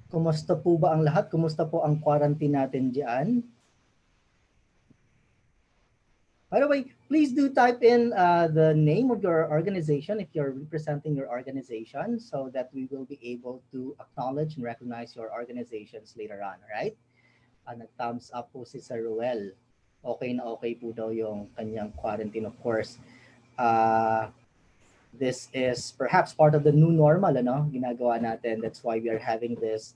Kumusta po ba ang lahat? Kumusta po ang quarantine natin diyan? By the way, please do type in the name of your organization if you're representing your organization so that we will be able to acknowledge and recognize your organizations later on, right? Nag-thumbs up po si Sir Ruel. Okay na okay po daw yung kanyang quarantine, of course. Uh, this is perhaps part of the new normal, ano? Ginagawa natin. That's why we are having this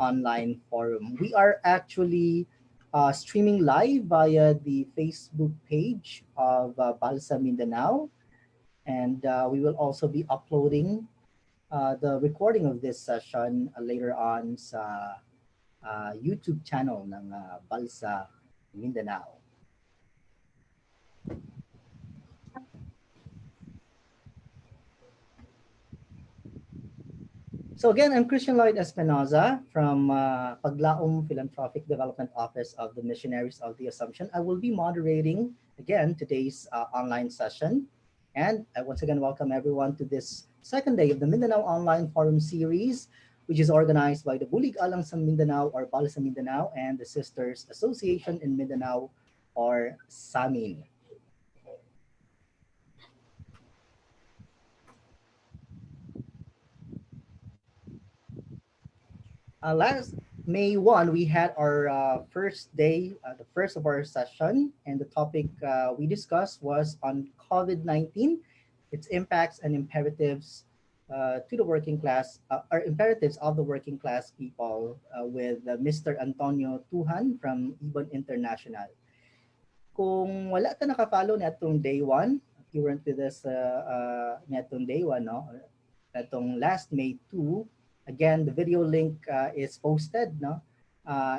online forum. We are actually streaming live via the Facebook page of Balsa Mindanao. And we will also be uploading the recording of this session later on sa YouTube channel ng Balsa Mindanao. So again, I'm Christian Lloyd Espinoza from Paglaom Philanthropic Development Office of the Missionaries of the Assumption. I will be moderating again today's online session. And I once again welcome everyone to this second day of the Mindanao Online Forum Series, which is organized by the Bulig Alang sa Mindanao or Balsa Mindanao and the Sisters Association in Mindanao or SAMIN. Last May 1, we had our first day, the first of our session, and the topic we discussed was on COVID-19, its impacts and imperatives to the working class, or imperatives of the working class people with Mr. Antonio Tuhan from Ibon International. Kung wala ka nakapollow netong day 1, you weren't with us netong day 1, no? Netong last May 2, again, the video link is posted, no,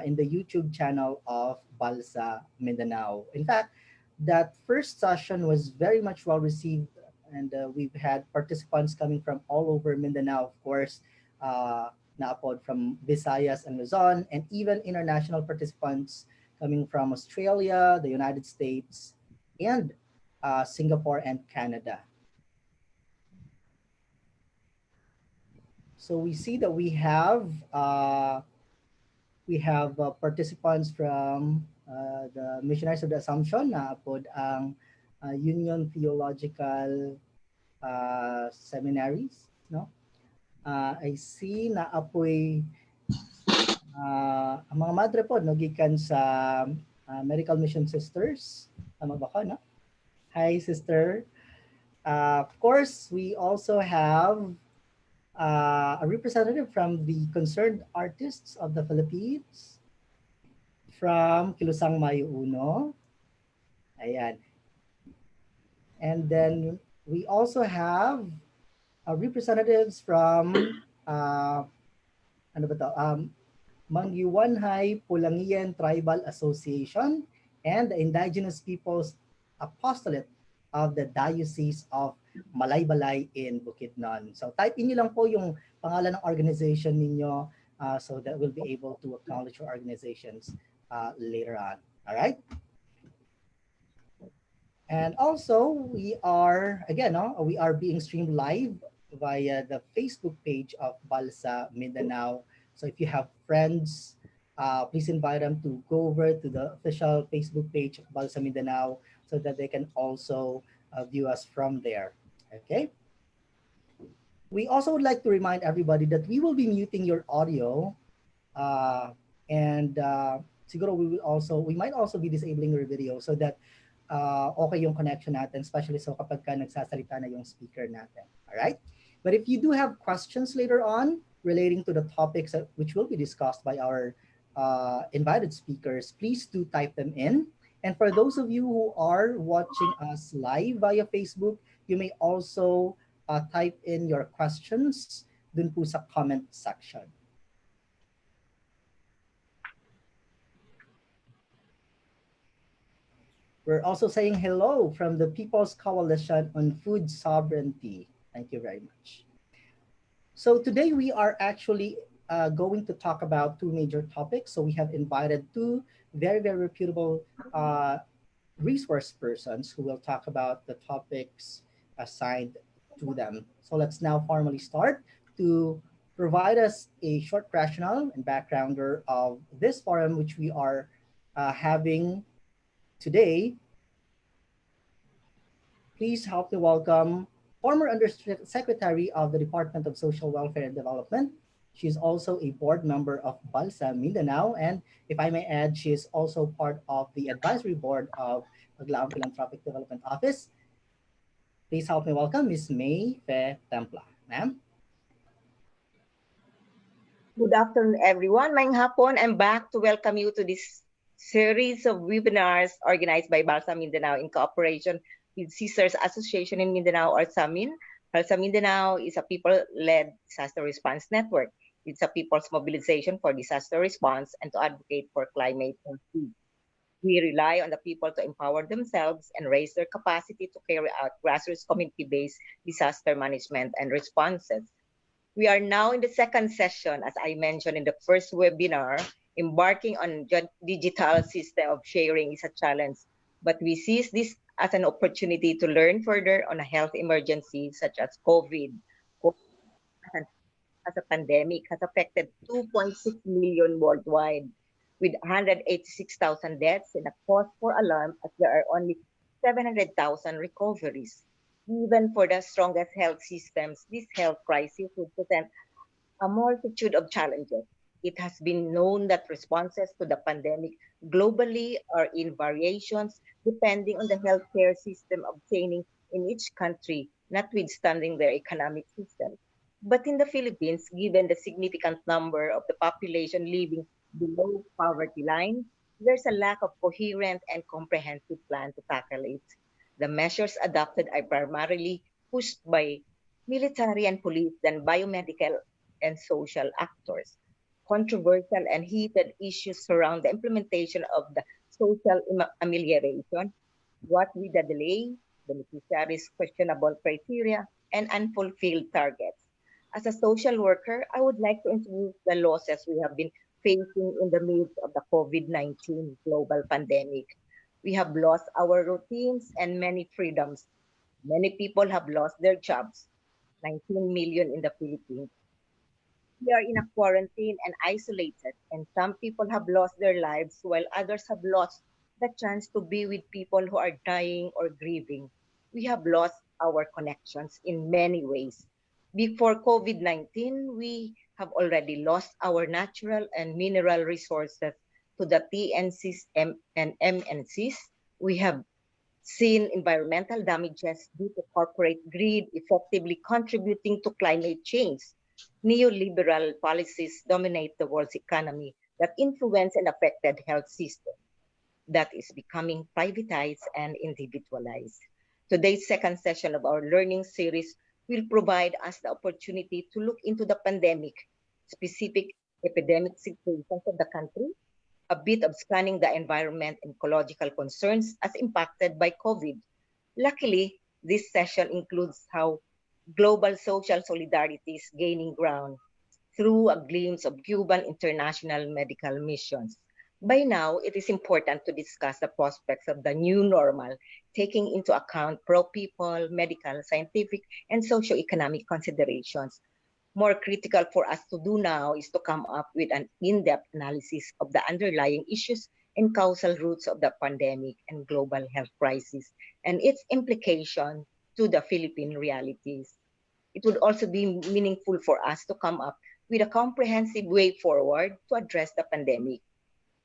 in the YouTube channel of Balsa Mindanao. In fact, that first session was very much well received, and we've had participants coming from all over Mindanao, of course, naapod from Visayas and Luzon, and even international participants coming from Australia, the United States, and Singapore and Canada. So we see that we have participants from the Missionaries of the Assumption na pod ang Union Theological Seminaries, no? I see na apoy ang mga madre po no gikan sa Medical Mission Sisters. Tama ba ka, no? Hi, sister. Of course, we also have a representative from the Concerned Artists of the Philippines, from Kilusang Mayo Uno. Ayan. And then we also have representatives from ano ba to? Mangyuanhay Pulangian Tribal Association and the Indigenous Peoples Apostolate of the Diocese of Malaybalay in Bukidnon. So type in nyo lang po yung pangalan ng organization ninyo so that we'll be able to acknowledge your organizations later on. All right? And also, we are, again, we are being streamed live via the Facebook page of Balsa Mindanao. So if you have friends, please invite them to go over to the official Facebook page of Balsa Mindanao so that they can also view us from there. Okay. We also would like to remind everybody that we will be muting your audio, and siguro we might also be disabling your video so that okay yung connection natin, especially so kapag ka nagsasalita na yung speaker natin. All right? But if you do have questions later on relating to the topics which will be discussed by our invited speakers, please do type them in. And for those of you who are watching us live via Facebook, you may also type in your questions dun po sa comment section. We're also saying hello from the People's Coalition on Food Sovereignty. Thank you very much. So today we are actually going to talk about two major topics. So we have invited two very, very reputable resource persons who will talk about the topics assigned to them. So let's now formally start to provide us a short rationale and backgrounder of this forum, which we are having today, please help me welcome former Undersecretary of the Department of Social Welfare and Development. She's also a board member of Balsa Mindanao, and if I may add, she is also part of the advisory board of Aglaang Philanthropic Development Office. Please help me welcome Ms. May Fe Templa. Ma'am? Good afternoon, everyone. Maayong hapon. I'm back to welcome you to this series of webinars organized by Balsa Mindanao in cooperation with Sisters Association in Mindanao, or SAMIN. Balsa Mindanao is a people-led disaster response network. It's a people's mobilization for disaster response and to advocate for climate and food. We rely on the people to empower themselves and raise their capacity to carry out grassroots community-based disaster management and responses. We are now in the second session, as I mentioned in the first webinar. Embarking on digital system of sharing is a challenge, but we seize this as an opportunity to learn further on a health emergency such as COVID. As a pandemic has affected 2.6 million worldwide, with 186,000 deaths and a cause for alarm as there are only 700,000 recoveries. Even for the strongest health systems, this health crisis would present a multitude of challenges. It has been known that responses to the pandemic globally are in variations depending on the healthcare system obtaining in each country, notwithstanding their economic system. But in the Philippines, given the significant number of the population living below poverty line, there's a lack of coherent and comprehensive plan to tackle it. The measures adopted are primarily pushed by military and police than biomedical and social actors. Controversial and heated issues surround the implementation of the social amelioration, what with the delay, beneficiaries' questionable criteria, and unfulfilled targets. As a social worker, I would like to introduce the losses we have been facing in the midst of the COVID-19 global pandemic. We have lost our routines and many freedoms. Many people have lost their jobs, 19 million in the Philippines. We are in a quarantine and isolated, and some people have lost their lives while others have lost the chance to be with people who are dying or grieving. We have lost our connections in many ways. Before COVID 19, we have already lost our natural and mineral resources to the TNCs and MNCs. We have seen environmental damages due to corporate greed effectively contributing to climate change. Neoliberal policies dominate the world's economy that influence and affected health system that is becoming privatized and individualized. Today's second session of our learning series will provide us the opportunity to look into the pandemic, specific epidemic situations of the country, a bit of scanning the environment and ecological concerns as impacted by COVID. Luckily, this session includes how global social solidarity is gaining ground through a glimpse of Cuban international medical missions. By now, it is important to discuss the prospects of the new normal, taking into account pro-people, medical, scientific, and socio-economic considerations. More critical for us to do now is to come up with an in-depth analysis of the underlying issues and causal roots of the pandemic and global health crisis and its implication to the Philippine realities. It would also be meaningful for us to come up with a comprehensive way forward to address the pandemic.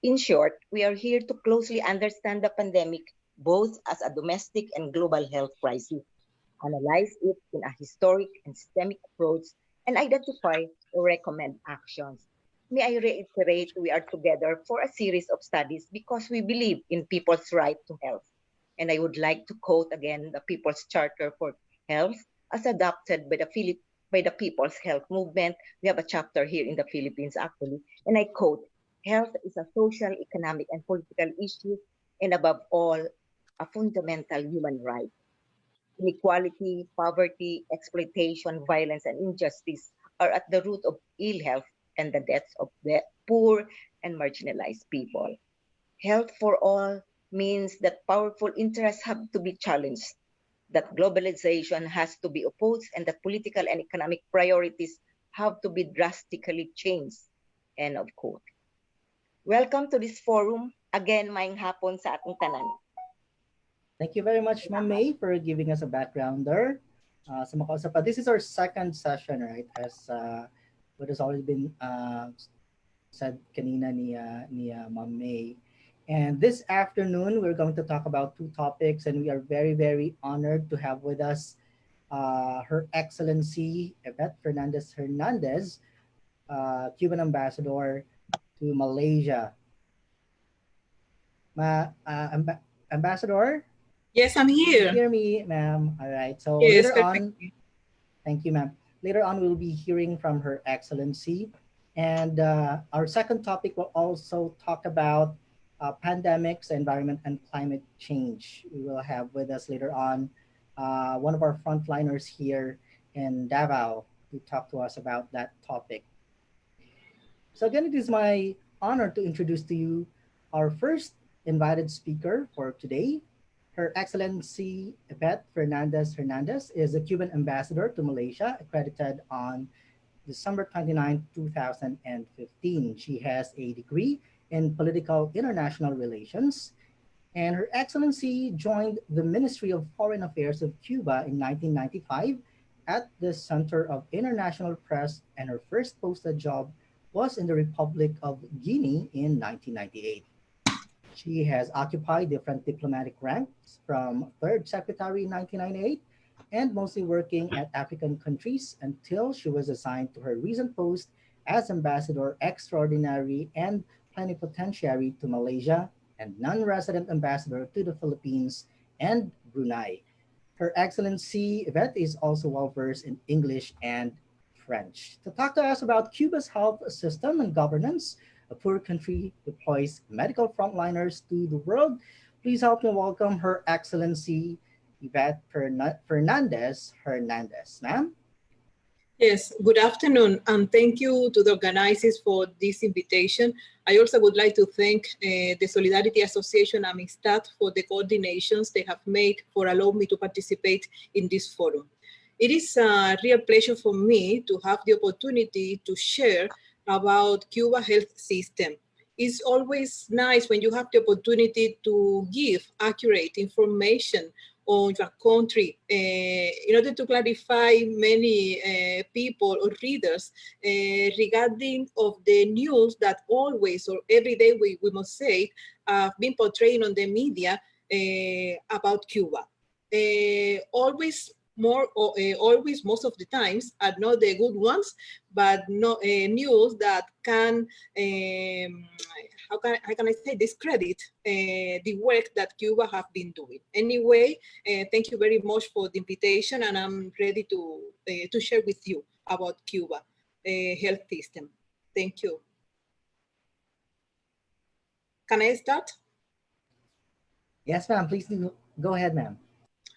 In short, we are here to closely understand the pandemic both as a domestic and global health crisis, analyze it in a historic and systemic approach, and identify or recommend actions. May I reiterate, we are together for a series of studies because we believe in people's right to health. And I would like to quote again the People's Charter for Health as adopted by the People's Health Movement. We have a chapter here in the Philippines actually, and I quote, "Health is a social, economic, and political issue, and above all, a fundamental human right. Inequality, poverty, exploitation, violence, and injustice are at the root of ill health and the deaths of the poor and marginalized people. Health for all means that powerful interests have to be challenged, that globalization has to be opposed, and that political and economic priorities have to be drastically changed. End of quote. Welcome to this forum. Again, maayong hapon sa ating tanan. Thank you very much, Ma'am May, for giving us a backgrounder. Sa mga kausap pa, this is our second session, right? As what has already been said kanina ni Ma'am May. And this afternoon, we're going to talk about two topics, and we are very, very honored to have with us Her Excellency Ibete Fernández Hernández, Cuban Ambassador to Malaysia. Ambassador? Yes, I'm Can you here. hear me, ma'am? All right. So Yes, later on, perfectly. thank you, ma'am. Later on, we'll be hearing from Her Excellency. And our second topic will also talk about pandemics, environment, and climate change. We will have with us later on one of our frontliners here in Davao to talk to us about that topic. So again, it is my honor to introduce to you our first invited speaker for today. Her Excellency Ibete Fernández Hernández is a Cuban ambassador to Malaysia, accredited on December 29, 2015. She has a degree in political international relations, and Her Excellency joined the Ministry of Foreign Affairs of Cuba in 1995 at the Center of International Press, and her first posted job was in the Republic of Guinea in 1998. She has occupied different diplomatic ranks from third secretary in 1998 and mostly working at African countries until she was assigned to her recent post as ambassador extraordinary and plenipotentiary to Malaysia and non-resident ambassador to the Philippines and Brunei. Her Excellency Yvette is also well versed in English and French. To talk to us about Cuba's health system and governance, a poor country deploys medical frontliners to the world. Please help me welcome Her Excellency Ibete Fernández Hernández. Ma'am? Yes, good afternoon, and thank you to the organizers for this invitation. I also would like to thank the Solidarity Association Amistad for the coordinations they have made for allowing me to participate in this forum. It is a real pleasure for me to have the opportunity to share about Cuba health system. It's always nice when you have the opportunity to give accurate information on your country in order to clarify many people or readers regarding of the news that always or every day we must say been portraying on the media about Cuba. Always always most of the times are not the good ones, but no news that can how can I say discredit the work that Cuba have been doing. Anyway, thank you very much for the invitation, and I'm ready to share with you about Cuba health system. Thank you. Can I start? Yes, ma'am. Please go ahead, ma'am.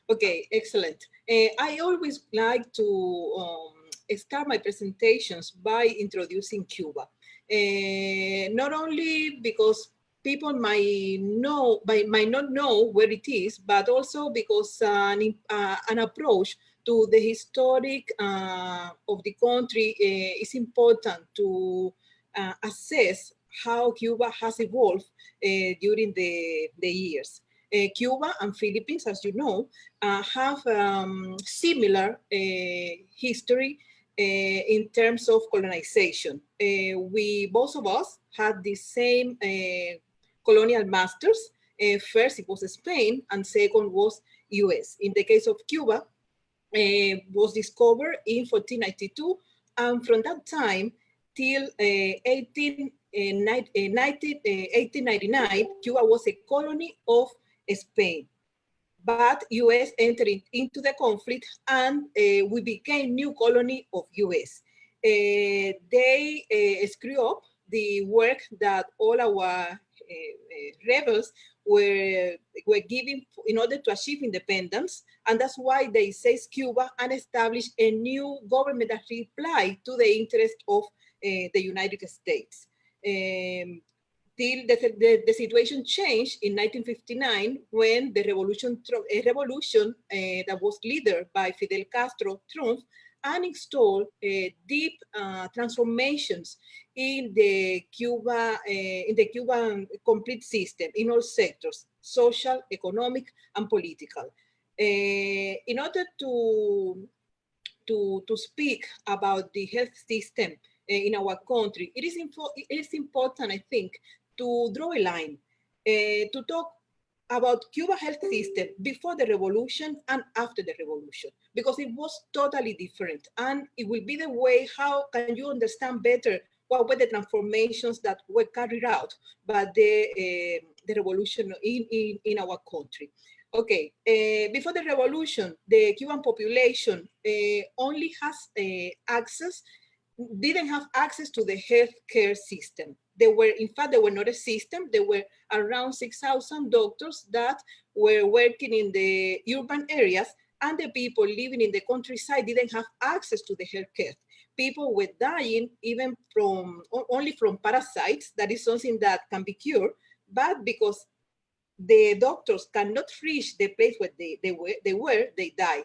Okay, excellent. I always like to start my presentations by introducing Cuba. Not only because people might not know where it is, but also because an approach to the historic of the country is important to assess how Cuba has evolved during the years. Cuba and Philippines, as you know, have similar history in terms of colonization. Both of us had the same colonial masters. First, it was Spain, and second was US. In the case of Cuba, was discovered in 1492, and from that time till 1899, Cuba was a colony of Spain. But US entered into the conflict, and we became new colony of US. They screwed up the work that all our rebels were giving in order to achieve independence, and that's why they seized Cuba and established a new government that replied to the interest of the United States. Till the situation changed in 1959 when the revolution that was led by Fidel Castro triumphed, and install deep transformations in the Cuban complete system in all sectors, social, economic, and political. In order to speak about the health system in our country, it is important, I think, to draw a line, to talk about Cuba health system before the revolution and after the revolution, because it was totally different. And it will be the way how can you understand better what were the transformations that were carried out by the revolution in our country. Okay, before the revolution, the Cuban population only has didn't have access to the healthcare system. In fact, there were not a system. There were around 6,000 doctors that were working in the urban areas, and the people living in the countryside didn't have access to the healthcare. People were dying even only from parasites. That is something that can be cured, but because the doctors cannot reach the place where they die.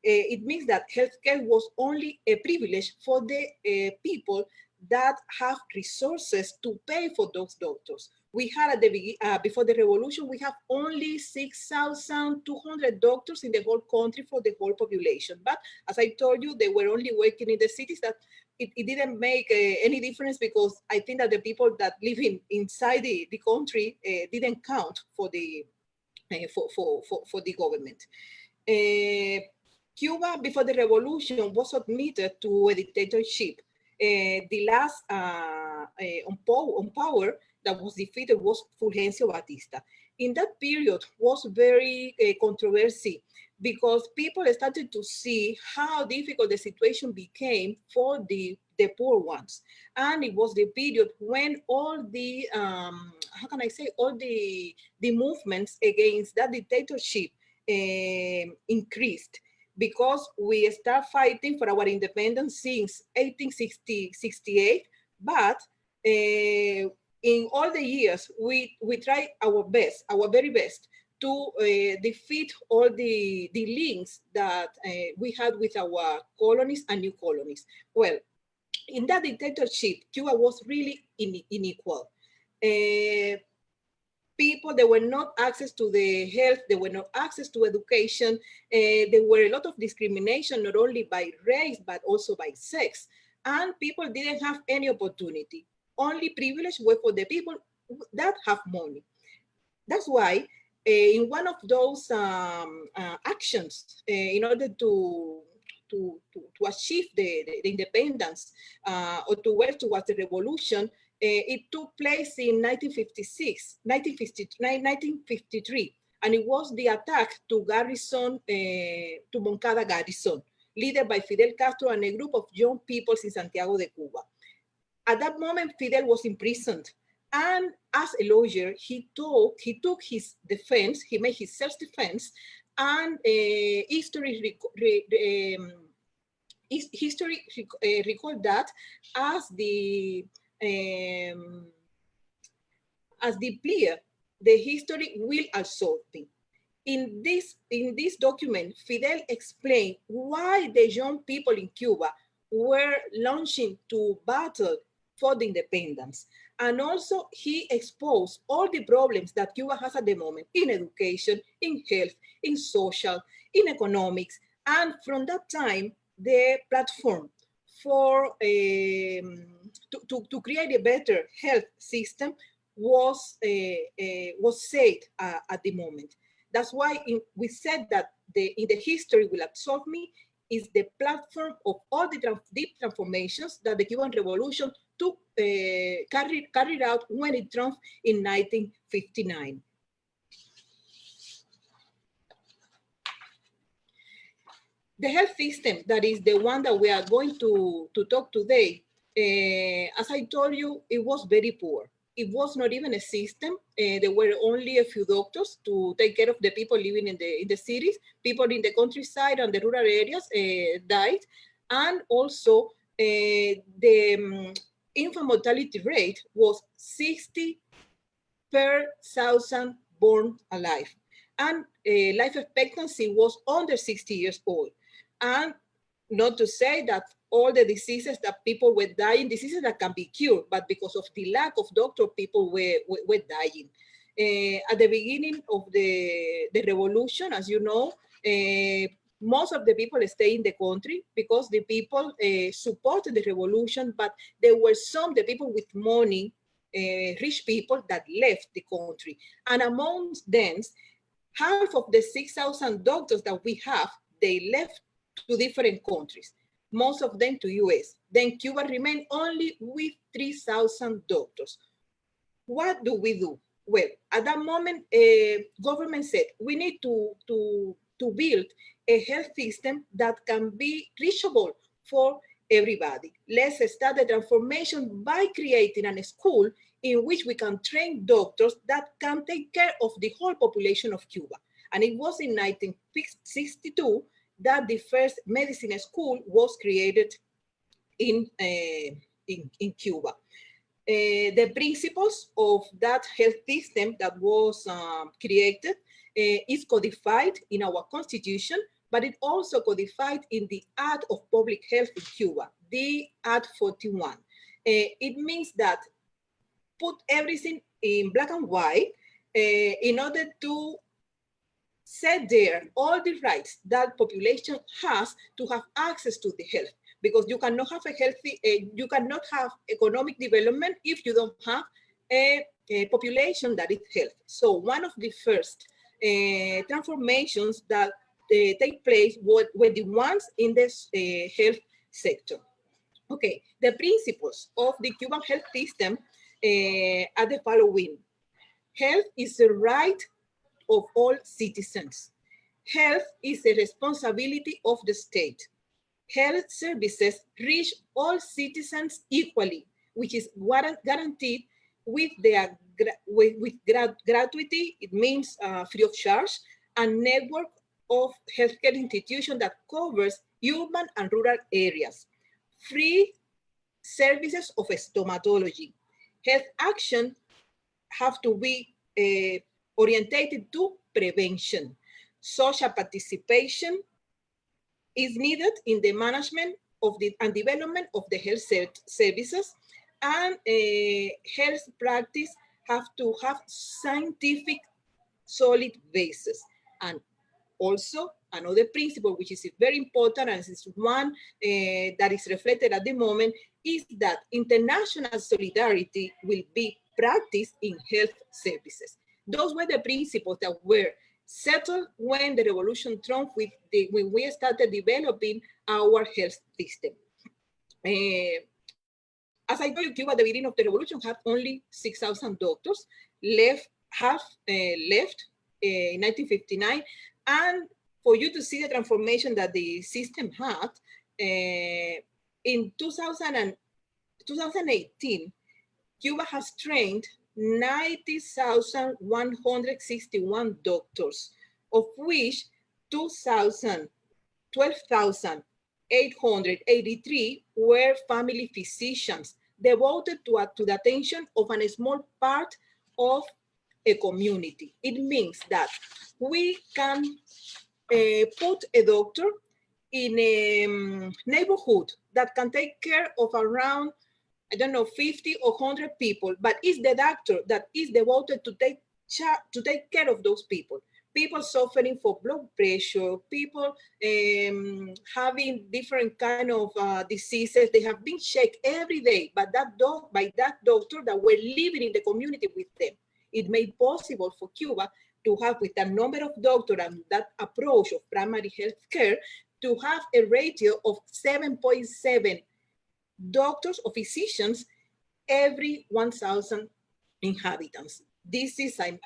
It means that healthcare was only a privilege for the people that have resources to pay for those doctors. We had before the revolution, we have only 6,200 doctors in the whole country for the whole population. But as I told you, they were only working in the cities. That it didn't make any difference, because I think that the people that live inside the country didn't count for the government. Cuba, before the revolution, was submitted to a dictatorship. The last on power that was defeated was Fulgencio Batista. In that period was very controversial, because people started to see how difficult the situation became for the poor ones. And it was the period when all the, how can I say, all the movements against that dictatorship increased, because we start fighting for our independence since 1868, but in all the years, we tried our best, our very best, to defeat all the links that we had with our colonies and new colonies. Well, in that dictatorship, Cuba was really unequal. People, there were not access to the health, there were no access to education. There were a lot of discrimination, not only by race, but also by sex. And people didn't have any opportunity. Only privilege were for the people that have money. That's why in one of those actions, in order to achieve the independence or to work towards the revolution, it took place in 1953, and it was the attack to Moncada garrison, led by Fidel Castro and a group of young people in Santiago de Cuba. At that moment, Fidel was imprisoned, and as a lawyer, he took his defense, he made his self-defense, and history recalled that as the plea, the history will absolve me. In this document, Fidel explained why the young people in Cuba were launching to battle for the independence. And also he exposed all the problems that Cuba has at the moment in education, in health, in social, in economics. And from that time, the platform for to create a better health system was set at the moment. That's why we said that in the history will absolve me is the platform of all the deep transformations that the Cuban Revolution took carried out when it triumphed in 1959. The health system, that is the one that we are going to talk today, as I told you, it was very poor. It was not even a system. There were only a few doctors to take care of the people living in the cities. People in the countryside and the rural areas died. And also the infant mortality rate was 60 per 1,000 born alive. And life expectancy was under 60 years old. And not to say that all the diseases that people were dying, diseases that can be cured, but because of the lack of doctor, people were dying. At the beginning of the revolution, as you know, most of the people stay in the country because the people supported the revolution, but there were the people with money, rich people that left the country. And amongst them, half of the 6,000 doctors that we have, they left to different countries, most of them to US. Then Cuba remained only with 3,000 doctors. What do we do? Well, at that moment, government said, we need to build a health system that can be reachable for everybody. Let's start the transformation by creating a school in which we can train doctors that can take care of the whole population of Cuba. And it was in 1962 that the first medicine school was created in Cuba. The principles of that health system that was created is codified in our constitution, but it also codified in the Act of Public Health in Cuba, the Act 41. It means that put everything in black and white in order to set there all the rights that population has to have access to the health, because you cannot have a healthy, you cannot have economic development if you don't have a population that is healthy. So one of the first transformations that take place were the ones in this health sector. Okay, the principles of the Cuban health system are the following. Health is the right of all citizens. Health is a responsibility of the state. Health services reach all citizens equally, which is guaranteed with gratuity, it means free of charge, and network of healthcare institutions that covers urban and rural areas. Free services of stomatology. Health action have to be orientated to prevention. Social participation is needed in the management of and development of the health services, and health practice have to have scientific solid basis. And also another principle which is very important, and is one that is reflected at the moment, is that international solidarity will be practiced in health services. Those were the principles that were settled when the revolution triumphed, when we started developing our health system. As I told you, Cuba at the beginning of the revolution had only 6,000 doctors, half left in 1959. And for you to see the transformation that the system had, in 2018, Cuba has trained 90,161 doctors, of which 12,883 were family physicians devoted to the attention of a small part of a community. It means that we can put a doctor in a neighborhood that can take care of around, I don't know, 50 or 100 people, but it's the doctor that is devoted to take care of those people. People suffering for blood pressure, people having different kind of diseases. They have been checked every day by that doctor that were living in the community with them. It made possible for Cuba to have, with a number of doctors and that approach of primary health care, to have a ratio of 7.7 doctors or physicians every 1,000 inhabitants. This is, I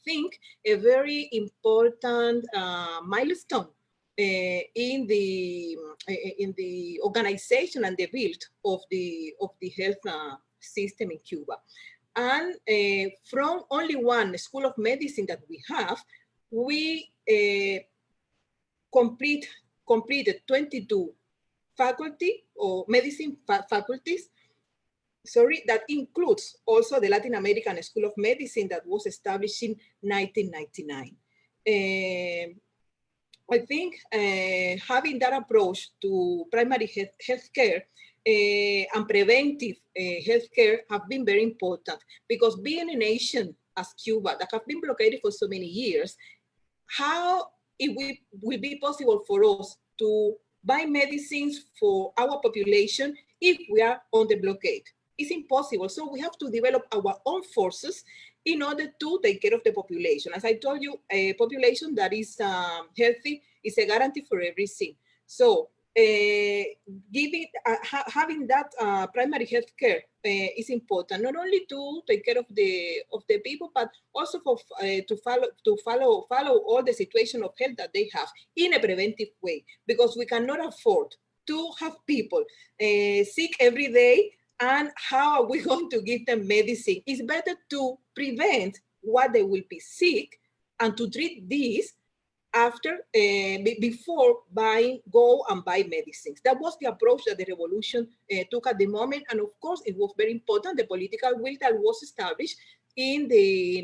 think, a very important milestone in the organization and the build of the health system in Cuba. And from only one school of medicine that we have, we completed 22 faculty or medicine faculties, that includes also the Latin American School of Medicine that was established in 1999. I think having that approach to primary healthcare and preventive healthcare have been very important, because being a nation as Cuba that have been blockaded for so many years, how it will be possible for us to buy medicines for our population if we are on the blockade? It's impossible. So we have to develop our own forces in order to take care of the population. As I told you, a population that is healthy is a guarantee for everything. So having that primary health care is important, not only to take care of the people, but also for to follow all the situation of health that they have in a preventive way, because we cannot afford to have people sick every day. And how are we going to give them medicine? It's better to prevent what they will be sick and to treat these after, before go and buy medicines. That was the approach that the revolution took at the moment. And of course, it was very important, the political will that was established in the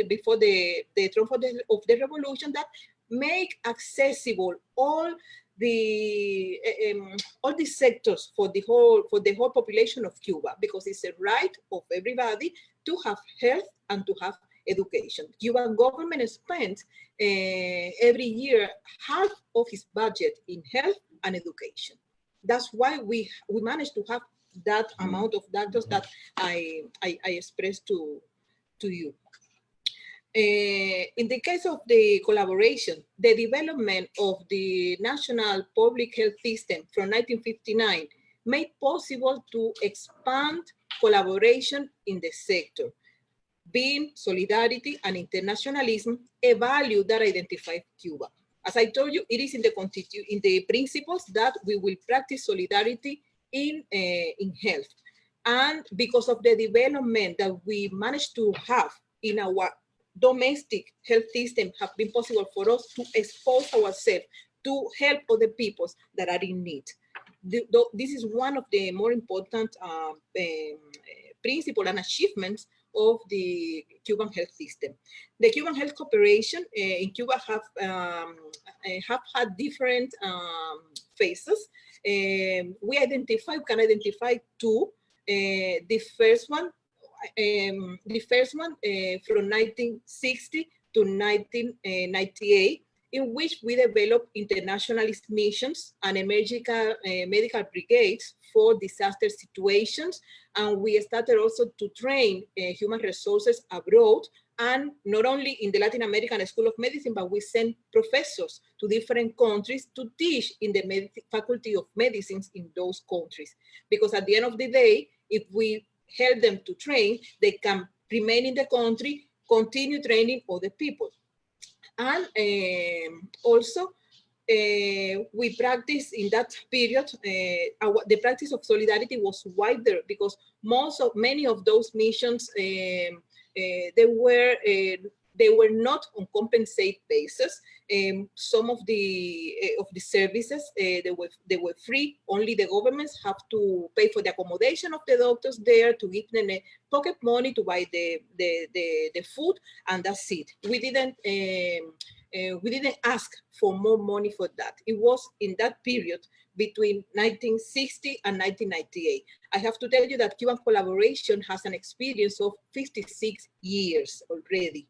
before the triumph of the revolution, that make accessible all the sectors for the whole population of Cuba, because it's a right of everybody to have health and to have education. Cuban government spends every year half of its budget in health and education. That's why we managed to have that amount of doctors that I expressed to you. In the case of the collaboration, the development of the national public health system from 1959 made possible to expand collaboration in the sector, being solidarity and internationalism, a value that identifies Cuba. As I told you, it is in the principles that we will practice solidarity in health. And because of the development that we managed to have in our domestic health system, have been possible for us to expose ourselves to help other peoples that are in need. This is one of the more important principles and achievements of the Cuban health system. The Cuban health cooperation in Cuba have had different phases. We can identify two. The first one from 1960 to 1998, in which we developed internationalist missions and emerging medical brigades for disaster situations. And we started also to train human resources abroad, and not only in the Latin American School of Medicine, but we sent professors to different countries to teach in the Faculty of Medicines in those countries. Because at the end of the day, if we help them to train, they can remain in the country, continue training other people. And also, we practiced in that period, the practice of solidarity was wider, because many of those missions, they were not on compensate basis. Some of the services, they were free. Only the governments have to pay for the accommodation of the doctors there, to give them pocket money to buy the food, and that's it. We didn't ask for more money for that. It was in that period between 1960 and 1998. I have to tell you that Cuban collaboration has an experience of 56 years already.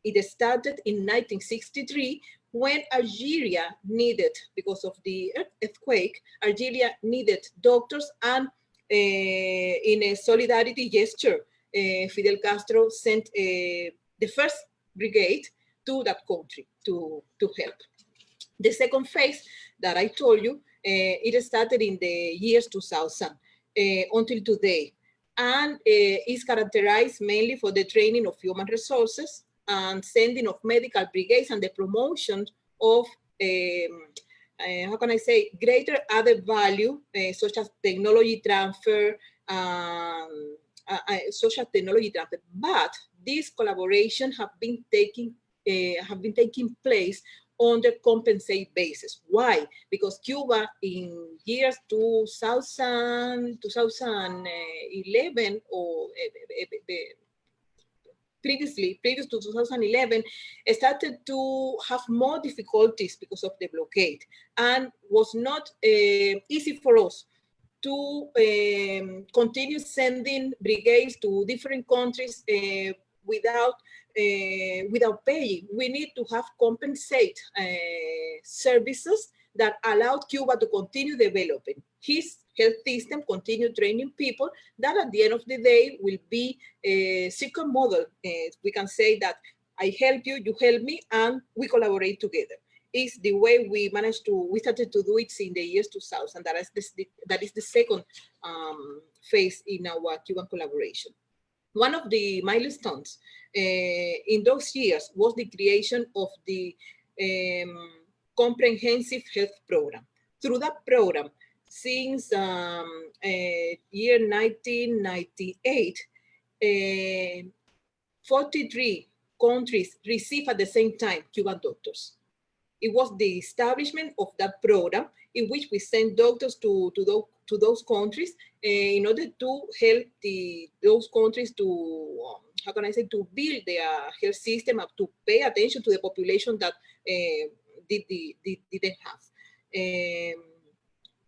It started in 1963, when Algeria needed, because of the earthquake, Algeria needed doctors, and in a solidarity gesture, Fidel Castro sent the first brigade to that country to help. The second phase that I told you, it started in the years 2000 until today, and is characterized mainly for the training of human resources and sending of medical brigades and the promotion of, how can I say, greater added value, such as technology transfer, social technology transfer. But these collaborations have been taking place on the compensate basis. Why? Because Cuba in years 2000, 2011, or previous to 2011, started to have more difficulties because of the blockade, and was not easy for us to continue sending brigades to different countries without paying. We need to have compensate services that allowed Cuba to continue developing his health system, continue training people that at the end of the day will be a second model. We can say that I help you, you help me, and we collaborate together. Is the way we started to do it in the years 2000. That is the second phase in our Cuban collaboration. One of the milestones in those years was the creation of the comprehensive health program. Through that program, since year 1998, 43 countries receive at the same time Cuban doctors. It was the establishment of that program in which we send doctors to those countries in order to help those countries to, how can I say, to build their health system, up to pay attention to the population that didn't have.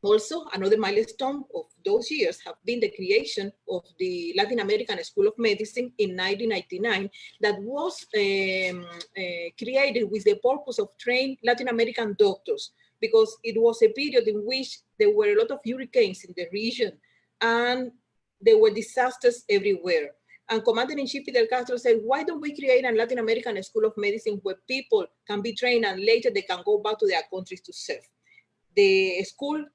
Also, another milestone of those years have been the creation of the Latin American School of Medicine in 1999 that was created with the purpose of training Latin American doctors, because it was a period in which there were a lot of hurricanes in the region and there were disasters everywhere. And Commander-in-Chief Fidel Castro said, why don't we create a Latin American School of Medicine where people can be trained and later they can go back to their countries to serve? The school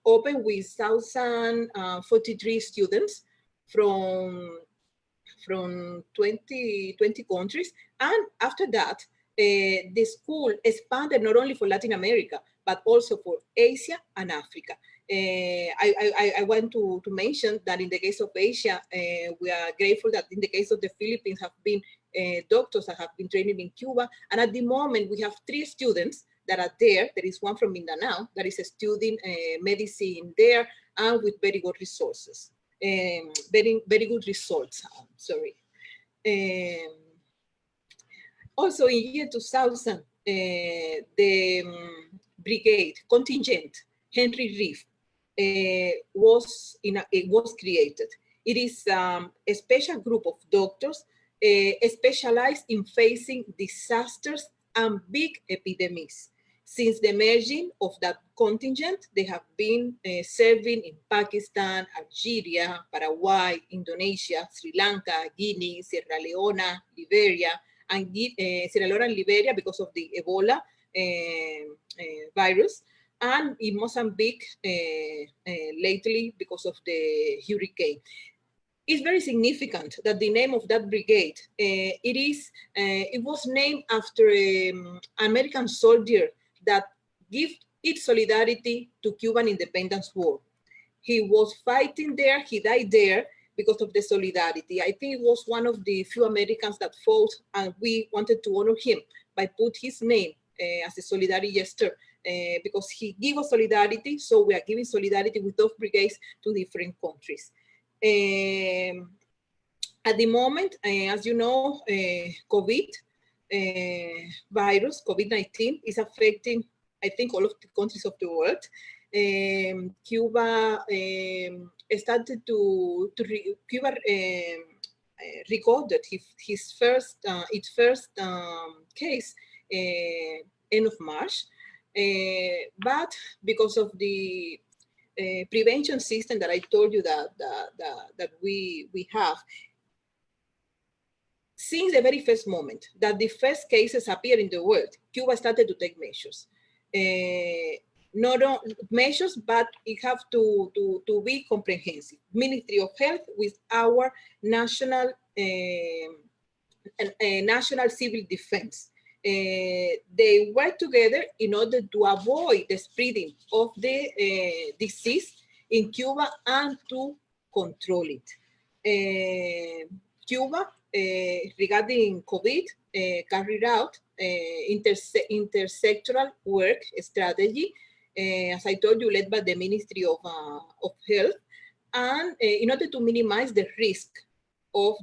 opened with 1,043 students from 20 countries. And after that, the school expanded not only for Latin America, but also for Asia and Africa. I want to mention that in the case of Asia, we are grateful that in the case of the Philippines have been doctors that have been training in Cuba. And at the moment, we have 3 students that are there. There is one from Mindanao that is studying medicine there and with very good resources, very good results, sorry. Also in year 2000, the brigade contingent Henry Reef was created. It is a special group of doctors specialized in facing disasters and big epidemics. Since the merging of that contingent, they have been serving in Pakistan, Algeria, Paraguay, Indonesia, Sri Lanka, Guinea, Sierra Leone, Liberia, and Sierra Leone and Liberia because of the Ebola virus, and in Mozambique lately because of the hurricane. It's very significant that the name of that brigade, it was named after an American soldier that gave its solidarity to Cuban independence war. He was fighting there, he died there because of the solidarity. I think it was one of the few Americans that fought, and we wanted to honor him by put his name as a solidarity gesture because he gave us solidarity, so we are giving solidarity with those brigades to different countries. At the moment, as you know, COVID virus, COVID-19 is affecting, I think, all of the countries of the world. Cuba started Cuba recorded its first case end of March, but because of the prevention system that I told you that we have, since the very first moment that the first cases appeared in the world, Cuba started to take measures. Not only measures, but it have to be comprehensive. Ministry of Health with our national civil defense. They work together in order to avoid the spreading of the disease in Cuba and to control it. Cuba, regarding COVID, carried out intersectoral work strategy, as I told you, led by the Ministry of Health, and in order to minimize the risk of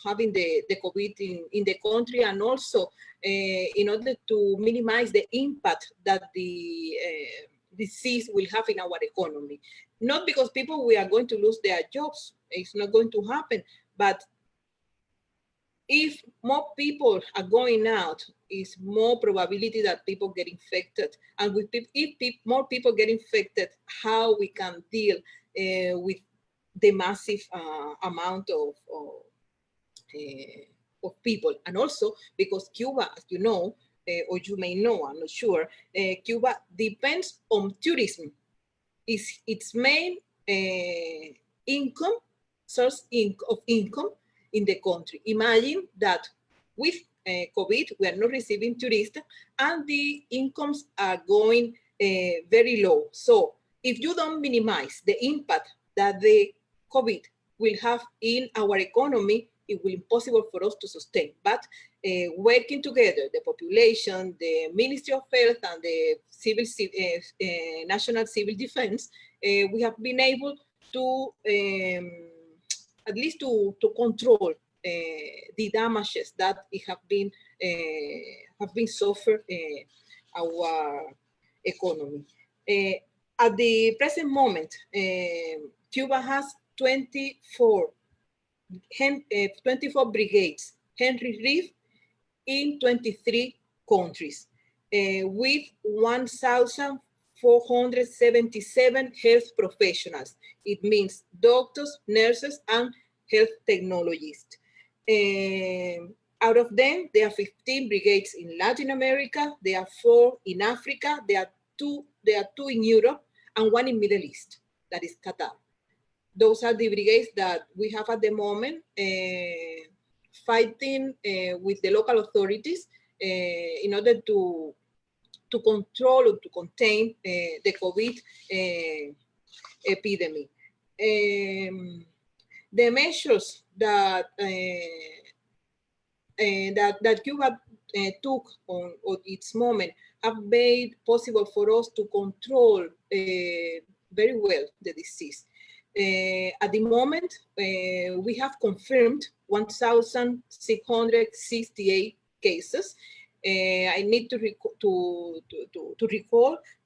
having the COVID in the country, and also in order to minimize the impact that the disease will have in our economy. Not because people we are going to lose their jobs, it's not going to happen, but if more people are going out, is more probability that people get infected. And with more people get infected, how we can deal with the massive amount of people. And also because Cuba, as you know, or you may know, I'm not sure, Cuba depends on tourism. Is its main source of income in the country. Imagine that with COVID, we are not receiving tourists and the incomes are going very low. So if you don't minimize the impact that the COVID will have in our economy, it will be impossible for us to sustain. But working together, the population, the Ministry of Health, and the National Civil Defense, we have been able to at least to control the damages that have been suffered our economy. At the present moment, Cuba has 24 brigades, Henry Reeve, in 23 countries, with 1,477 health professionals. It means doctors, nurses, and health technologists. Out of them, there are 15 brigades in Latin America, there are 4 in Africa, there are two in Europe, and 1 in Middle East, that is Qatar. Those are the brigades that we have at the moment, fighting with the local authorities in order to control or to contain the COVID epidemic. The measures that Cuba took on its moment have made possible for us to control very well the disease. At the moment, we have confirmed 1,668 cases. I need to recall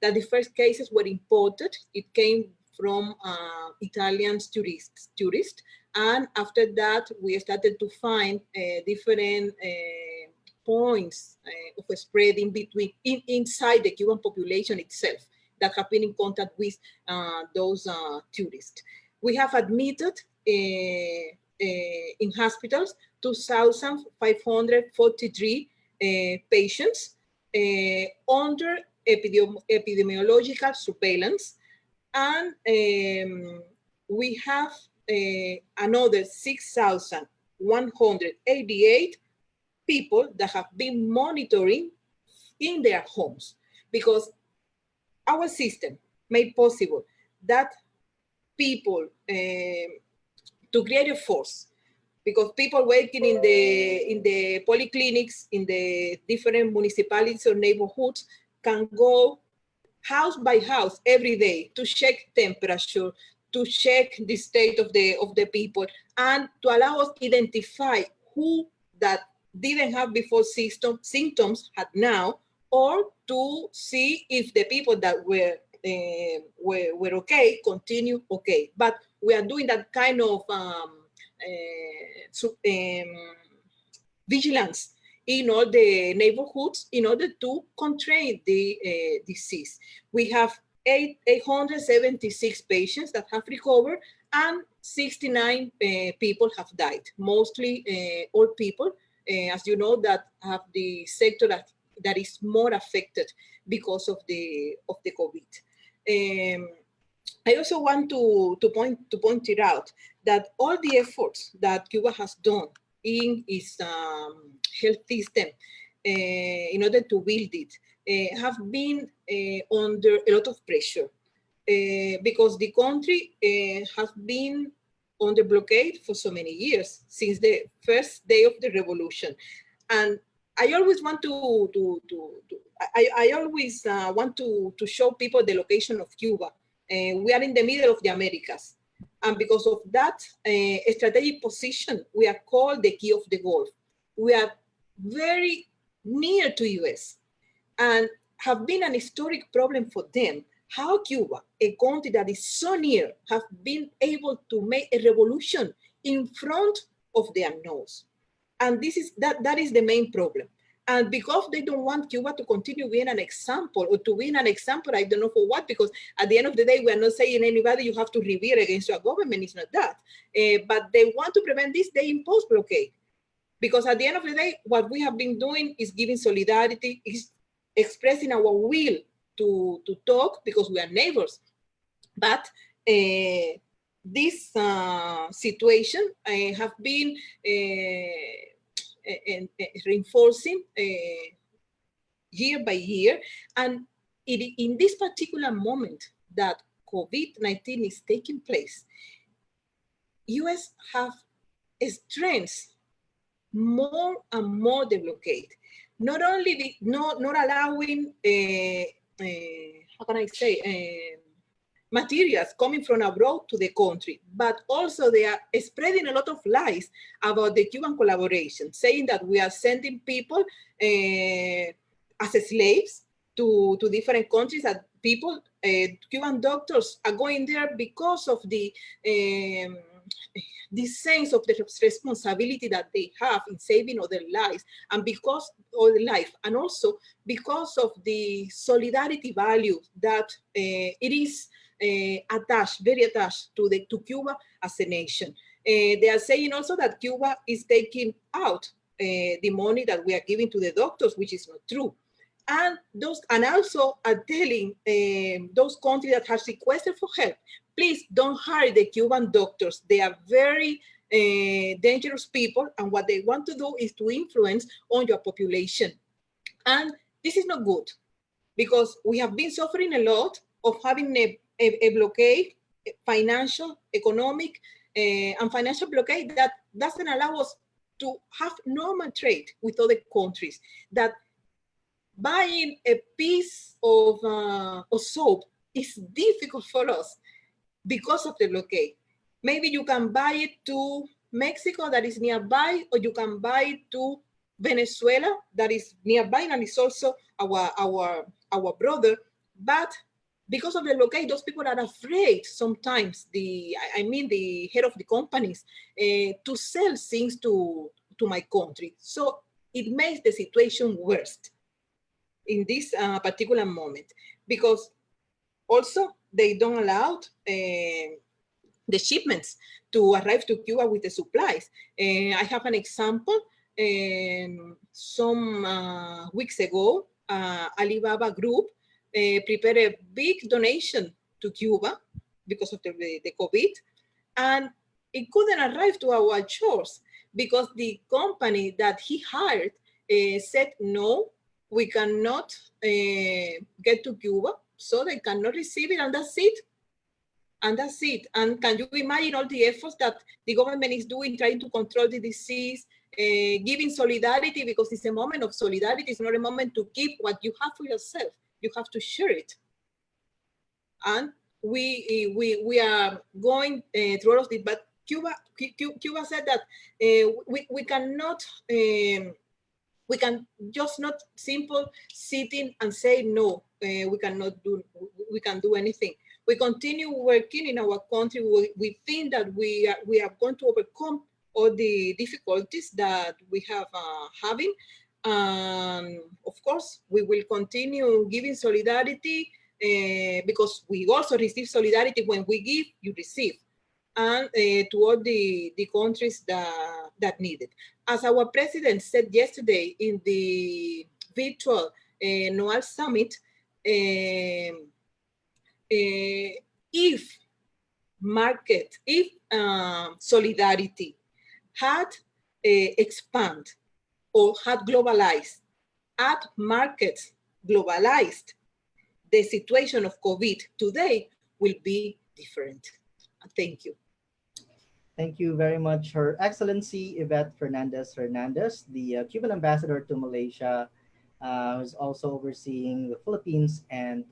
that the first cases were imported. It came from Italian tourists. And after that, we started to find different points of spreading inside the Cuban population itself that have been in contact with those tourists. We have admitted in hospitals 2,543 patients under epidemiological surveillance, and we have another 6,188 people that have been monitoring in their homes, because our system made possible that people to create a force, because people working in the polyclinics, in the different municipalities or neighborhoods can go house by house every day to check temperature, to check the state of the people, and to allow us identify who that didn't have before symptoms had now, or to see if the people that were okay continue okay. But we are doing that kind of vigilance in all the neighborhoods in order to contain the disease. We have 876 patients that have recovered, and 69 people have died, mostly old people, as you know, that have the sector that is more affected because of the COVID. I also want to point it out that all the efforts that Cuba has done in its health system in order to build it have been under a lot of pressure because the country has been under blockade for so many years, since the first day of the revolution. And I always want to show people the location of Cuba. We are in the middle of the Americas. And because of that strategic position, we are called the key of the Gulf. We are very near to US and have been an historic problem for them. How Cuba, a country that is so near, have been able to make a revolution in front of their nose. And this is that is the main problem. And because they don't want Cuba to continue being an example, or to be an example, I don't know for what, because at the end of the day, we are not saying anybody you have to rebel against your government. It's not that. But they want to prevent this, they impose blockade. Because at the end of the day, what we have been doing is giving solidarity, is expressing our will to talk because we are neighbors. But this situation have been reinforcing year by year. And in this particular moment that COVID-19 is taking place, US have strengths more and more the blockade. Not only not allowing, how can I say, materials coming from abroad to the country, but also they are spreading a lot of lies about the Cuban collaboration, saying that we are sending people as slaves to different countries, that people, Cuban doctors are going there because of the sense of the responsibility that they have in saving other lives, and because of the life, and also because of the solidarity value that it is very attached to Cuba as a nation. They are saying also that Cuba is taking out the money that we are giving to the doctors, which is not true. And also are telling those countries that have requested for help, please don't hire the Cuban doctors. They are very dangerous people, and what they want to do is to influence on your population. And this is not good, because we have been suffering a lot of having a blockade, financial, economic, and financial blockade that doesn't allow us to have normal trade with other countries. That buying a piece of soap is difficult for us because of the blockade. Maybe you can buy it to Mexico that is nearby, or you can buy it to Venezuela that is nearby and is also our brother. But because of the blockade, those people are afraid sometimes, the head of the companies, to sell things to my country. So it makes the situation worse in this particular moment, because also they don't allow the shipments to arrive to Cuba with the supplies. I have an example. Some weeks ago, Alibaba Group prepared a big donation to Cuba because of the COVID, and it couldn't arrive to our shores because the company that he hired said, no, we cannot get to Cuba, so they cannot receive it, and that's it. And that's it. And can you imagine all the efforts that the government is doing, trying to control the disease, giving solidarity, because it's a moment of solidarity. It's not a moment to keep what you have for yourself. You have to share it. And we are going through all of this. But Cuba said that we cannot, we can just not simple sitting and say, no, we can do anything. We continue working in our country. We think that we are going to overcome all the difficulties that we have having. Of course, we will continue giving solidarity because we also receive solidarity. When we give, you receive, and to all the countries that need it. As our president said yesterday in the virtual NOAL summit, if solidarity had expand or had globalized, had markets globalized, the situation of COVID today will be different. Thank you. Thank you very much, Her Excellency Ibete Fernández Hernández, the Cuban ambassador to Malaysia, who's also overseeing the Philippines and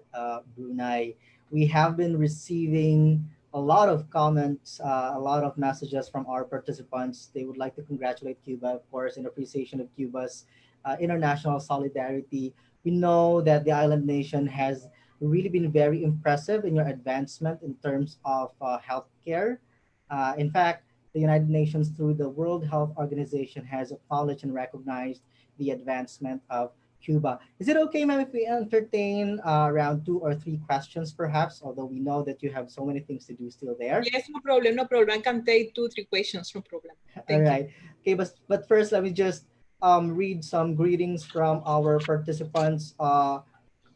Brunei. We have been receiving a lot of comments, a lot of messages from our participants. They would like to congratulate Cuba, of course, in appreciation of Cuba's international solidarity. We know that the island nation has really been very impressive in your advancement in terms of healthcare. In fact, the United Nations, through the World Health Organization, has acknowledged and recognized the advancement of Cuba. Is it okay, ma'am, if we entertain around two or three questions, perhaps? Although we know that you have so many things to do still there. Yes, no problem, no problem. I can take two, three questions, no problem. All Thank you. right. Okay, but first, let me just read some greetings from our participants.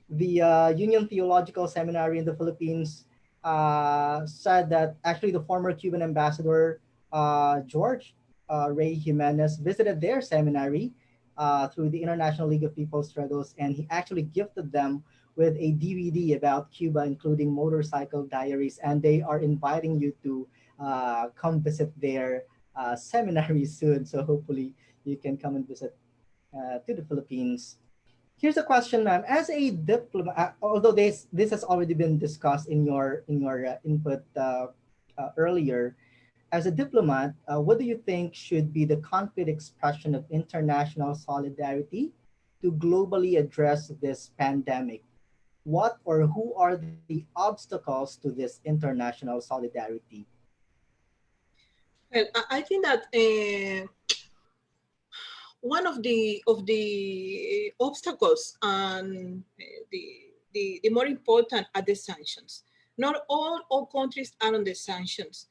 The Union Theological Seminary in the Philippines said that actually the former Cuban ambassador George Ray Jimenez visited their seminary through the International League of People's Struggles, and he actually gifted them with a DVD about Cuba, including motorcycle diaries, and they are inviting you to come visit their seminary soon. So hopefully you can come and visit to the Philippines. Here's a question, ma'am. As a diplomat, although this has already been discussed in your input earlier, as a diplomat, what do you think should be the concrete expression of international solidarity to globally address this pandemic? What or who are the obstacles to this international solidarity? Well, I think that one of the obstacles and the more important are the sanctions. Not all countries are on the sanctions,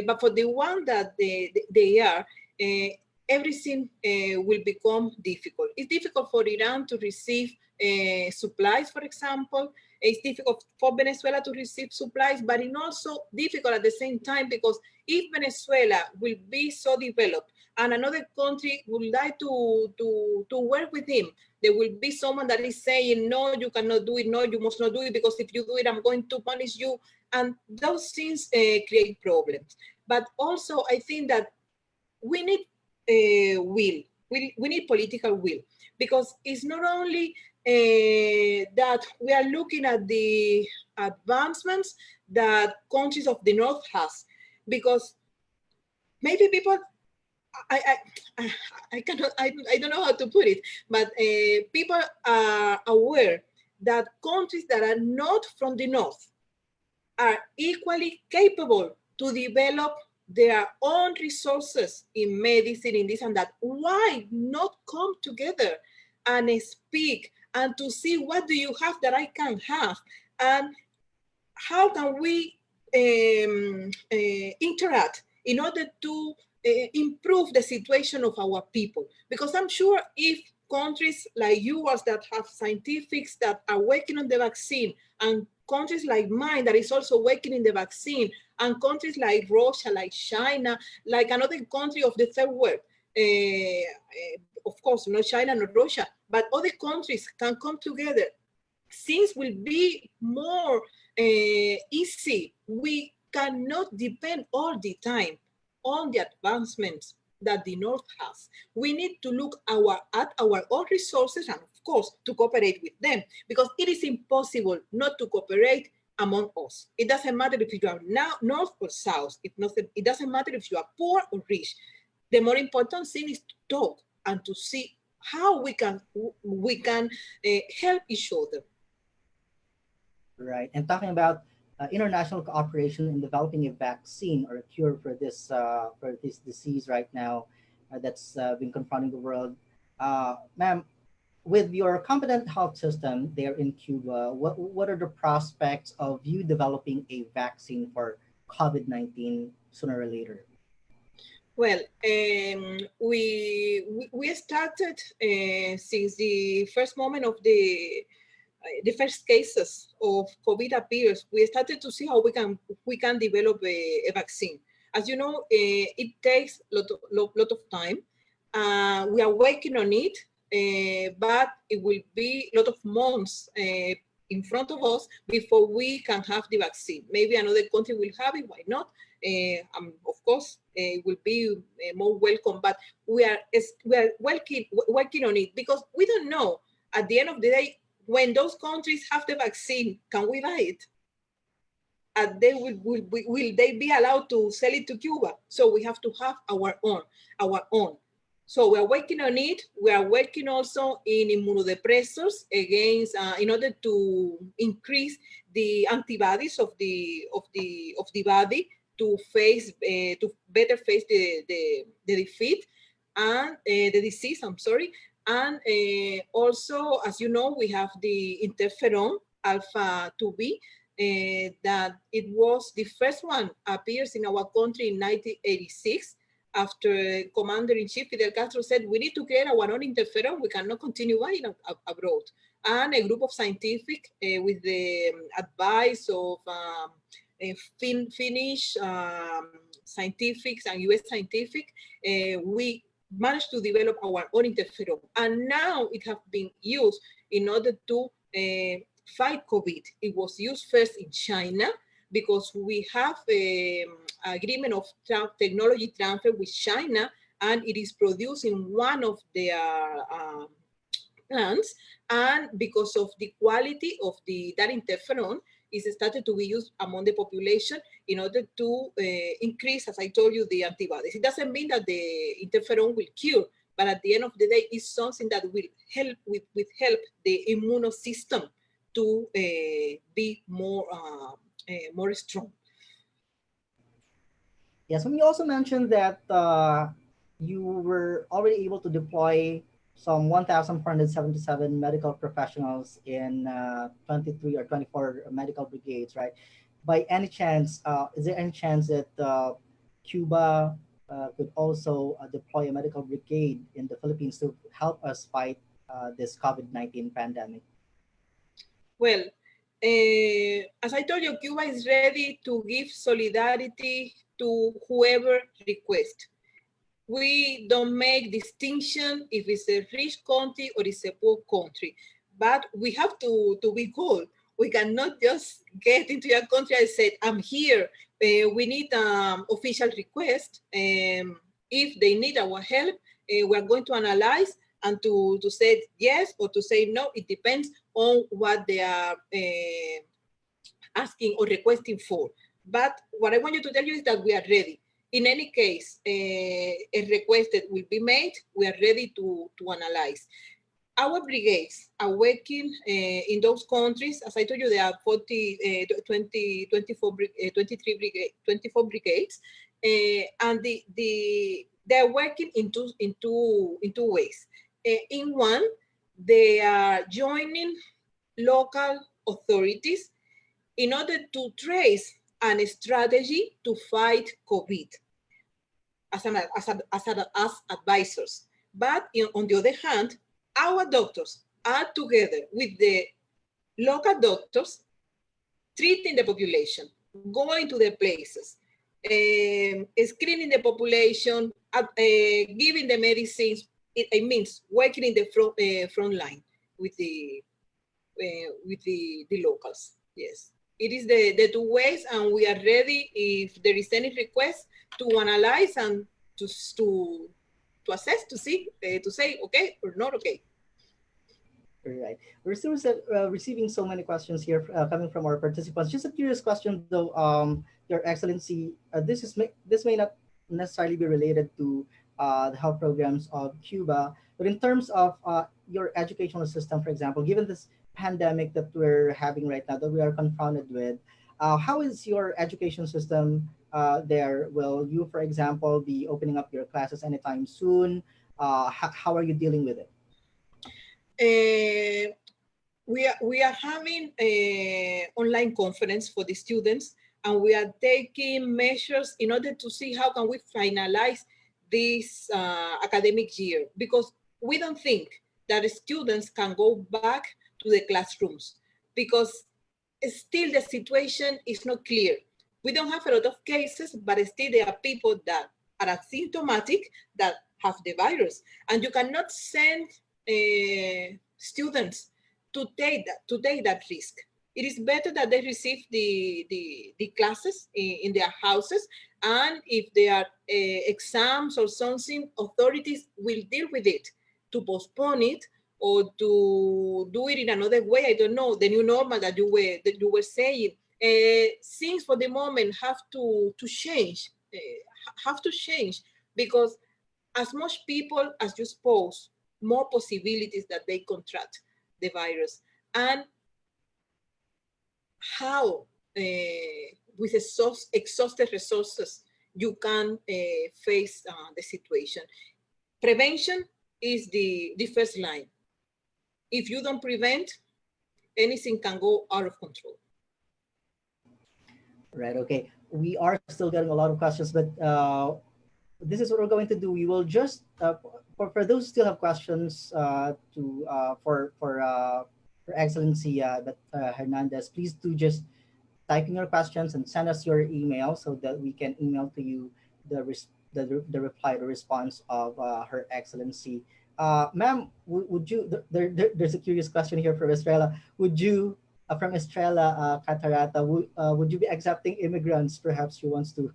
but for the one that they are, everything will become difficult. It's difficult for Iran to receive supplies, for example. It's difficult for Venezuela to receive supplies, but it's also difficult at the same time because if Venezuela will be so developed and another country would like to work with him, there will be someone that is saying, no, you cannot do it, no, you must not do it, because if you do it, I'm going to punish you. And those things create problems. But also, I think that we need will. We need political will, because it's not only that we are looking at the advancements that countries of the North has, because maybe people I, I, I don't know how to put it, but people are aware that countries that are not from the North are equally capable to develop their own resources in medicine, in this and that. Why not come together and speak and to see what do you have that I can have, and how can we interact in order to improve the situation of our people? Because I'm sure if countries like yours that have scientifics that are working on the vaccine, and countries like mine that is also working in the vaccine, and countries like Russia, like China, like another country of the third world, of course, not China, not Russia, but other countries can come together, things will be more easy. We cannot depend all the time on the advancements that the North has. We need to look at our own resources and, of course, to cooperate with them, because it is impossible not to cooperate among us. It doesn't matter if you are now north or south. It doesn't matter if you are poor or rich. The more important thing is to talk and to see how we can help each other. Right. And talking about international cooperation in developing a vaccine or a cure for this disease right now that's been confronting the world, ma'am, with your competent health system there in Cuba, what are the prospects of you developing a vaccine for COVID-19 sooner or later? Well, we started since the first moment of the first cases of COVID appears. We started to see how we can develop a vaccine. As you know, it takes lot of time. We are working on it, but it will be a lot of months in front of us before we can have the vaccine. Maybe another country will have it. Why not? Of course, it will be more welcome. But we are working on it, because we don't know at the end of the day when those countries have the vaccine, can we buy it? they will they be allowed to sell it to Cuba? So we have to have our own. So we are working on it. We are working also in immunodepressors against, in order to increase the antibodies of the body to face, to better face the defeat and the disease. I'm sorry. And also, as you know, we have the interferon alpha 2B. That it was the first one appears in our country in 1986 after Commander-in-Chief Fidel Castro said, we need to create our own interferon, we cannot continue buying abroad. And a group of scientific with the advice of Finnish scientifics and US scientific, we managed to develop our own interferon. And now it has been used in order to fight COVID. It was used first in China because we have agreement of technology transfer with China, and it is produced in one of their plants. And because of the quality of that interferon, is started to be used among the population in order to increase, as I told you, the antibodies. It doesn't mean that the interferon will cure, but at the end of the day, it's something that will help help the immune system to be more strong. Yes, and you also mentioned that you were already able to deploy some 1,477 medical professionals in 23 or 24 medical brigades, right? By any chance, is there any chance that Cuba could also deploy a medical brigade in the Philippines to help us fight this COVID-19 pandemic? Well, as I told you, Cuba is ready to give solidarity to whoever requests. We don't make distinction if it's a rich country or it's a poor country, but we have to be good. We cannot just get into your country and say, I'm here. We need official request. If they need our help, we're going to analyze and to say yes or to say no. It depends on what they are asking or requesting for. But what I want you to tell you is that we are ready. In any case, a request that will be made, we are ready to analyze. Our brigades are working in those countries. As I told you, there are 24 brigades, and they're working in two ways. In one, they are joining local authorities in order to trace a strategy to fight COVID as advisors. But on the other hand, our doctors are together with the local doctors treating the population, going to the places, screening the population, giving the medicines. It means working in the front line with the locals. Yes, it is the two ways, and we are ready if there is any request to analyze and to assess, to see, to say okay or not okay. Right. We're still receiving so many questions here coming from our participants. Just a curious question, though, Your Excellency. This may not necessarily be related to the health programs of Cuba, but in terms of your educational system, for example, given this pandemic that we're having right now, that we are confronted with, how is your education system there? Will you, for example, be opening up your classes anytime soon? How are you dealing with it? We are having an online conference for the students, and we are taking measures in order to see how can we finalize this academic year, because we don't think that students can go back to the classrooms because still the situation is not clear. We don't have a lot of cases, but still there are people that are asymptomatic that have the virus, and you cannot send students to take that risk. It is better that they receive the classes in their houses, and if there are exams or something, authorities will deal with it to postpone it or to do it in another way. I don't know, the new normal that you were saying. things for the moment have to change, because as much people as you expose, more possibilities that they contract the virus. And how, with exhausted resources, you can face the situation. Prevention is the first line. If you don't prevent, anything can go out of control. Right. Okay. We are still getting a lot of questions, but this is what we're going to do. We will just for those who still have questions for Excellency Hernandez, please do just type in your questions and send us your email so that we can email to you the reply, the response of Her Excellency. Ma'am, would you? There's a curious question here from Estrella. Would you? From Estrella Catarata, would you be accepting immigrants? Perhaps she wants to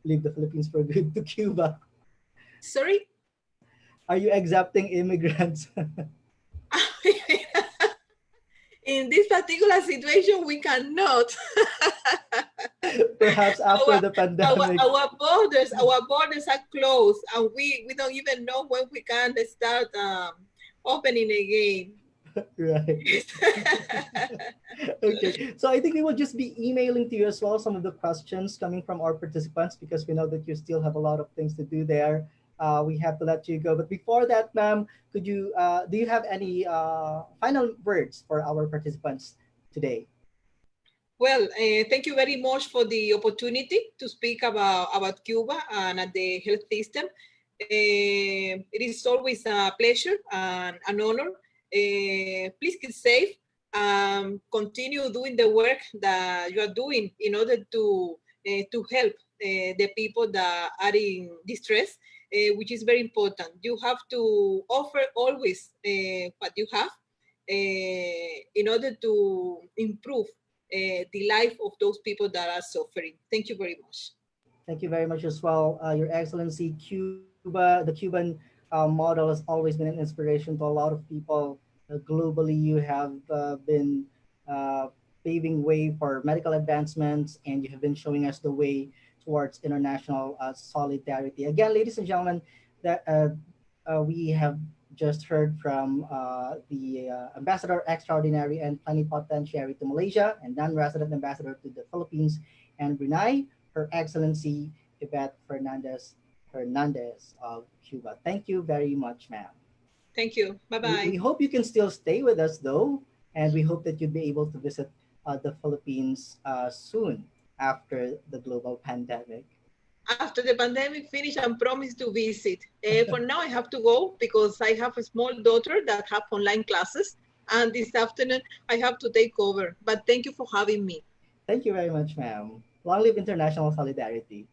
leave the Philippines for good to Cuba. Sorry? Are you accepting immigrants? In this particular situation, we cannot. Perhaps after the pandemic. Our borders are closed, and we don't even know when we can start opening again. Right. Okay. So I think we will just be emailing to you as well some of the questions coming from our participants, because we know that you still have a lot of things to do there. We have to let you go. But before that, ma'am, could you do you have any final words for our participants today? Well, thank you very much for the opportunity to speak about Cuba and the health system. It is always a pleasure and an honor. Please keep safe. Continue doing the work that you are doing in order to help the people that are in distress, which is very important. You have to offer always what you have in order to improve the life of those people that are suffering. Thank you very much. Thank you very much as well, Your Excellency. Cuba, the Cuban model has always been an inspiration to a lot of people globally. You have been paving way for medical advancements, and you have been showing us the way towards international solidarity. Again, ladies and gentlemen, that we have just heard from the Ambassador Extraordinary and Plenipotentiary to Malaysia and non-resident ambassador to the Philippines and Brunei, Her Excellency Ibete Fernández Hernández of Cuba. Thank you very much, ma'am. Thank you. Bye-bye. We hope you can still stay with us, though, and we hope that you'll be able to visit the Philippines soon after the global pandemic. After the pandemic finish, I promise to visit. For now, I have to go because I have a small daughter that have online classes, and this afternoon I have to take over. But thank you for having me. Thank you very much, ma'am. Long live international solidarity.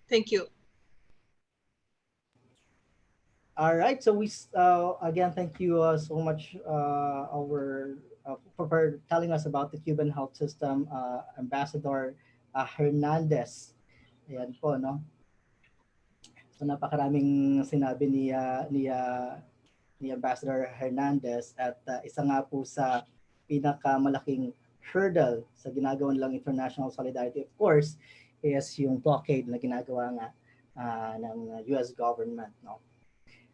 Thank you. All right. So we again thank you so much for telling us about the Cuban health system, Ambassador Hernandez. Ayan po, no? So napakaraming sinabi ni Ambassador Hernandez, at isa nga po sa pinakamalaking hurdle sa ginagawa nilang international solidarity, of course, is yung blockade na ginagawa nga ng US government, no?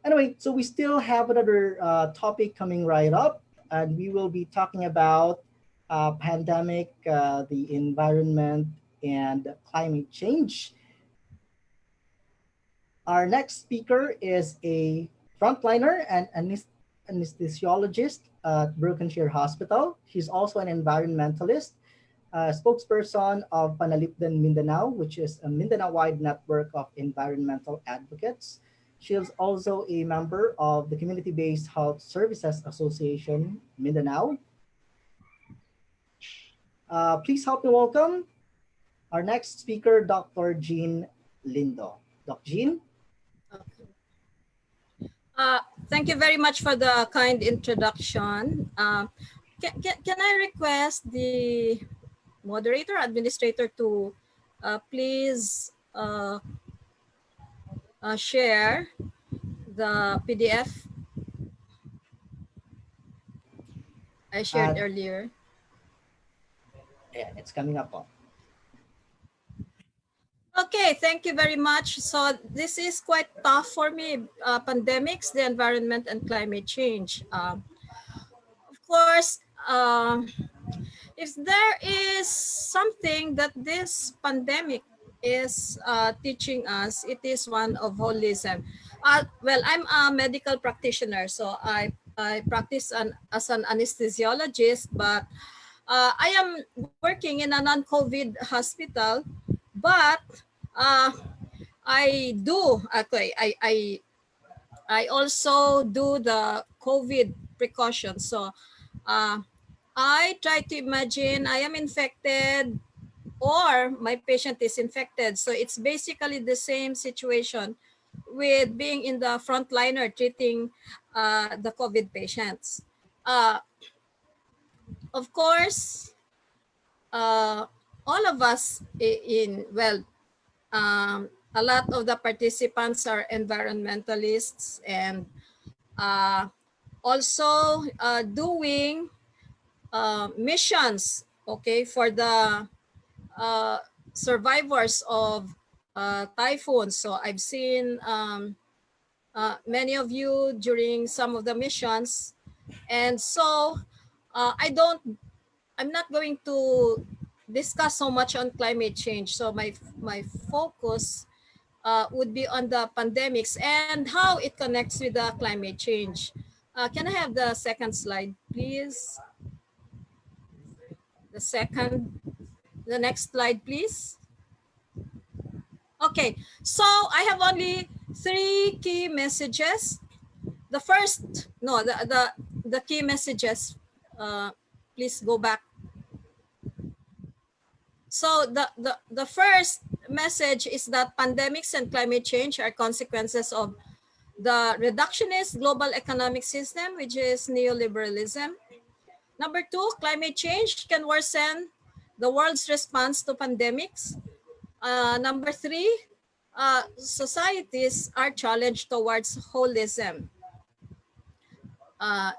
Anyway, so we still have another topic coming right up, and we will be talking about pandemic, the environment, and climate change. Our next speaker is a frontliner and anesthesiologist at Brokenshire Hospital. She's also an environmentalist, spokesperson of Panalipdan Mindanao, which is a Mindanao-wide network of environmental advocates. She is also a member of the Community-Based Health Services Association, Mindanao. Please help me welcome our next speaker, Dr. Jean Lindo. Dr. Jean? Thank you very much for the kind introduction. Can I request the moderator, administrator to please share the PDF I shared earlier? Ayan, it's coming up po. Okay, thank you very much. So this is quite tough for me. Pandemics, the environment, and climate change. Of course, if there is something that this pandemic is teaching us, it is one of holism. Well, I'm a medical practitioner, so I practice as an anesthesiologist, but I am working in a non-COVID hospital, but uh, I also do the COVID precautions. So uh, I try to imagine I am infected or my patient is infected. So it's basically the same situation with being in the frontliner treating the COVID patients. Uh, of course, uh, all of us a lot of the participants are environmentalists and uh, also doing missions, okay, for the uh, survivors of typhoons. So I've seen many of you during some of the missions, and so I'm not going to discuss so much on climate change. So my focus would be on the pandemics and how it connects with the climate change. Can I have the second slide, please? The next slide, please. Okay, so I have only 3 key messages. The first, no, the key messages, please go back. So the first message is that pandemics and climate change are consequences of the reductionist global economic system, which is neoliberalism. Number 2, climate change can worsen the world's response to pandemics. Number 3, societies are challenged towards holism.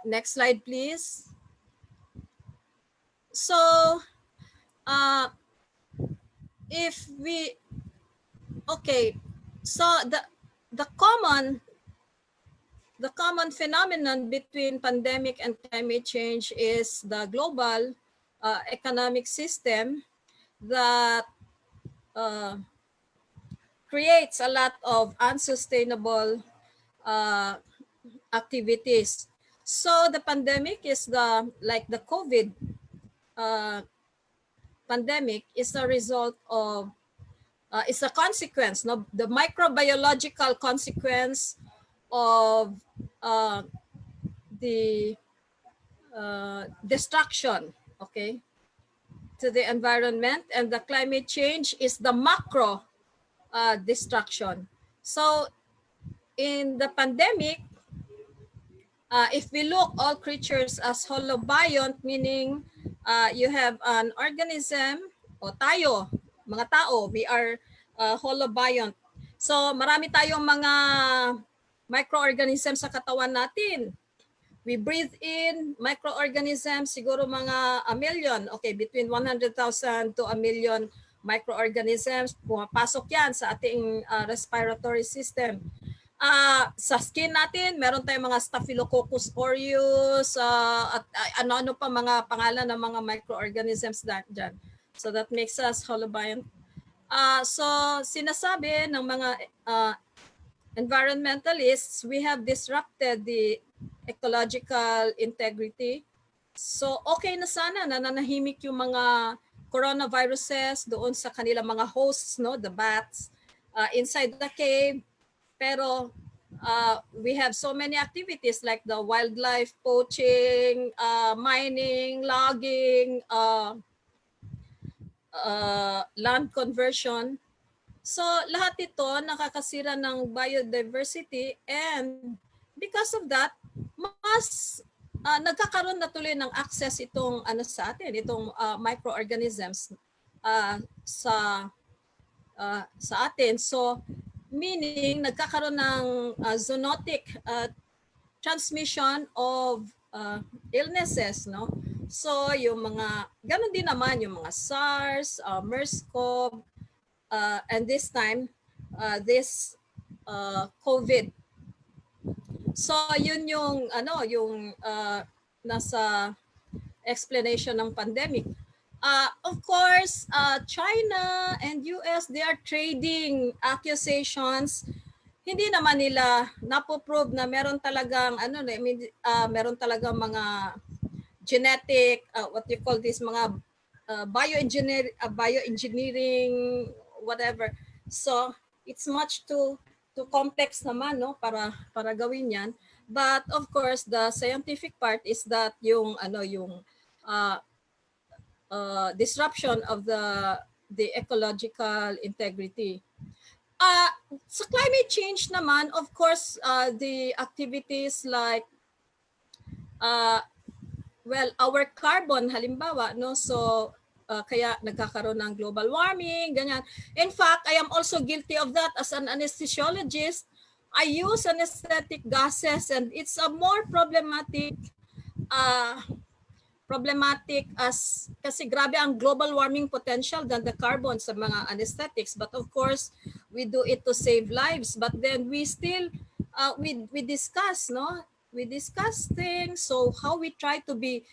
Next slide, please. So, if we, okay, so the common phenomenon between pandemic and climate change is the global economic system that uh, creates a lot of unsustainable uh, activities. So the pandemic is like the COVID uh, pandemic is a result of, it's a consequence, no, the microbiological consequence of the destruction, okay, to the environment, and the climate change is the macro destruction. So in the pandemic, if we look all creatures as holobiont, meaning you have an organism, o tayo, mga tao, we are holobiont. So marami tayong mga microorganisms sa katawan natin. We breathe in microorganisms, siguro mga a million, okay, between 100,000 to a million microorganisms. Pumapasok yan sa ating respiratory system. Sa skin natin, meron tayong mga Staphylococcus aureus, at ano-ano pa mga pangalan ng mga microorganisms dyan. So that makes us holobiont. So sinasabi ng mga environmentalists, we have disrupted the ecological integrity. So okay na sana na nanahimik yung mga coronaviruses doon sa kanilang mga hosts, no, the bats, inside the cave. Pero we have so many activities like the wildlife poaching, mining, logging, land conversion. So lahat ito nakakasira ng biodiversity, and because of that, mas nagkakaroon na tuloy ng access itong sa atin, itong microorganisms sa atin. So meaning nagkakaroon ng zoonotic transmission of illnesses, no? So yung mga, ganun din naman yung mga SARS, MERS-CoV, and this time, this COVID. So yun yung yung nasa explanation ng pandemic. Of course, China and US, they are trading accusations. Hindi naman nila napoprove na meron talagang meron talagang mga genetic, what you call this, mga bioengineering, whatever. So it's much too complex naman, no, para gawin yan. But of course, the scientific part is that yung disruption of the ecological integrity. Sa climate change naman, of course, the activities like our carbon halimbawa, no, so kaya nagkakaroon ng global warming, ganyan. In fact, I am also guilty of that as an anesthesiologist. I use anesthetic gases and it's a more problematic as kasi grabe ang global warming potential than the carbon sa mga anesthetics, but of course we do it to save lives, but then we still we discuss, no, we discuss things, so how we try to be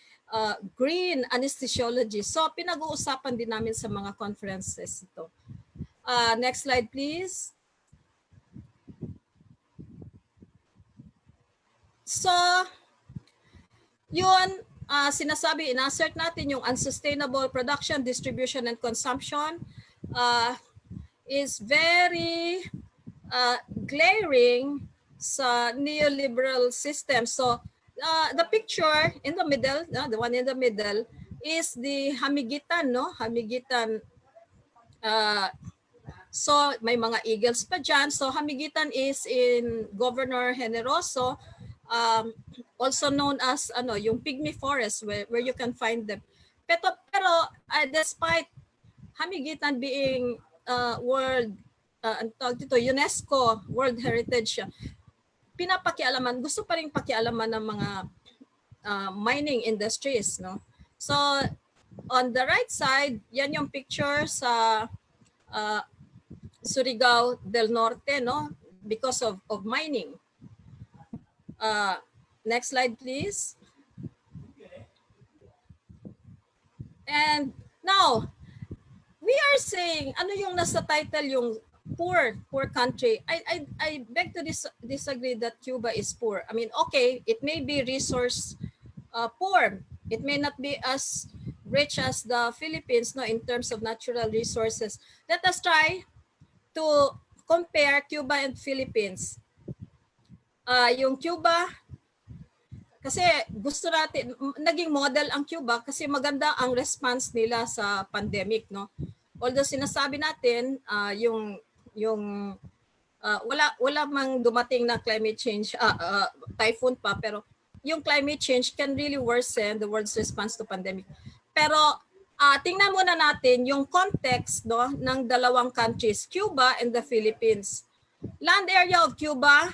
green anesthesiology. So pinag-uusapan din namin sa mga conferences ito. Next slide please. So yun, sinasabi, in-assert natin yung unsustainable production, distribution, and consumption is very glaring sa neoliberal system. So the picture in the middle, the one in the middle, is the Hamigitan, no? Hamigitan. So may mga eagles pa dyan. So Hamigitan is in Governor Generoso, also known as yung pygmy forest where you can find them. Pero despite Hamigitan being UNESCO World Heritage, pinapakialaman, gusto pa rin pakialaman ng mga mining industries, no? So on the right side, yan yung picture sa Surigao del Norte, no? Because of mining. Next slide, please. And now, we are saying, ano yung nasa title, yung poor country. I beg to disagree that Cuba is poor. I mean, okay, it may be resource poor. It may not be as rich as the Philippines, no, in terms of natural resources. Let us try to compare Cuba and Philippines. Yung Cuba, kasi gusto natin, naging model ang Cuba kasi maganda ang response nila sa pandemic, no? Although sinasabi natin wala mang dumating na climate change, typhoon pa, pero yung climate change can really worsen the world's response to pandemic. Pero tingnan muna natin yung context, no, ng dalawang countries, Cuba and the Philippines. Land area of Cuba,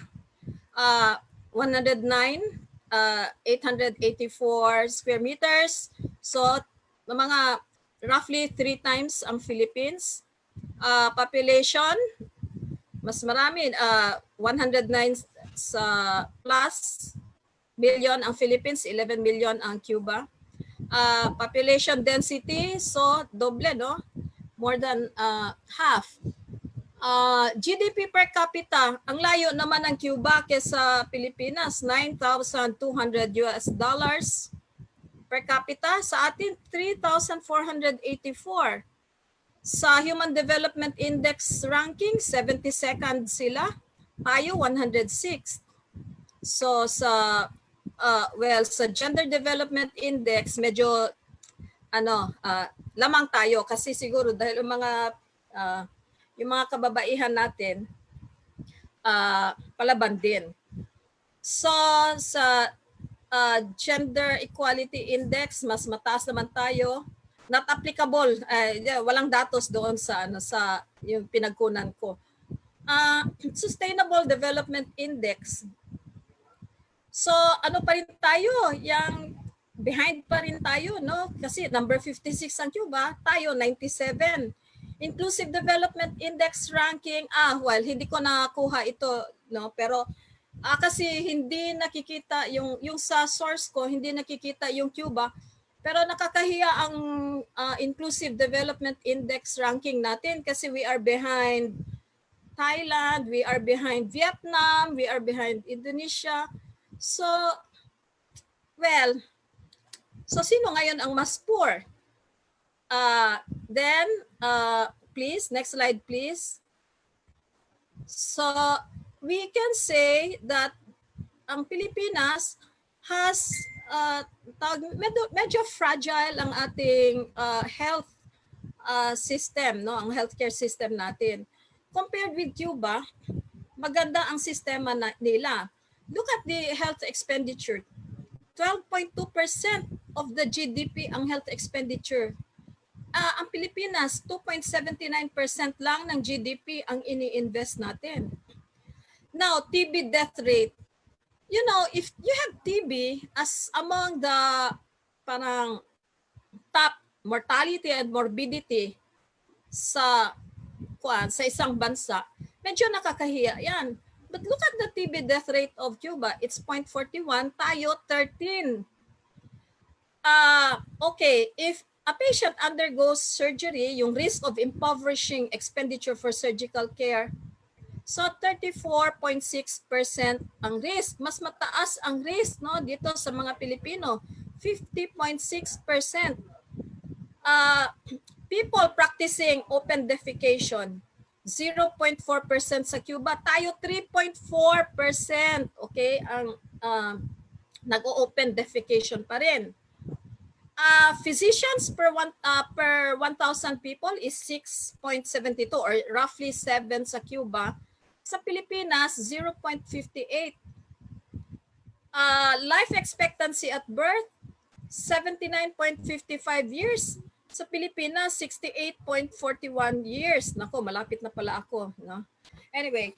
109, 884 square meters. So, mga roughly 3 times ang Philippines. Population, mas marami, 109 plus million ang Philippines, 11 million ang Cuba. Population density, so doble, no? More than half. GDP per capita, ang layo naman ng Cuba kaysa Pilipinas, $9,200 per capita. Sa atin, 3,484. Sa Human Development Index ranking, 72nd sila. Tayo, 106. So sa sa Gender Development Index, medyo lamang tayo kasi siguro dahil yung mga kababaihan natin palaban din. So sa Gender Equality Index, mas mataas naman tayo. Not applicable, walang datos doon sa sa yung pinagkunan ko. Sustainable Development Index. So ano pa rin tayo, yung behind pa rin tayo, no? Kasi number 56 ang Cuba, tayo 97. Inclusive Development Index ranking, well, hindi ko nakuha ito, no? Pero kasi hindi nakikita yung sa source ko, hindi nakikita yung Cuba. Pero nakakahiya ang Inclusive Development Index ranking natin kasi we are behind Thailand, we are behind Vietnam, we are behind Indonesia. So, well, so sino ngayon ang mas poor? Then, please, next slide, please. So, we can say that ang Pilipinas has medyo fragile ang ating health system, no? Ang healthcare system natin. Compared with Cuba, maganda ang sistema nila. Look at the health expenditure. 12.2% of the GDP ang health expenditure. Ang Pilipinas, 2.79% lang ng GDP ang ini-invest natin. Now, TB death rate. You know, if you have TB as among the parang top mortality and morbidity sa isang bansa, medyo nakakahiya yan. But look at the TB death rate of Cuba. It's 0.41, tayo 13. Okay, if a patient undergoes surgery, yung risk of impoverishing expenditure for surgical care, so 34.6% ang risk. Mas mataas ang risk, no, dito sa mga Pilipino. 50.6%. People practicing open defecation, 0.4% sa Cuba. Tayo 3.4%. Okay, ang nag-open defecation pa rin. Physicians per 1,000 people is 6.72 or roughly 7 sa Cuba. Sa Pilipinas, 0.58. Life expectancy at birth, 79.55 years. Sa Pilipinas, 68.41 years. Nako, malapit na pala ako. No? Anyway,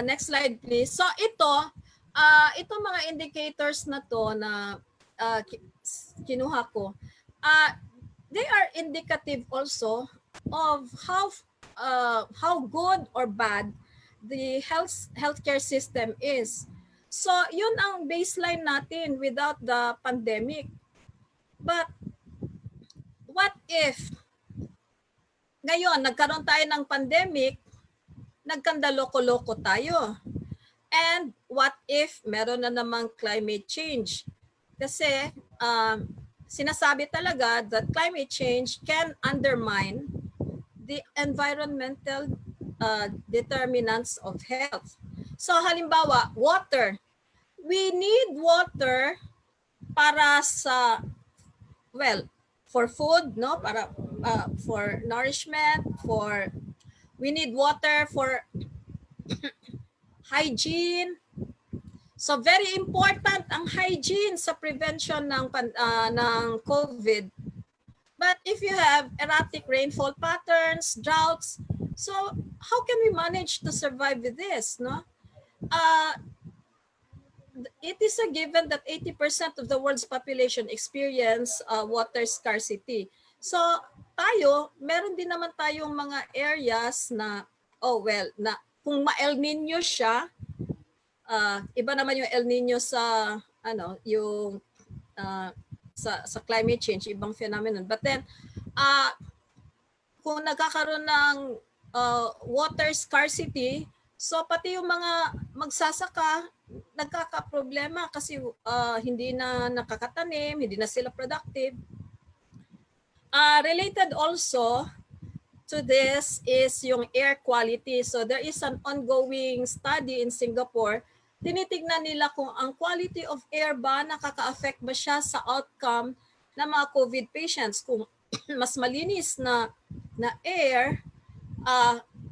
next slide please. So itong mga indicators na to na kinuha ko, they are indicative also of how good or bad the healthcare system is. So yun ang baseline natin without the pandemic. But what if ngayon nagkaroon tayo ng pandemic, nagkandaloko-loko tayo? And what if meron na namang climate change? Kasi sinasabi talaga that climate change can undermine the environmental determinants of health. So halimbawa, water. We need water para sa, well, for food, no? Para for nourishment, we need water for hygiene. So very important ang hygiene sa prevention ng COVID. But if you have erratic rainfall patterns, droughts, so how can we manage to survive with this, no? It is a given that 80% of the world's population experience water scarcity. So tayo, meron din naman tayong mga areas na, na kung ma-El Nino siya, iba naman yung El Nino sa yung sa climate change, ibang phenomenon. But then kung nagkakaroon ng water scarcity, so pati yung mga magsasaka nagkakaproblema kasi hindi na nakakatanim, hindi na sila productive. Related also to this is yung air quality. So there is an ongoing study in Singapore. Tinitignan nila kung ang quality of air ba nakaka-affect ba siya sa outcome ng mga COVID patients. Kung mas malinis na air,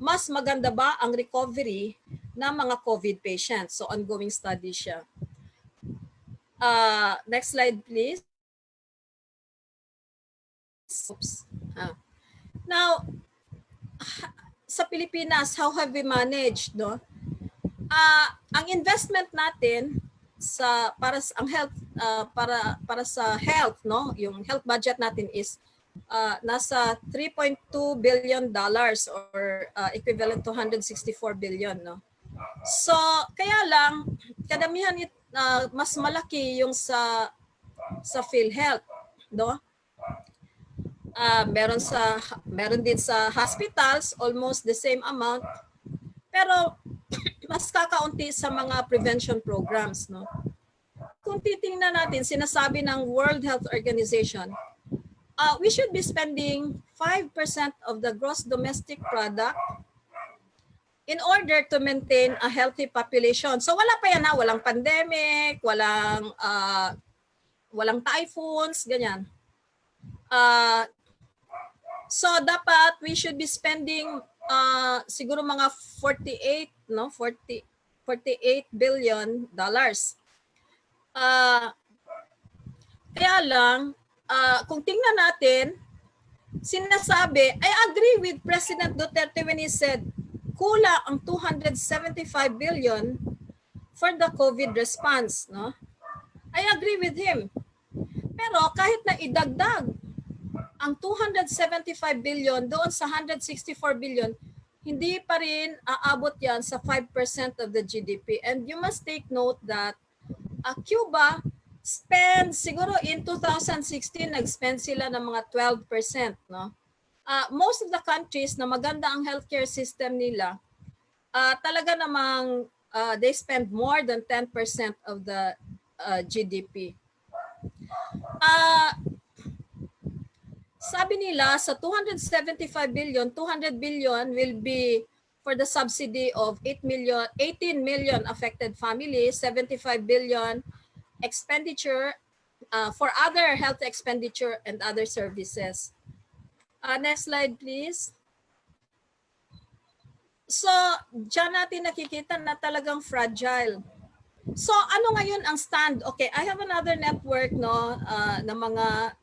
mas maganda ba ang recovery ng mga COVID patients? So ongoing study siya. Next slide please. Oops. Now, sa Pilipinas, how have we managed, no? Ang investment natin ang health para sa health, no, yung health budget natin is nasa 3.2 billion dollars or equivalent to 164 billion, no. So kaya lang kadamihan mas malaki yung sa PhilHealth, no. Meron din sa hospitals almost the same amount, pero mas kakaunti sa mga prevention programs, no. Kung titingnan natin, sinasabi ng World Health Organization, we should be spending 5% of the gross domestic product in order to maintain a healthy population. So wala pa yan, walang pandemic, walang typhoons, ganyan. So dapat we should be spending siguro mga 48 billion dollars. Kaya lang kung tingnan natin, sinasabi, I agree with President Duterte when he said kulang ang 275 billion for the COVID response, no? I agree with him. Pero kahit na idagdag ang 275 billion doon sa 164 billion, hindi pa rin aabot yan sa 5% of the GDP. And you must take note that Cuba spend, siguro in 2016, nag-spend sila ng mga 12%. No? Most of the countries na maganda ang healthcare system nila, talaga namang they spend more than 10% of the GDP. Sabi nila sa 275 billion, 200 billion will be for the subsidy of 18 million affected families, 75 billion expenditure for other health expenditure and other services. Next slide, please. So, dyan natin nakikita na talagang fragile. So, ano ngayon ang stand? Okay, I have another network, no, na mga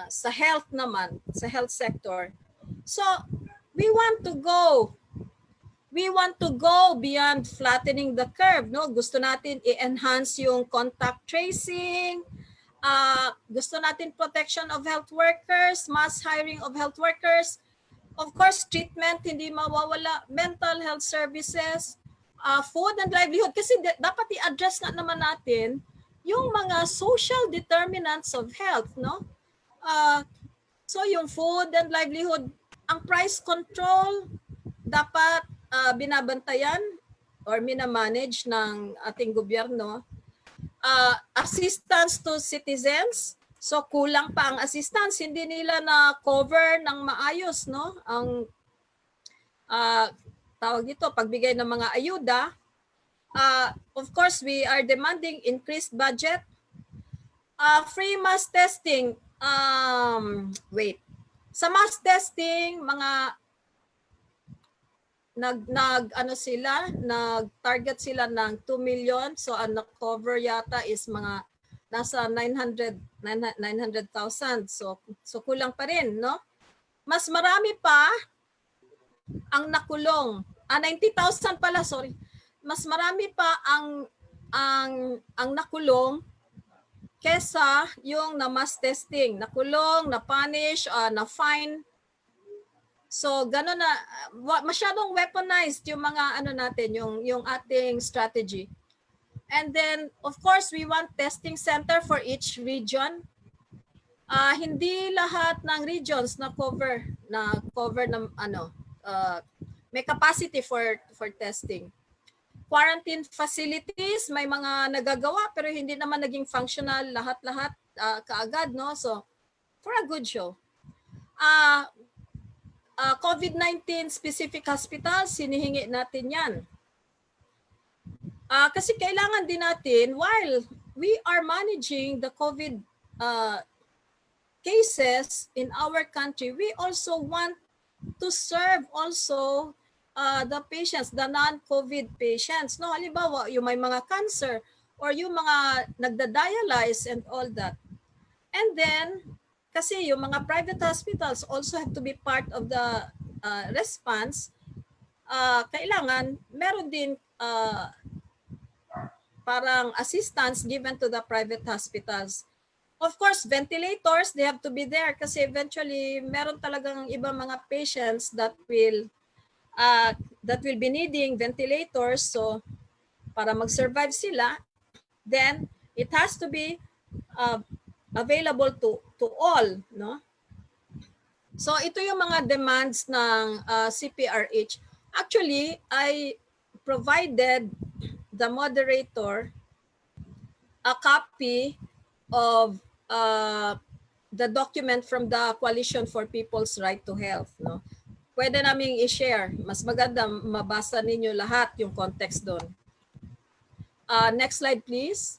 sa health naman, sa health sector. So, we want to go beyond flattening the curve, no? Gusto natin i-enhance yung contact tracing, gusto natin protection of health workers, mass hiring of health workers, of course, treatment, hindi mawawala, mental health services, food and livelihood. Kasi dapat i-address nga naman natin yung mga social determinants of health, no? So yung food and livelihood, ang price control dapat binabantayan or minamanage ng ating gobyerno. Assistance to citizens, so kulang pa ang assistance, hindi nila na cover ng maayos, no, ang tawag dito, pagbigay ng mga ayuda. Of course, we are demanding increased budget, free mass testing. Sa mass testing, mga nag-target sila ng 2 million. So ang na-cover yata is mga nasa 900,000. So kulang pa rin, no? Mas marami pa ang nakulong. 90,000 pala, sorry. Mas marami pa ang nakulong kesa yung na mass testing, nakulong, na punish, na fine. So gano'n na, masyadong weaponized yung mga natin, yung ating strategy. And then of course we want testing center for each region. Hindi lahat ng regions na cover ng may capacity for testing. Quarantine facilities, may mga nagagawa pero hindi naman naging functional lahat-lahat kaagad, no? So for a good show. COVID-19 specific hospitals, sinihingi natin yan. Kasi kailangan din natin, while we are managing the COVID cases in our country, we also want to serve also the patients, the non-COVID patients. No, halimbawa, yung may mga cancer or yung mga nagda-dialyze and all that. And then, kasi yung mga private hospitals also have to be part of the response. Kailangan meron din parang assistance given to the private hospitals. Of course, ventilators, they have to be there kasi eventually meron talagang ibang mga patients that will be needing ventilators. So para mag-survive sila, then it has to be available to all, no? So ito yung mga demands ng CPRH. Actually, I provided the moderator a copy of the document from the Coalition for People's Right to Health, no? Pwede naming i-share. Mas maganda mabasa ninyo lahat yung context doon. Next slide, please.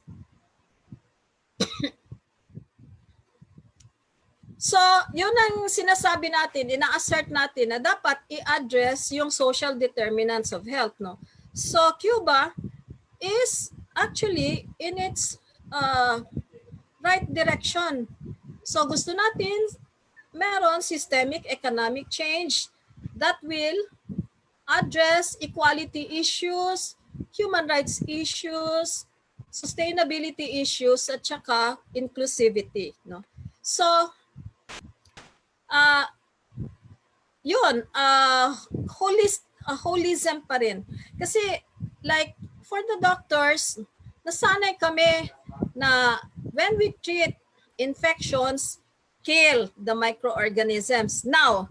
So, yun ang sinasabi natin, ina-assert natin na dapat i-address yung social determinants of health, no? So, Cuba is actually in its right direction. So, gusto natin meron systemic economic change that will address equality issues, human rights issues, sustainability issues, at saka inclusivity, no? So, yun, holism pa rin. Kasi like for the doctors, nasanay kami na when we treat infections, kill the microorganisms. Now,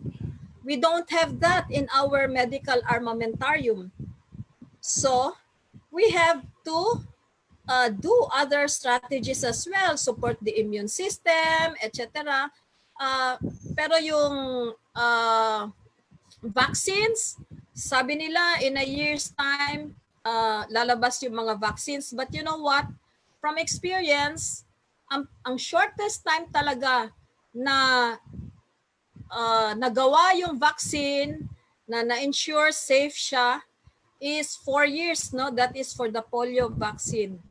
we don't have that in our medical armamentarium. So, we have to do other strategies as well, support the immune system, etc. Pero yung vaccines, sabi nila in a year's time, lalabas yung mga vaccines. But you know what? From experience, ang shortest time talaga na nagawa yung vaccine, na na-ensure safe siya, is 4 years, no? That is for the polio vaccine.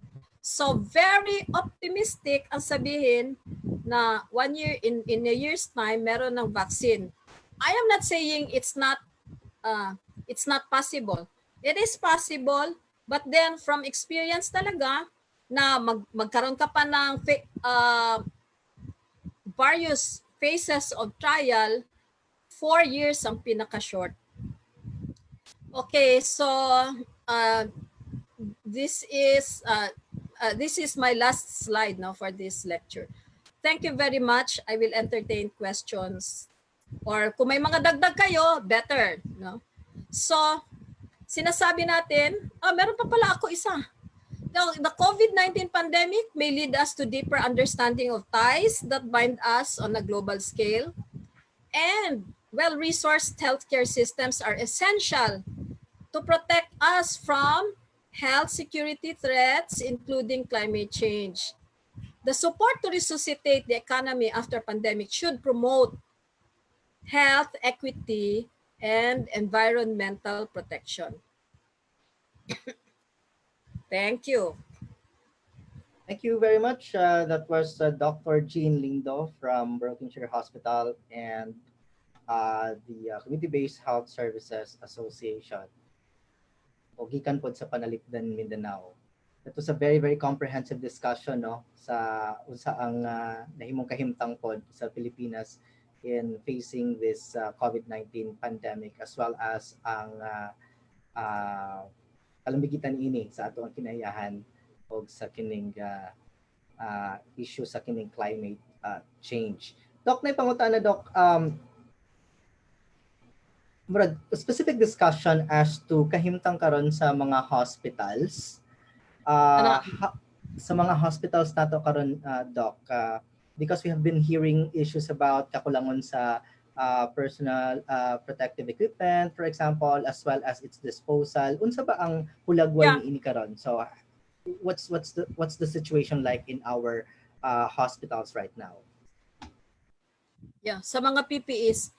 So very optimistic ang sabihin na 1 year, in a year's time, meron ng vaccine. I am not saying it's not possible. It is possible, but then from experience talaga na magkaroon ka pa ng various phases of trial, 4 years ang pinaka-short. Okay, so this is my last slide now for this lecture. Thank you very much. I will entertain questions. Or kung may mga dagdag kayo, better. No? So, sinasabi natin, meron pa pala ako isa. The COVID-19 pandemic may lead us to deeper understanding of ties that bind us on a global scale. And well-resourced healthcare systems are essential to protect us from health security threats, including climate change. The support to resuscitate the economy after pandemic should promote health equity and environmental protection. Thank you. Thank you very much. That was Dr. Jean Lindo from Brokenshire Hospital and the Community-Based Health Services Association. O gikan pod sa Panalipdan, Mindanao. It was a very, very comprehensive discussion, no, sa ang nahimong kahimtang pod sa Pilipinas in facing this COVID-19 pandemic, as well as ang kalambigitan ini sa ato ang kinayahan o sa kining issue sa kining climate change. Doc, na pangutana, Doc, specific discussion as to kahimtang karon sa mga hospitals. Sa mga hospitals nato karon, Doc, because we have been hearing issues about kakulangon sa personal protective equipment, for example, as well as its disposal. Unsa ba ang hulagway ni ini karon? So what's the situation like in our hospitals right now? Yeah, sa mga PPEs,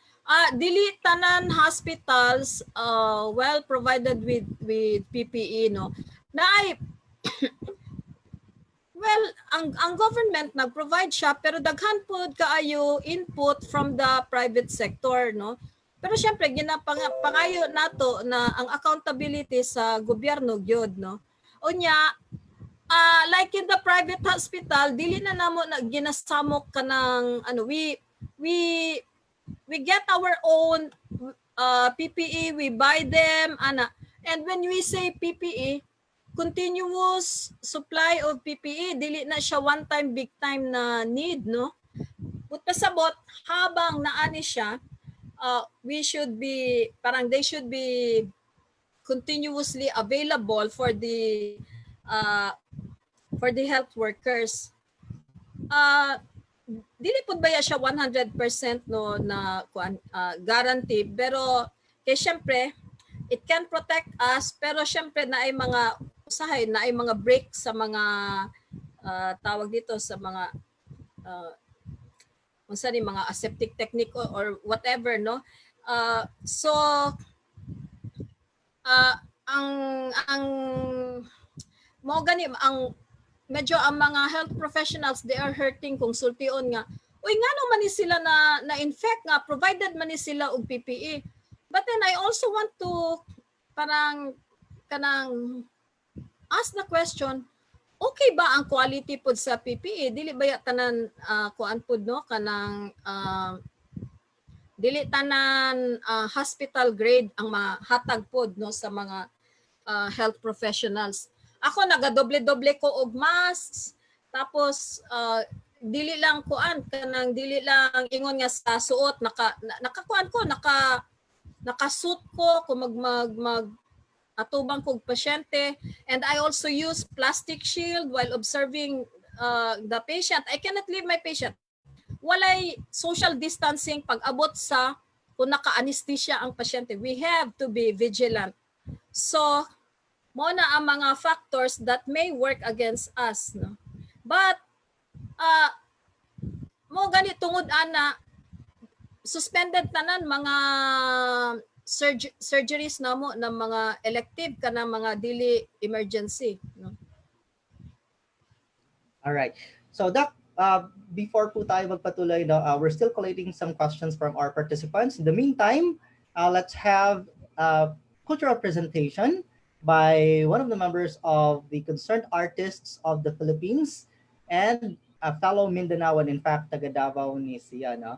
dili tanan hospitals well provided with PPE, no. Well, ang government nag-provide siya, pero daghan pod kaayo input from the private sector, no. Pero syempre ginapangayo nato na ang accountability sa gobyerno gyud, no. Unya like in the private hospital, dili na namo na ginasamok ka ng ano, we get our own PPE, we buy them, ana. And when we say PPE, continuous supply of PPE, dili na siya one time, big time na need, no? But pasabot, habang naani siya, we should be, parang they should be continuously available for the health workers. Dili pud ba siya 100% no na guarantee, pero kay syempre it can protect us, pero syempre na ay mga usahay, na ay mga break sa mga tawag dito sa mga unsa ni mga aseptic technique or whatever, no. So ang mo gani ang medyo ang mga health professionals, they are hurting kung sultion nga uy ngano man ni sila na infect nga provided man ni sila og PPE. But then I also want to parang kanang ask the question, okay ba ang quality pod sa PPE? Dili ba ya tanan kuan pod no kanang dili tanan hospital grade ang mahatag pod no sa mga health professionals. Ako nagadoble-doble ko og masks, tapos dili lang kuan kanang dili lang ingon nga sa suot nakakuan ko nakasuit ko kung mag atubang kog pasyente, and I also use plastic shield while observing the patient. I cannot leave my patient. Walay social distancing pag abot sa kung naka-anesthesia ang pasyente. We have to be vigilant. So mo na ang mga factors that may work against us, no. But mo gani tungod ana suspended tanan mga surgeries namo ng mga elective kana mga dili emergency, no. All right. So Doc, before po tayo magpatuloy, no, we're still collating some questions from our participants. In the meantime, let's have a cultural presentation by one of the members of the Concerned Artists of the Philippines and a fellow Mindanaoan, in fact, taga Davao ni siya, no?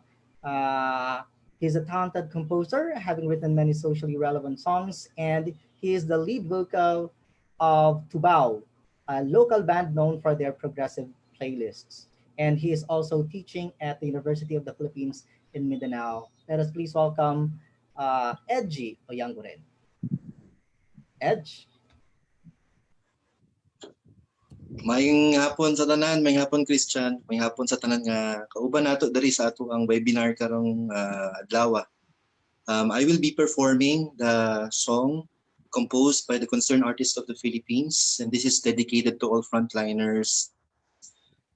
He's a talented composer, having written many socially relevant songs, and he is the lead vocal of Tubao, a local band known for their progressive playlists. And he is also teaching at the University of the Philippines in Mindanao. Let us please welcome Edgy Oyanguren. Edge. Mayong hapon sa tanan, mayong hapon Christian, mayong hapon sa tanan nga kauban nato diri sa ato ang webinar karong adlaw. I will be performing the song composed by the Concerned Artists of the Philippines, and this is dedicated to all frontliners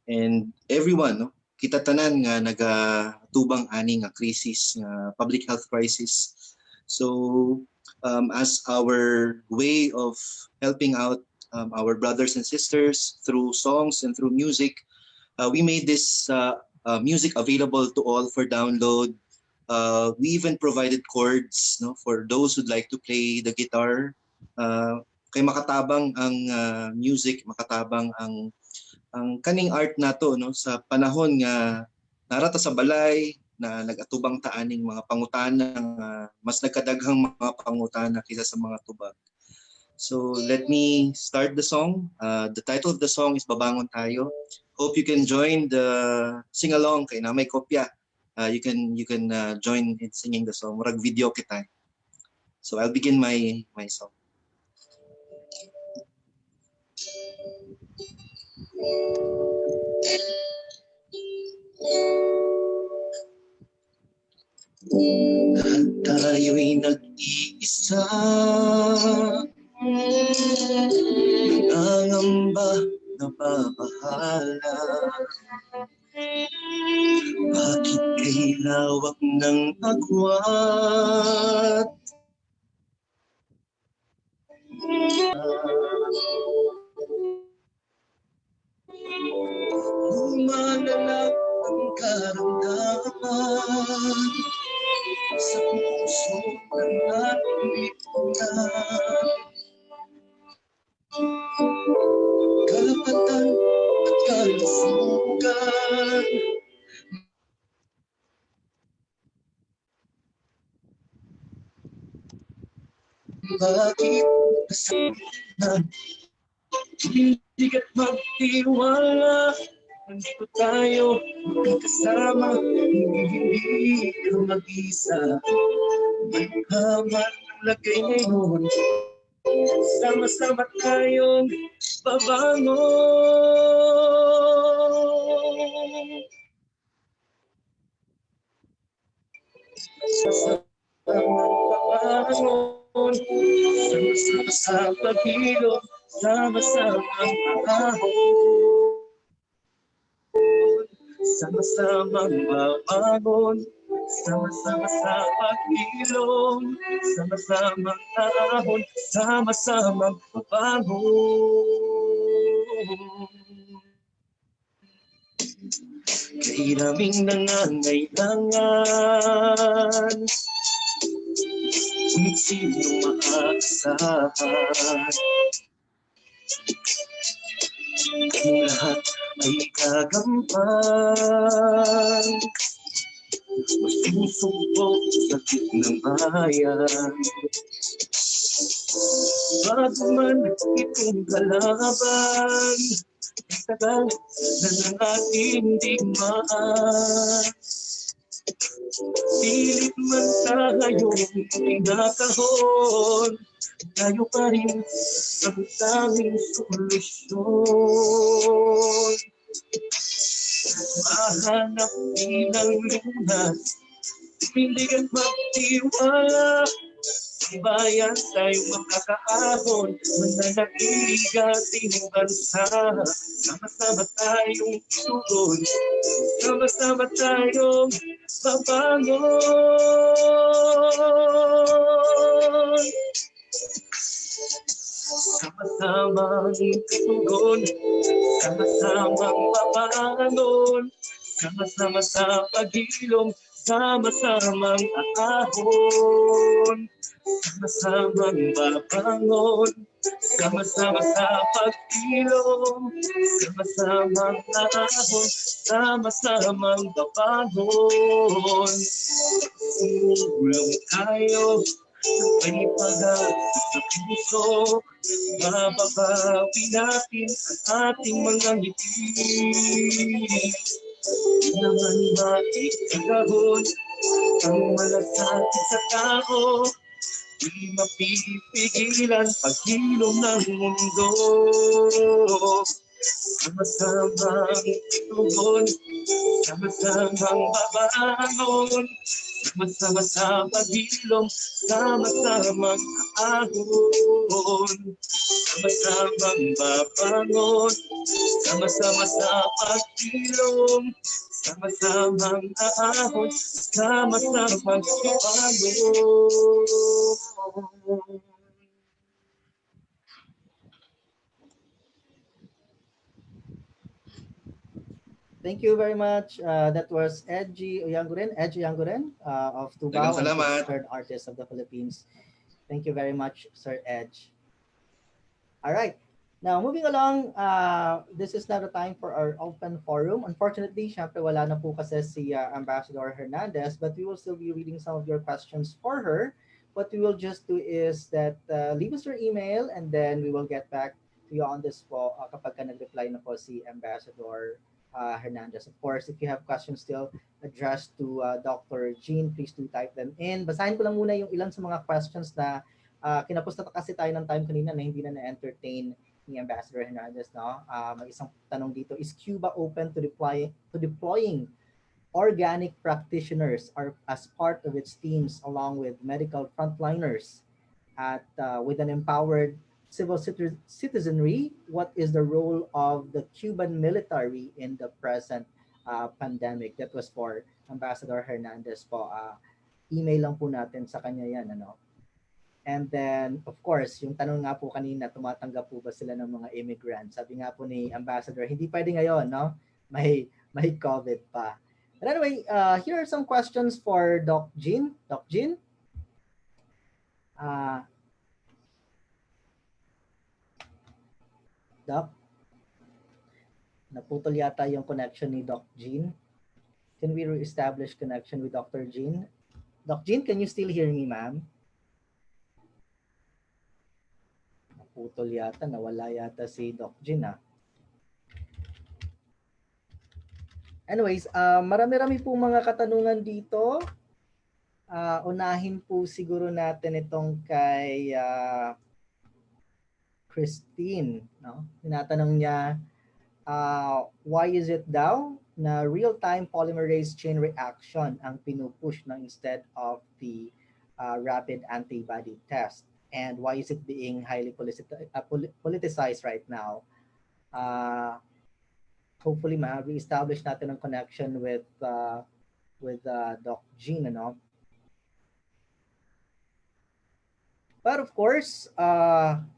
and everyone, no? Kita tanan nga nagatubang ani nga crisis, nga public health crisis. So as our way of helping out our brothers and sisters through songs and through music, we made this music available to all for download. We even provided chords, no, for those who'd like to play the guitar. Kay makatabang ang music, makatabang ang kaning art nato, no, sa panahon nga narata sa balay na nagatubang taaning mga pangutana, mas nagkadaghang mga pangutana kaysa sa mga tubag. So let me start the song. The title of the song is Babangon Tayo. Hope you can join the sing along kay na may kopya. You can join in singing the song. Murag video kita. So I'll begin my song. Tayo'y nag-iisa, nangangamba, nababahala. Bakit kay lawak ng agwat? Lumalala ang karamdaman sa puso ng ating lipunan. bakit kasabihan? Hindi ka't magtiwala. Nandito tayo kasama, hindi ka mag-isa. Magkaman ang lagay ngayon, sama-sama tayong babangon. Sama-sama sama-sama sa paghilom, sama-sama ahon. Sama-samang babangon, sama-sama sa paghilom, sama-samang ahon, sama-samang babangon. Kay daming nangangailangan, ngunit sino maaasahan? Ang lahat ay gagampan, mas pinusumpok sa ng bayan. Bago man itong kalaban, tagal na ng ating digmaan. Pilit man tayong tinatahon, tayo pa rin ang tanging solusyon. Mahanap din ang lunas, hindi ka't magtiwala. Sa bayan tayong makakaahon, mananatilig ating bansa. Sama-sama tayong tugon, sama-sama tayong babangon. Sama-samang tugon, sama-samang babangon. Sama-sama sa paghilom, sama-samang ahon. Sama-samang babangon, sama-sama sa paghilom, sama-samang ahon, sama-samang babangon. Sulong tayo, may pagkat sa puso, mababawi natin ang ating mga ngiti. Naman maikagahon ang malasakit sa tao, di mapipigilan paghilom ng mundo. Sama-samang tugon, sama-samang babangon, sama-sama sa paghilom, sama-samang ahon. Sama-samang babangon, sama-sama sa paghilom, sama-samang ahon, sama-samang babangon. Thank you very much. That was Edgy Oyanguren, of Tubao, and Salamat. third artist of the Philippines. Thank you very much, Sir Edge. All right. Now, moving along, this is now the time for our open forum. Unfortunately, syempre wala na po kasi si Ambassador Hernandez, but we will still be reading some of your questions for her. What we will just do is that leave us your email and then we will get back to you on this po kapag ka nag-reply na po si Ambassador Hernandez. Of course, if you have questions still addressed to Dr. Jean, please do type them in. Basahin ko lang muna yung ilan sa mga questions na kinapos na kasi tayo ng time kanina na hindi na na-entertain ni Ambassador Hernandez. No? May isang tanong dito, is Cuba open to deploying organic practitioners as part of its teams along with medical frontliners with an empowered civil citizenry? What is the role of the Cuban military in the present pandemic? That was for Ambassador Hernandez po. Email lang po natin sa kanya yan. Ano? And then, of course, yung tanong nga po kanina, tumatanggap po ba sila ng mga immigrants? Sabi nga po ni Ambassador, hindi pwede ngayon, no? May COVID pa. But anyway, here are some questions for Doc Jean. Doc Jean? Doc? Naputol yata yung connection ni Doc Jean. Can we re-establish connection with Dr. Jean? Doc Jean, can you still hear me, ma'am? naputol yata, nawala yata si Doc Jean Anyways, marami-rami po mga katanungan dito. Unahin po siguro natin itong kay Christine. No? Tinatanong niya, why is it daw na real-time polymerase chain reaction ang pinupush instead of the rapid antibody test? And why is it being highly politicized right now? Hopefully, re-establish natin ang connection with Doc Jean, ano? But of course,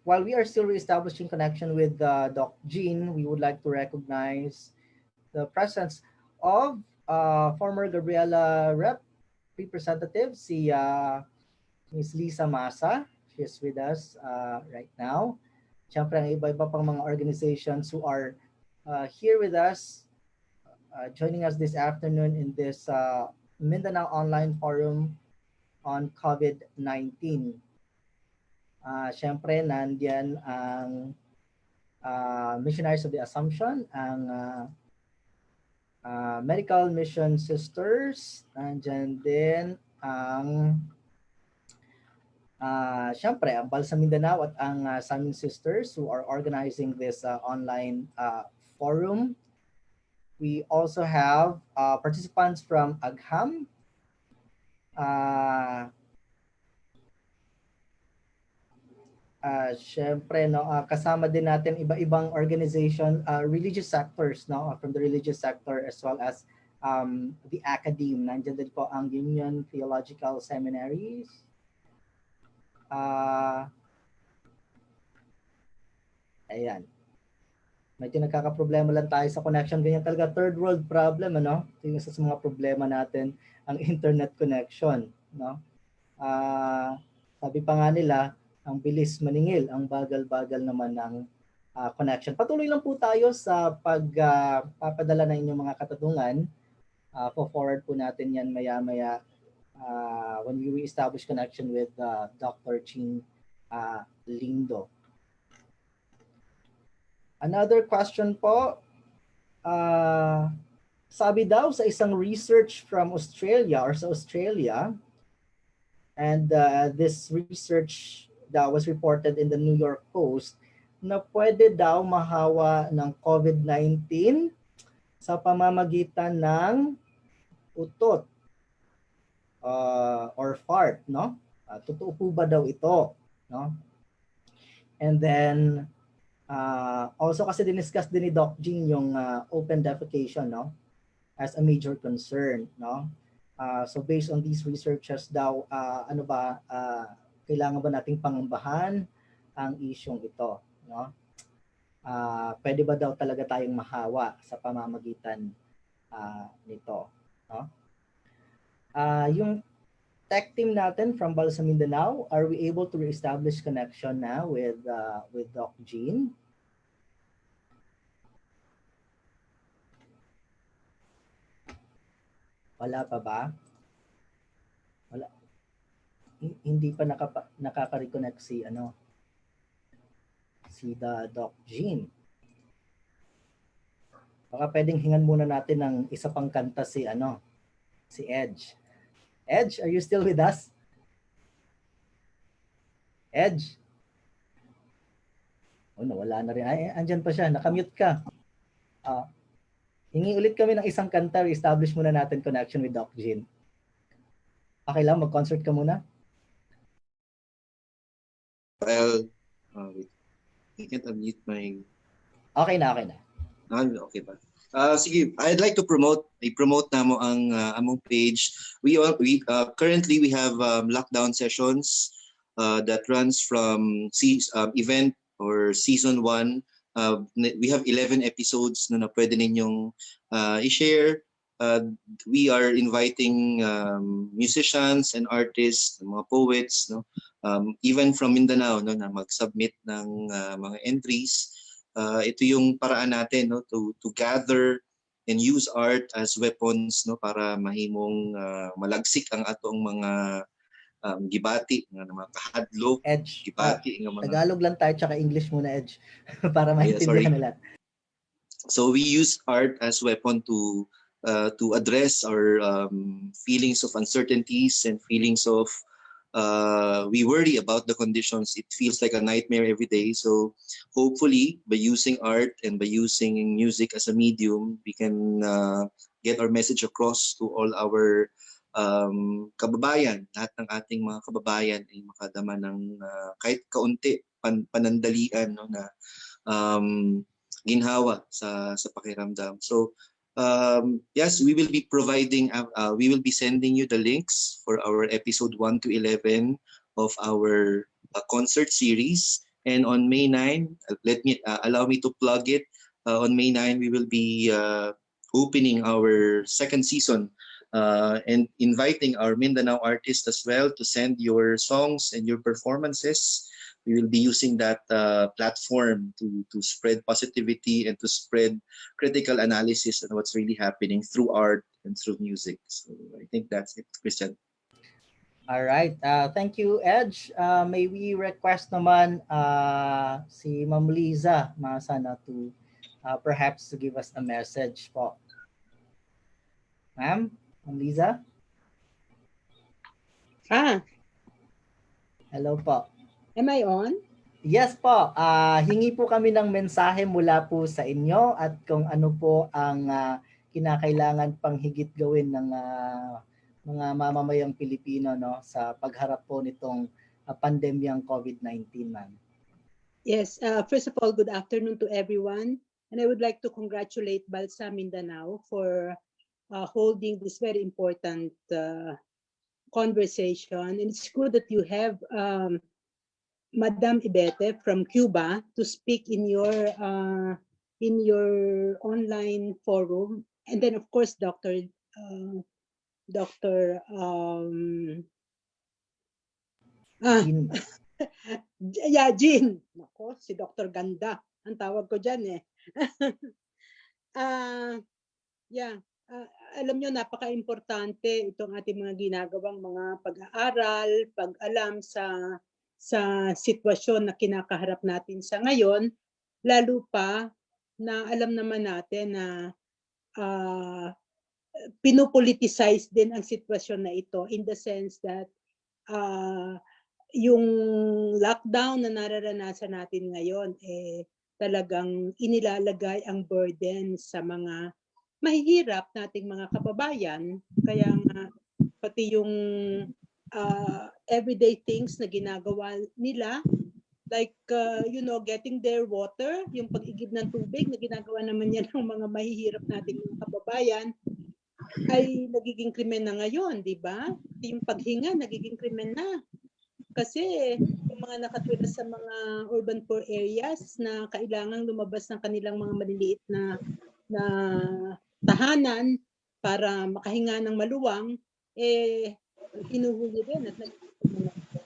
while we are still re-establishing connection with Doc Jean, we would like to recognize the presence of former Gabriela Rep representative, si Ms. Lisa Masa. She is with us right now. Siyempre, ang iba-iba pang mga organizations who are here with us, joining us this afternoon in this Mindanao Online Forum on COVID-19. Siyempre, nandiyan ang Missionaries of the Assumption, ang Medical Mission Sisters, nandiyan din ang siyempre, ang Balsa Mindanao at ang Samin Sisters who are organizing this online forum. We also have participants from AGHAM, syempre, no, kasama din natin iba-ibang organization, religious sectors, no, from the religious sector as well as the academe. Nandiyan din po ang Union Theological Seminaries. Ayan. Medyo nagkakaproblema lang tayo sa connection. Ganyan talaga, third world problem, ano? Ito yung isa sa mga problema natin, ang internet connection, no? Sabi pa nga nila, ang bilis maningil, ang bagal-bagal naman ng connection. Patuloy lang po tayo sa pagpapadala ng inyong mga katanungan. For-forward po natin yan maya-maya when we re-establish connection with Dr. Jean Lindo. Another question po, sabi daw sa isang research from Australia or sa Australia, and this research that was reported in the New York Post, na pwede daw mahawa ng COVID-19 sa pamamagitan ng utot or fart, no? Totoo po ba daw ito, no? And then also kasi diniscuss din ni Doc Jean yung open defecation, no, as a major concern, no? So based on these researches daw, ano ba, kailangan ba nating pangambahan ang isyong ito, no? Pwede ba daw talaga tayong mahawa sa pamamagitan nito, no? Yung tech team natin from Balsa Mindanao, are we able to re-establish connection now with Doc Jean? Wala pa ba? Wala. Hindi pa nakaka-reconnect si Doc Jean. Baka pwedeng hingan muna natin ng isa pang kanta si Edge. Edge, are you still with us? Edge? Oh, nawala na rin. Ay, andyan pa siya. Nakamute ka. Hingi ulit kami ng isang kanta. Establish muna natin connection with Doc Jean. Okay lang, mag-concert ka muna. Well, wait. I can't unmute my... Okay na. Okay ba? Sige, I'd like to i-promote na mo ang among page. We currently we have lockdown sessions that runs from event or season 1. We have 11 episodes na pwede ninyong i-share. We are inviting musicians and artists, mga poets, no, even from Mindanao, no, na mag-submit ng mga entries. Ito yung paraan natin, no, to gather and use art as weapons, no, para mahimong malagsik ang atong mga gibati nga mga kahadlok, Edge. gibati nga mga Tagalog lang tayo tsaka English muna, Edge. Para sorry. maintindihan nila. So we use art as weapon to address our feelings of uncertainties and feelings of we worry about the conditions. It feels like a nightmare every day. So hopefully by using art and by using music as a medium, we can get our message across to all our kababayan. Lahat ng ating mga kababayan ay makadama ng kahit kaunti panandalian, no, na ginhawa sa pakiramdam. So yes, we will be providing, we will be sending you the links for our episode 1 to 11 of our concert series. And on May 9, allow me to plug it. On May 9, we will be opening our second season and inviting our Mindanao artists as well to send your songs and your performances. We will be using that platform to spread positivity and to spread critical analysis on what's really happening through art and through music. So I think that's it, Christian. All right. Thank you, Edge. May we request naman si Ma'am Liza Masana to perhaps to give us a message po. Ma'am Liza? Hello po. Am I on? Yes po. Hingi po kami ng mensahe mula po sa inyo at kung ano po ang kinakailangan pang higit gawin ng mga mamamayang Pilipino, no, sa pagharap po nitong pandemyang COVID-19, ma'am. Yes. First of all, good afternoon to everyone. And I would like to congratulate Balsa Mindanao for holding this very important conversation. And it's good that you have Madam Ibete from Cuba to speak in your online forum. And then, of course, Dr. Jean. Nako, si Dr. Ganda. Ang tawag ko dyan eh. Alam nyo, napaka-importante itong ating mga ginagawang mga pag-aaral, pag-alam sa sitwasyon na kinakaharap natin sa ngayon, lalo pa na alam naman natin na pinupoliticize din ang sitwasyon na ito in the sense that yung lockdown na nararanasan natin ngayon talagang inilalagay ang burden sa mga mahihirap nating mga kababayan. Kaya nga pati yung everyday things na ginagawa nila, like getting their water, yung pag-igib ng tubig na ginagawa naman yan ng mga mahihirap nating mga kababayan, ay nagiging krimen na ngayon, di ba? Yung paghinga nagiging krimen na. Kasi yung mga nakatira sa mga urban poor areas na kailangang lumabas ng kanilang mga maliliit na tahanan para makahinga ng maluwang, hinuhuli rin at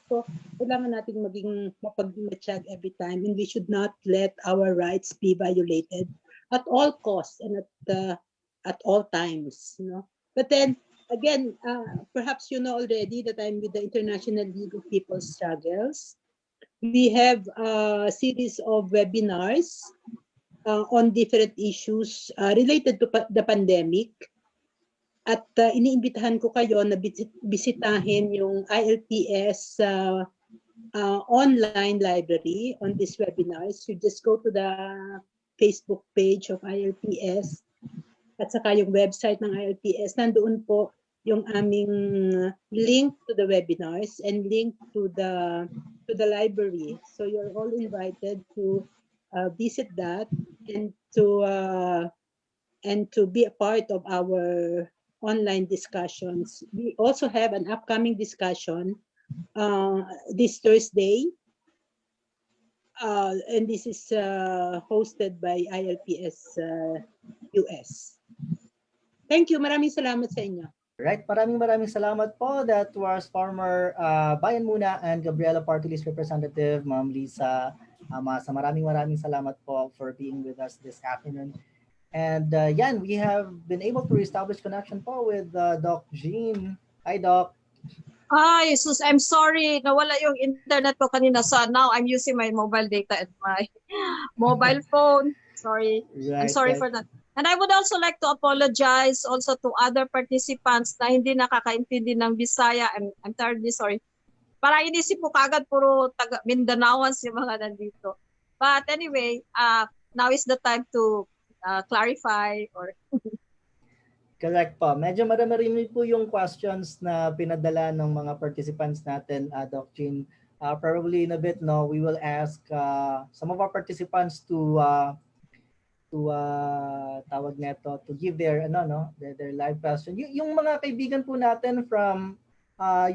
so, kailangan nating maging mapagmatsyag every time, and we should not let our rights be violated at all costs and at all times. But then, again, perhaps you know already that I'm with the International League of People's Struggles. We have a series of webinars on different issues related to the pandemic. At iniimbitahan ko kayo na bisitahin yung ILPS online library on these webinars. You just go to the Facebook page of ILPS at saka yung website ng ILPS. Nandoon po yung aming link to the webinars and link to the library. So you're all invited to visit that and to be a part of our online discussions. We also have an upcoming discussion this Thursday, and this is hosted by ILPS US. Thank you. Maraming salamat sa inyo. Right, maraming salamat po. That was former Bayan Muna and Gabriela Party List Representative, Ma'am Liza Masa. Maraming salamat po for being with us this afternoon. And yan, we have been able to reestablish connection po with Doc Jean. Hi, Doc. Ay, Jesus, I'm sorry. Nawala yung internet ko kanina. So now I'm using my mobile data and my mobile phone. Sorry. I'm Right, sorry right. for that. And I would also like to apologize also to other participants na hindi nakakaintindi ng Bisaya. I'm terribly sorry. Para inisip ko kagad puro taga Mindanaoans yung mga nandito. But anyway, now is the time to clarify or Correct po. Medyo marami po yung questions na pinadala ng mga participants natin, Doc Jean. Probably in a bit, no, we will ask some of our participants to tawag neto to give their their live question. Yung mga kaibigan po natin from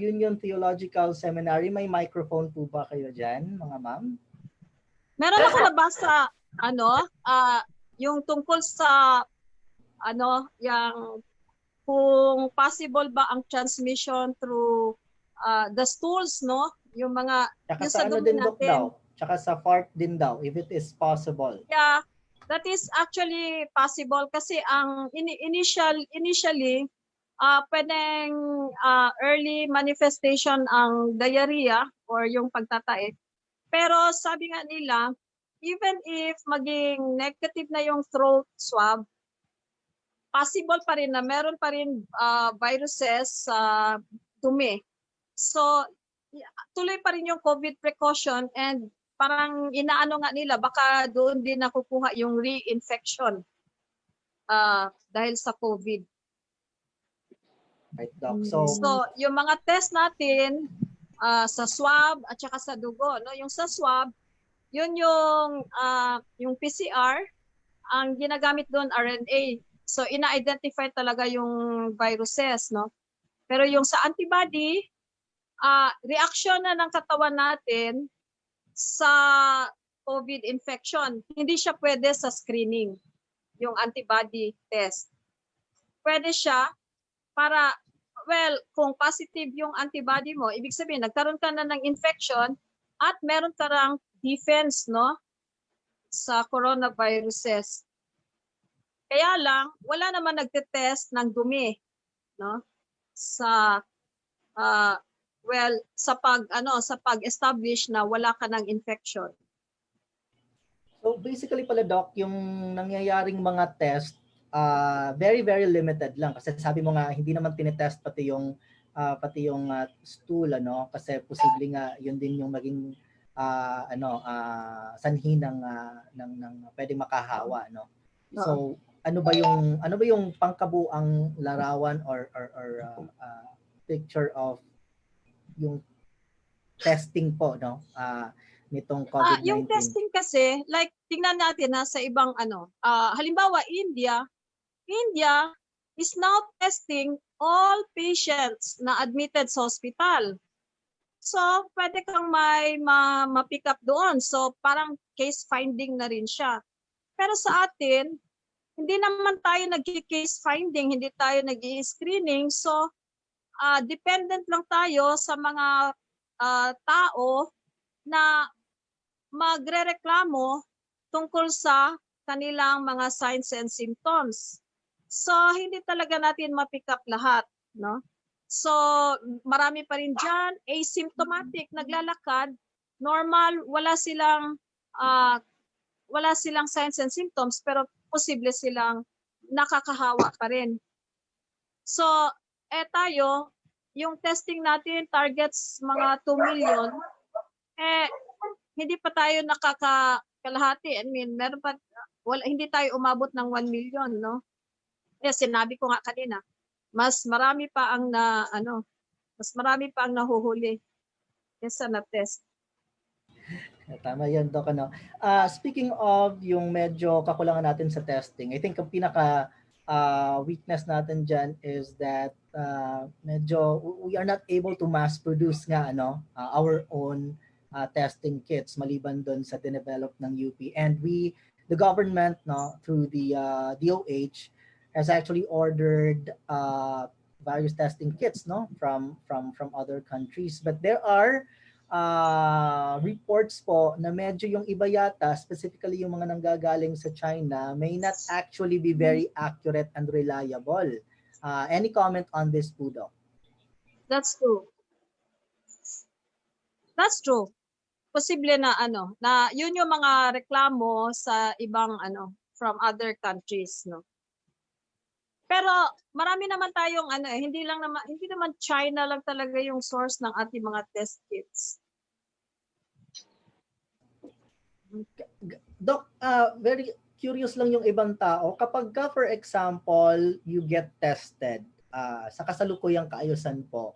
Union Theological Seminary, may microphone po ba kayo diyan, mga ma'am? meron ako nabasa yung tungkol sa yung kung possible ba ang transmission through the stools, no? Yung mga Tsaka yung sa sa ano dumi din Doc natin. daw? Tsaka sa fart din daw, if it is possible. Yeah, that is actually possible kasi ang initially pwedeng early manifestation ang diarrhea or yung pagtatae. Pero sabi nga nila, even if maging negative na yung throat swab, possible pa rin na meron pa rin viruses sa dumi. So, tuloy pa rin yung COVID precaution and parang inaano nga nila, baka doon din nakukuha yung reinfection dahil sa COVID. Right, Doc. So yung mga test natin sa swab at saka sa dugo, no? Yung sa swab, yun yung PCR, ang ginagamit doon RNA. So ina-identify talaga yung viruses, no? Pero yung sa antibody, reaction na ng katawan natin sa COVID infection. Hindi siya pwede sa screening, yung antibody test. Pwede siya para, well, kung positive yung antibody mo, ibig sabihin, nagkaroon ka na ng infection at meron ka ng defense, no, sa coronaviruses. Kaya lang, wala naman nagte-test ng dumi, no, sa sa pag-establish na wala ka ng infection. So basically pala Doc, yung nangyayaring mga test very very limited lang kasi sabi mo nga hindi naman tinetest pati yung stool kasi posible nga yun din yung maging sanhi ng pwedeng makahawa So ano ba yung pangkabuang larawan or picture of yung testing po nitong COVID-19? Yung testing kasi, like tingnan natin sa ibang halimbawa India is now testing all patients na admitted sa hospital. So pwede kang may ma-pick up doon. So parang case finding na rin siya. Pero sa atin, hindi naman tayo nag-case finding, hindi tayo nag-screening. So dependent lang tayo sa mga tao na magrereklamo tungkol sa kanilang mga signs and symptoms. So hindi talaga natin ma-pick up lahat, no? So marami pa rin diyan asymptomatic, naglalakad, normal, wala silang signs and symptoms pero posible silang nakakahawa pa rin. So tayo, yung testing natin targets mga 2 million, hindi pa tayo nakakalahati. I mean, meron pa, hindi tayo umabot ng 1 million, no? Sinabi ko nga kanina, mas marami pa ang nahuhuli kaysa na test. Tama yan, Doc. Speaking of yung medyo kakulangan natin sa testing, I think ang pinaka weakness natin dyan is that medyo we are not able to mass produce nga our own testing kits maliban doon sa dinevelop ng UP. And the government through the DOH has actually ordered various testing kits from other countries. But there are reports po na medyo yung iba yata, specifically yung mga nanggagaling sa China, may not actually be very accurate and reliable. Any comment on this po, Doc? That's true. That's true. Posible na na yun yung mga reklamo sa ibang from other countries, no. Pero marami naman tayong hindi naman China lang talaga yung source ng ating mga test kits. Doc, very curious lang yung ibang tao. Kapag ka, for example, you get tested sa kasalukuyang kaayusan po,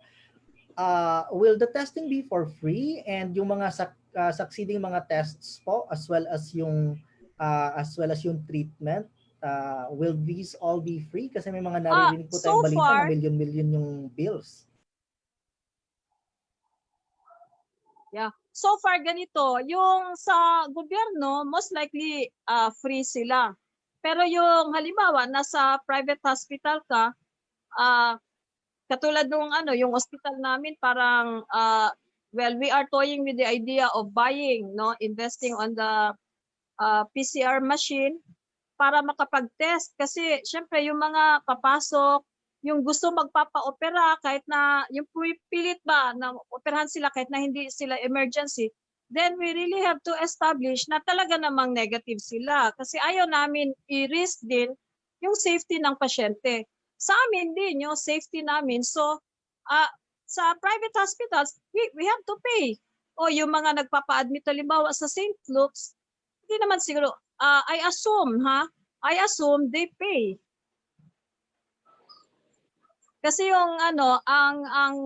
will the testing be for free, and yung mga succeeding mga tests po as well as yung treatment, will these all be free? Kasi may mga naririnig po tayong balita na million yung bills. Yeah. So far ganito, yung sa gobyerno most likely free sila. Pero yung halimbawa nasa private hospital ka, katulad nung yung hospital namin parang we are toying with the idea of buying, investing on the PCR machine para makapag-test kasi syempre yung mga papasok, yung gusto magpapa-opera kahit na yung pilit ba na operahan sila kahit na hindi sila emergency, then we really have to establish na talaga namang negative sila kasi ayaw namin i-risk din yung safety ng pasyente. Sa amin din yung safety namin. So sa private hospitals, we have to pay. O yung mga nagpapa-admit halimbawa sa St. Luke's, hindi naman siguro, I assume they pay. Kasi yung ang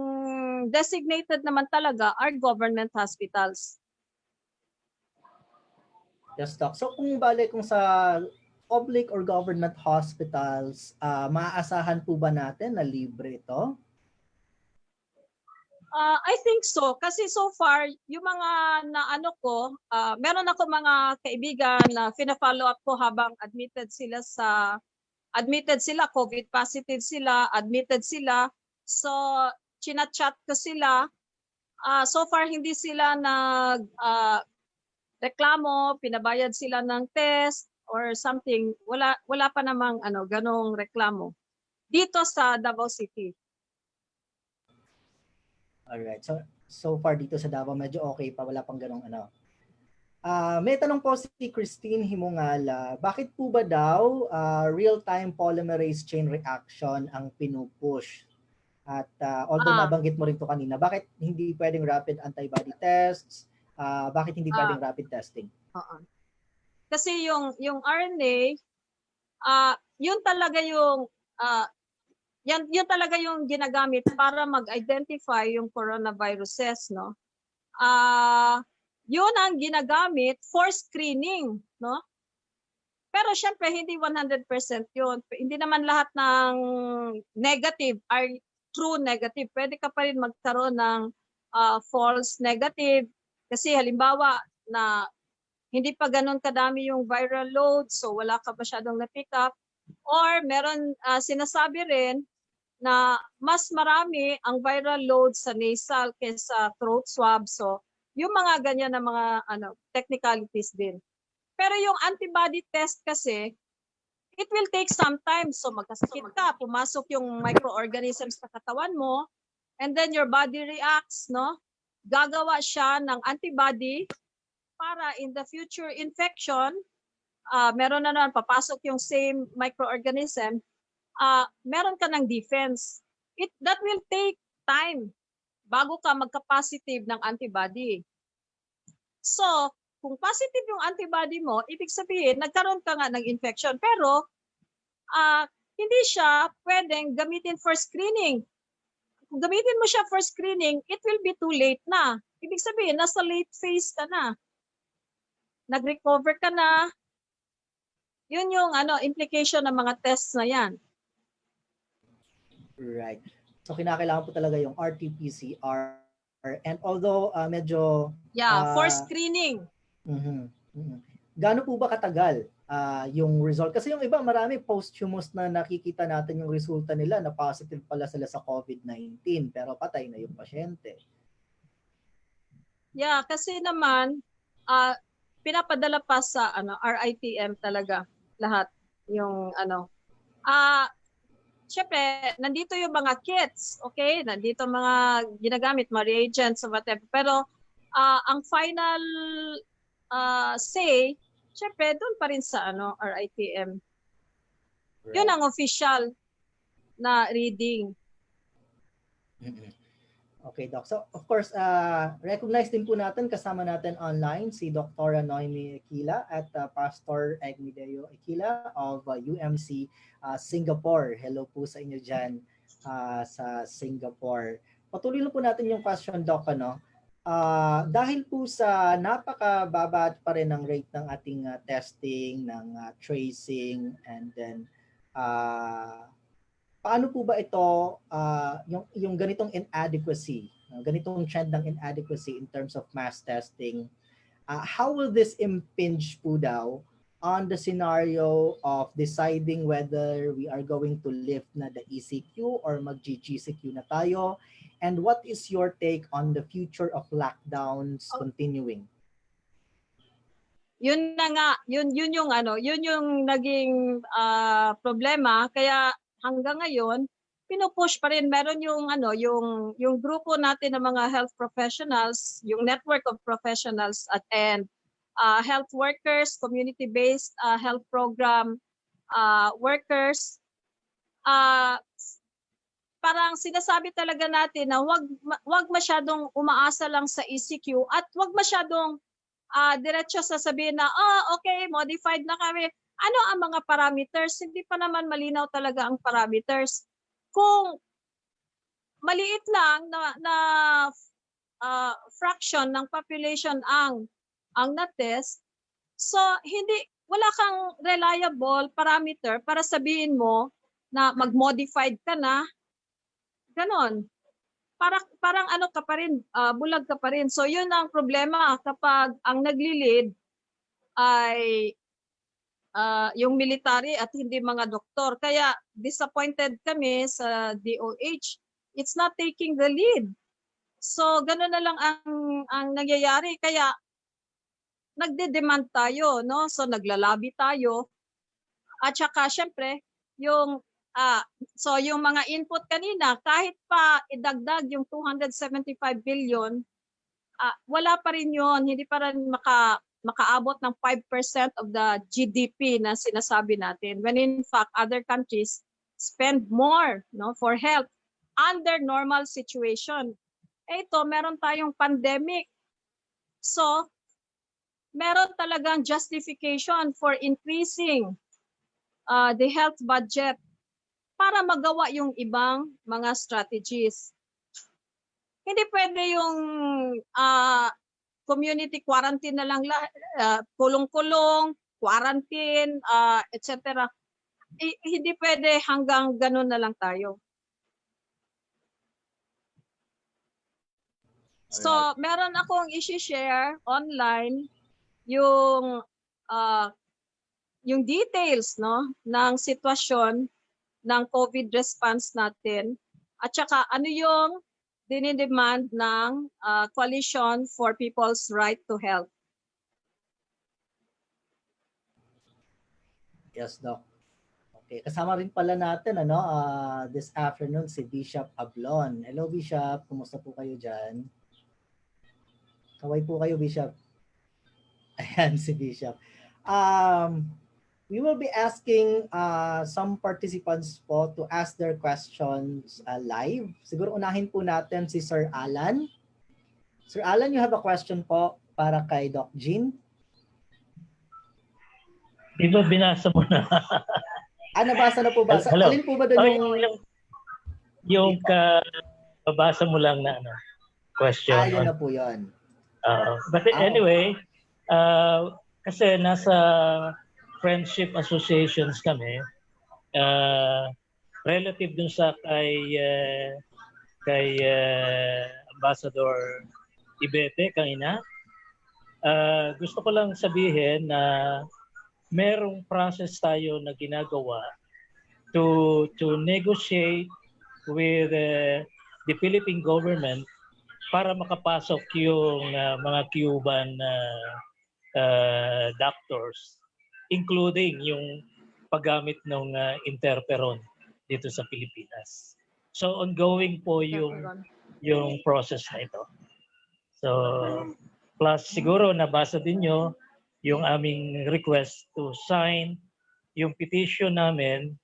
designated naman talaga are government hospitals. Yes, Doc. So kung sa public or government hospitals, maaasahan po ba natin na libre ito? I think so. Kasi so far, yung mga meron ako mga kaibigan na fina-follow up ko habang admitted sila, COVID positive sila, admitted sila. So, chinachat ko sila. So far, hindi sila reklamo, pinabayad sila ng test or something. Wala pa namang ganong reklamo. Dito sa Davao City. Alright. So far dito sa Davao, medyo okay pa. Wala pang ganong may tanong po si Christine Himungala, bakit po ba daw real-time polymerase chain reaction ang pinupush? At although nabanggit mo rin to kanina, bakit hindi pwedeng rapid antibody tests? Bakit hindi pwedeng rapid testing? Kasi yung RNA, yun talaga yung yun talaga yung ginagamit para mag-identify yung coronaviruses, no? Yun ang ginagamit for screening, no? Pero syempre hindi 100% yun. Hindi naman lahat ng negative are true negative. Pwede ka pa rin magkaroon ng false negative kasi halimbawa na hindi pa ganun kadami yung viral load, so wala ka masyadong na-pick up, or meron sinasabi rin na mas marami ang viral load sa nasal kaysa throat swab. So yung mga ganyan na mga technicalities din. Pero yung antibody test kasi, it will take some time. So magkasakit ka, pumasok yung microorganisms sa katawan mo, and then your body reacts, no? Gagawa siya ng antibody para in the future infection, meron na naman papasok yung same microorganism, meron ka ng defense. That will take time bago ka magka-positive ng antibody. So, kung positive yung antibody mo, ibig sabihin, nagkaroon ka nga ng infection. Pero, hindi siya pwedeng gamitin for screening. Kung gamitin mo siya for screening, it will be too late na. Ibig sabihin, nasa late phase ka na. Nag-recover ka na. Yun yung implication ng mga tests na yan. Right. So kinakailangan po talaga yung RT-PCR, and although medyo for screening. Gaano po ba katagal yung result? Kasi yung iba marami posthumous na nakikita natin yung resulta nila na positive pala sila sa COVID-19 pero patay na yung pasyente. Yeah, kasi naman pinapadala pa sa RITM talaga lahat yung syempre, nandito yung mga kits, okay? Nandito mga ginagamit, mga reagents, whatever. Pero ang final say, syempre doon pa rin sa RITM. Yun ang official na reading. Okay, Doc. So, of course, recognize din po natin, kasama natin online si Dr. Noemi Aquila at Pastor Egmideo Aquila of UMC Singapore. Hello po sa inyo dyan sa Singapore. Patuloy lang po natin yung question, Doc. Dahil po sa napakababa pa rin ng rate ng ating testing, ng tracing, and then paano po ba ito, yung ganitong inadequacy, ganitong trend ng inadequacy in terms of mass testing, how will this impinge po daw on the scenario of deciding whether we are going to lift na the ECQ or mag-GCQ na tayo? And what is your take on the future of lockdowns continuing? Yun na nga, yun yung naging problema, kaya hanggang ngayon pinupush pa rin. Meron yung grupo natin ng mga health professionals, yung network of professionals and health workers, community-based health program workers. Parang sinasabi talaga natin na wag masyadong umaasa lang sa ECQ at wag masyadong diretso sasabihin na okay, modified na kami. Ano ang mga parameters? Hindi pa naman malinaw talaga ang parameters. Kung maliit lang na fraction ng population ang na-test, so wala kang reliable parameter para sabihin mo na mag-modified ka na. Ganon. Parang ka pa rin, bulag ka pa rin. So yun ang problema kapag ang nagli-lead ay yung military at hindi mga doktor. Kaya disappointed kami sa DOH. It's not taking the lead. So gano'n na lang ang nangyayari. Kaya nagde-demand tayo, no? So naglalabi tayo. At saka syempre, yung mga input kanina, kahit pa idagdag yung 275 billion, wala pa rin yun. Hindi pa rin makaabot ng 5% of the GDP na sinasabi natin. When in fact, other countries spend more for health under normal situation. Ito, meron tayong pandemic. So, meron talagang justification for increasing the health budget para magawa yung ibang mga strategies. Hindi pwede yung community quarantine na lang, kulong-kulong, quarantine, etc. Hindi pwede hanggang ganun na lang tayo. So, meron akong i-share online yung details ng sitwasyon ng COVID response natin at saka ano yung dinidemand ng Coalition for People's Right to Health. Yes, Doc. Okay, kasama rin pala natin this afternoon si Bishop Ablon. Hello Bishop, kumusta po kayo dyan? Kaway po kayo Bishop. Ayan si Bishop. We will be asking some participants po to ask their questions live. Siguro unahin po natin si Sir Alan. Sir Alan, you have a question po para kay Doc Jean. Di ba binasa mo na? Nabasa na po ba? Hello. Alin po ba doon yung babasa mo lang na question? Yun na po yun. But anyway, kasi nasa friendship associations kami, relative dun sa kay Ambassador Ibete kanina. Gusto ko lang sabihin na merong process tayo na ginagawa to negotiate with the Philippine government para makapasok yung mga Cuban doctors, including yung paggamit ng interferon dito sa Pilipinas. So ongoing po yung process na ito. So, plus siguro nabasa din nyo yung aming request to sign yung petition namin.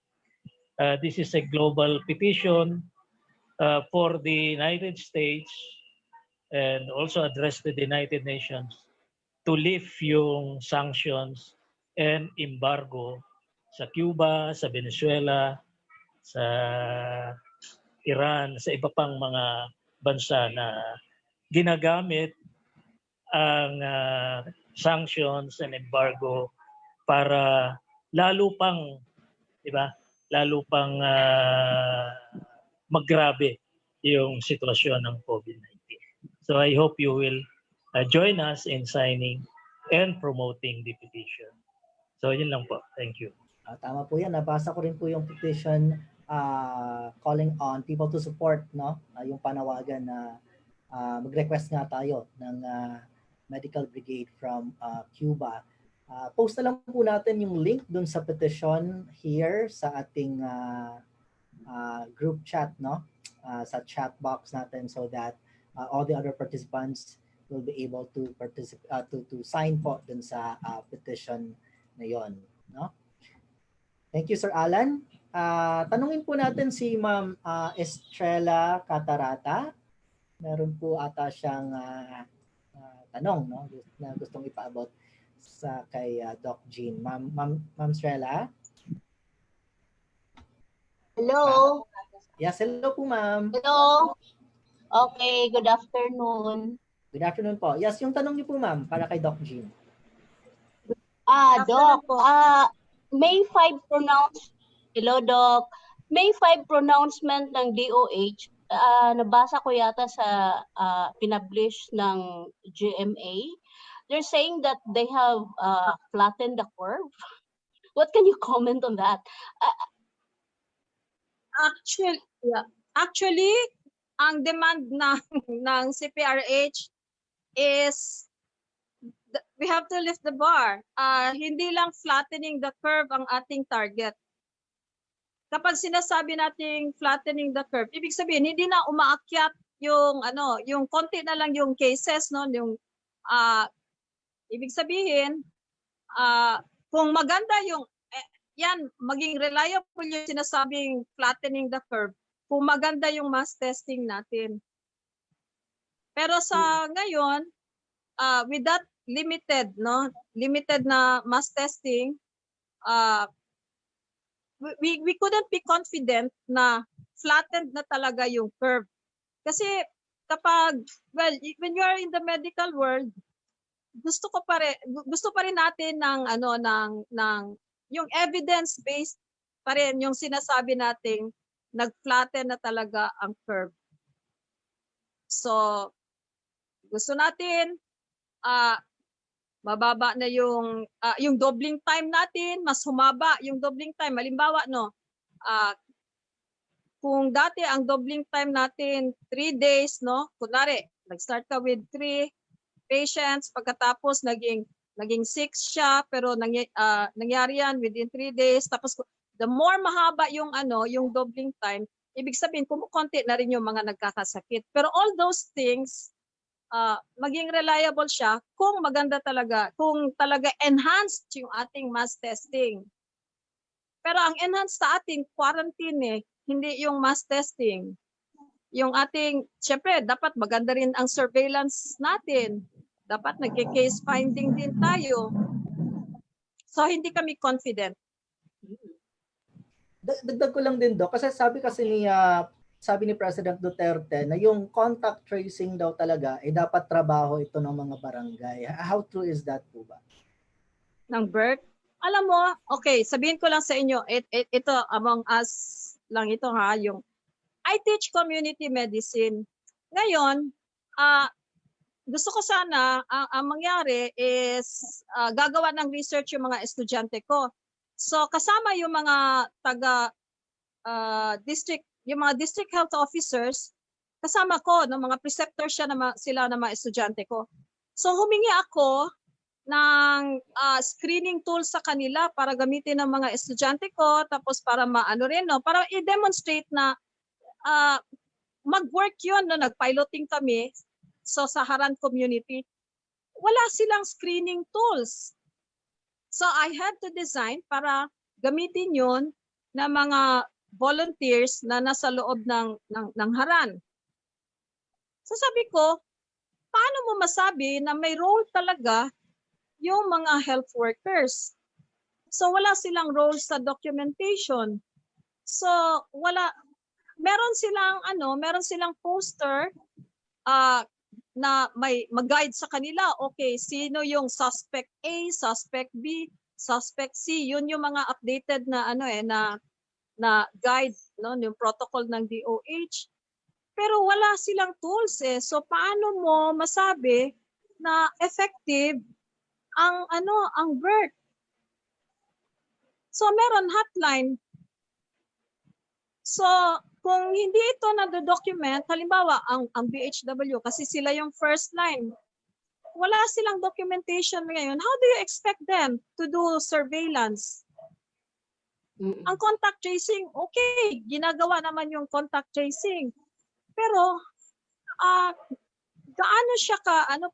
This is a global petition for the United States and also address to the United Nations to lift yung sanctions and embargo sa Cuba, sa Venezuela, sa Iran, sa iba pang mga bansa na ginagamit ang sanctions and embargo para lalo pang, di ba? Lalo pang maggrabe yung sitwasyon ng COVID-19. So I hope you will join us in signing and promoting the petition. So yun lang po. Thank you. Tama po yan. Nabasa ko rin po yung petition calling on people to support, no? Yung panawagan na mag-request nga tayo ng medical brigade from Cuba. Post na lang po natin yung link dun sa petition here sa ating group chat, no? Sa chat box natin so that all the other participants will be able to participate to sign po dun sa petition na yon, no? Thank you, Sir Alan. Tanungin po natin si Ma'am Estrella Catarata. Meron po ata siyang tanong, no, na gustong ipaabot sa kay Doc Jean. Ma'am Estrella? Hello. Yes, hello po, ma'am. Hello. Okay, good afternoon. Good afternoon po. Yes, yung tanong niyo po, ma'am, para kay Doc Jean. Doc, May 5 Hello, Doc. May 5 pronouncement ng DOH, nabasa ko yata sa pinablish ng GMA. They're saying that they have flattened the curve. What can you comment on that? Actually, ang demand ng CPRH is we have to lift the bar. Hindi lang flattening the curve ang ating target. Kapag sinasabi nating flattening the curve, ibig sabihin hindi na umaakyat yung yung konti na lang yung cases, no, yung ibig sabihin kung maganda yung yan, maging reliable yung sinasabing flattening the curve kung maganda yung mass testing natin. Pero sa ngayon, with that limited na mass testing, we couldn't be confident na flattened na talaga yung curve. Kasi kapag, well, when you are in the medical world, gusto pa rin natin ng yung evidence-based pa rin yung sinasabi nating nag-flatten na talaga ang curve. So, gusto natin mababa na yung doubling time natin, mas humaba yung doubling time. Halimbawa, kung dati ang doubling time natin 3 days, no? Kunwari, nag-start ka with 3 patients, pagkatapos naging 6 siya, pero nangyari yan within 3 days. Tapos the more mahaba yung yung doubling time, ibig sabihin kumukonti na rin yung mga nagkakasakit. Pero all those things, maging reliable siya kung maganda talaga, kung talaga enhanced yung ating mass testing. Pero ang enhanced sa ating quarantine hindi yung mass testing. Yung ating, syempre, dapat maganda rin ang surveillance natin. Dapat nag-case finding din tayo. So, hindi kami confident. Dagdag ko lang din, Doc, kasi sabi ni President Duterte na yung contact tracing daw talaga dapat trabaho ito ng mga barangay. How true is that po ba? Ng birth? Alam mo, okay, sabihin ko lang sa inyo, ito among us lang ito yung I teach community medicine. Ngayon, gusto ko sana ang mangyari is gagawa ng research yung mga estudyante ko. So kasama yung mga taga district, yung mga district health officers, kasama ko ng mga preceptors sila ng mga estudyante ko. So humingi ako ng screening tool sa kanila para gamitin ng mga estudyante ko, tapos para para i-demonstrate na mag-work yun, nag-piloting kami So sa Haran community, wala silang screening tools. So I had to design para gamitin yon na mga volunteers na nasa loob ng Haran. So sabi ko, paano mo masabi na may role talaga yung mga health workers? So wala silang role sa documentation. So meron silang poster na may mag-guide sa kanila. Okay, sino yung suspect A, suspect B, suspect C. Yun yung mga updated na na guide, no, yung protocol ng DOH. Pero wala silang tools eh. So paano mo masabi na effective ang BERT? So meron hotline. So kung hindi ito na-document, halimbawa ang BHW kasi sila yung first line. Wala silang documentation ngayon. How do you expect them to do surveillance? Ang contact tracing, okay, ginagawa naman yung contact tracing. Pero gaano siya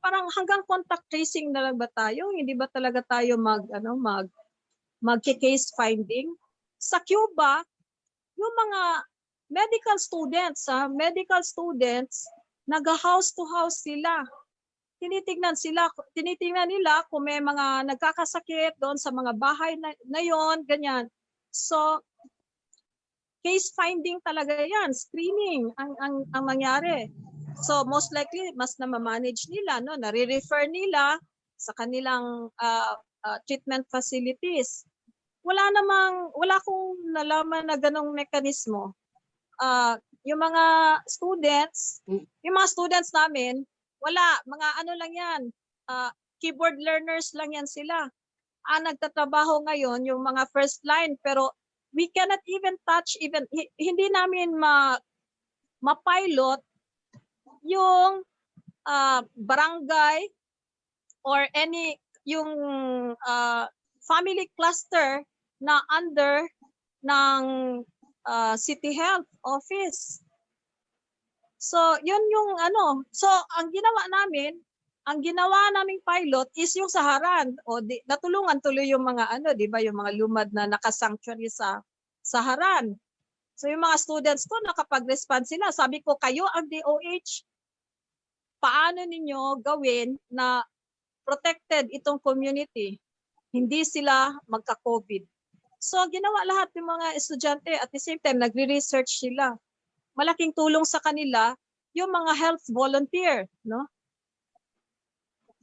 parang hanggang contact tracing na lang ba tayo? Hindi ba talaga tayo mag-case finding? Sa Cuba, yung mga medical students, nag-house to house sila. Tinitingnan nila kung may mga nagkakasakit doon sa mga bahay na yon, ganyan. So case finding talaga yan, screening ang mangyari. So most likely mas na-manage nila, no, nare-refer nila sa kanilang treatment facilities. Wala akong nalaman na ganong mekanismo. Yung mga students namin, wala, mga lang yan, keyboard learners lang yan sila. Nagtatrabaho ngayon yung mga first line, pero we cannot even touch, hindi namin ma-pilot yung barangay or yung family cluster na under ng City Health Office. So, yun yung So, ang ginawa naming pilot is yung sa Haran. Natulungan tuloy yung mga di ba, yung mga lumad na naka-sanctuary sa Haran. So, yung mga students ko nakapag-respond sila. Sabi ko, kayo ang DOH, paano ninyo gawin na protected itong community? Hindi sila magka-COVID. So, ginawa lahat ng mga estudyante at the same time, nagre-research sila. Malaking tulong sa kanila yung mga health volunteer, no?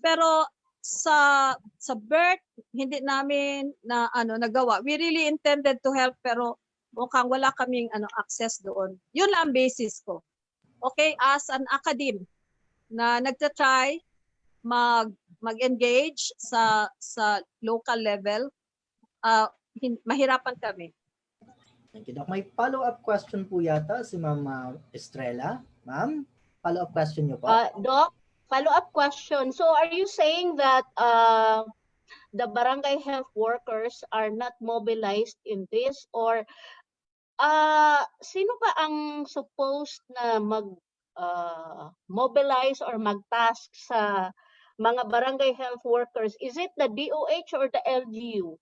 Pero sa BERT, hindi namin nagawa. We really intended to help pero mukhang wala kaming access doon. Yun lang ang basis ko. Okay, as an academe na nagtatry mag-engage sa local level, mahirapan kami. Thank you, Doc. May follow-up question po yata si Ma'am Estrella. Ma'am, follow-up question niyo po. Doc, follow-up question. So are you saying that the barangay health workers are not mobilized in this, or sino ba ang supposed na mobilize or mag-task sa mga barangay health workers? Is it the DOH or the LGU?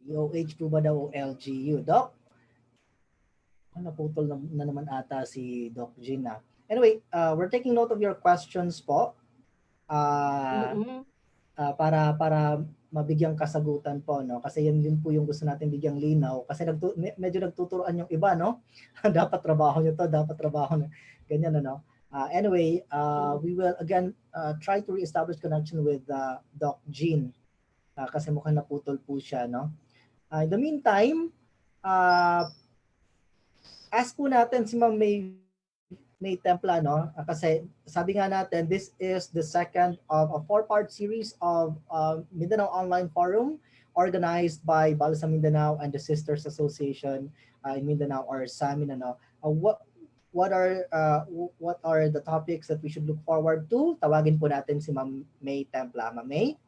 DOH po ba daw o LGU? Doc? Naputol na naman ata si Doc Gina. Anyway, we're taking note of your questions po. Para mabigyan kasagutan po, no? Kasi yun po yung gusto natin bigyang linaw. Kasi medyo nagtuturoan yung iba, no? Dapat trabaho nyo to, dapat trabaho na. Ganyan, no? Anyway, we will again try to re-establish connection with Doc Jean. Kasi mukhang naputol po siya, no? In the meantime, ask po natin si Ma'am May Templa, no? Kasi sabi nga natin, this is the second of a 4-part series of Mindanao Online Forum organized by Balsa Mindanao and the Sisters Association in Mindanao, or SAMIN, ano? What are the topics that we should look forward to? Tawagin po natin si Ma'am May Templa. Ma'am May?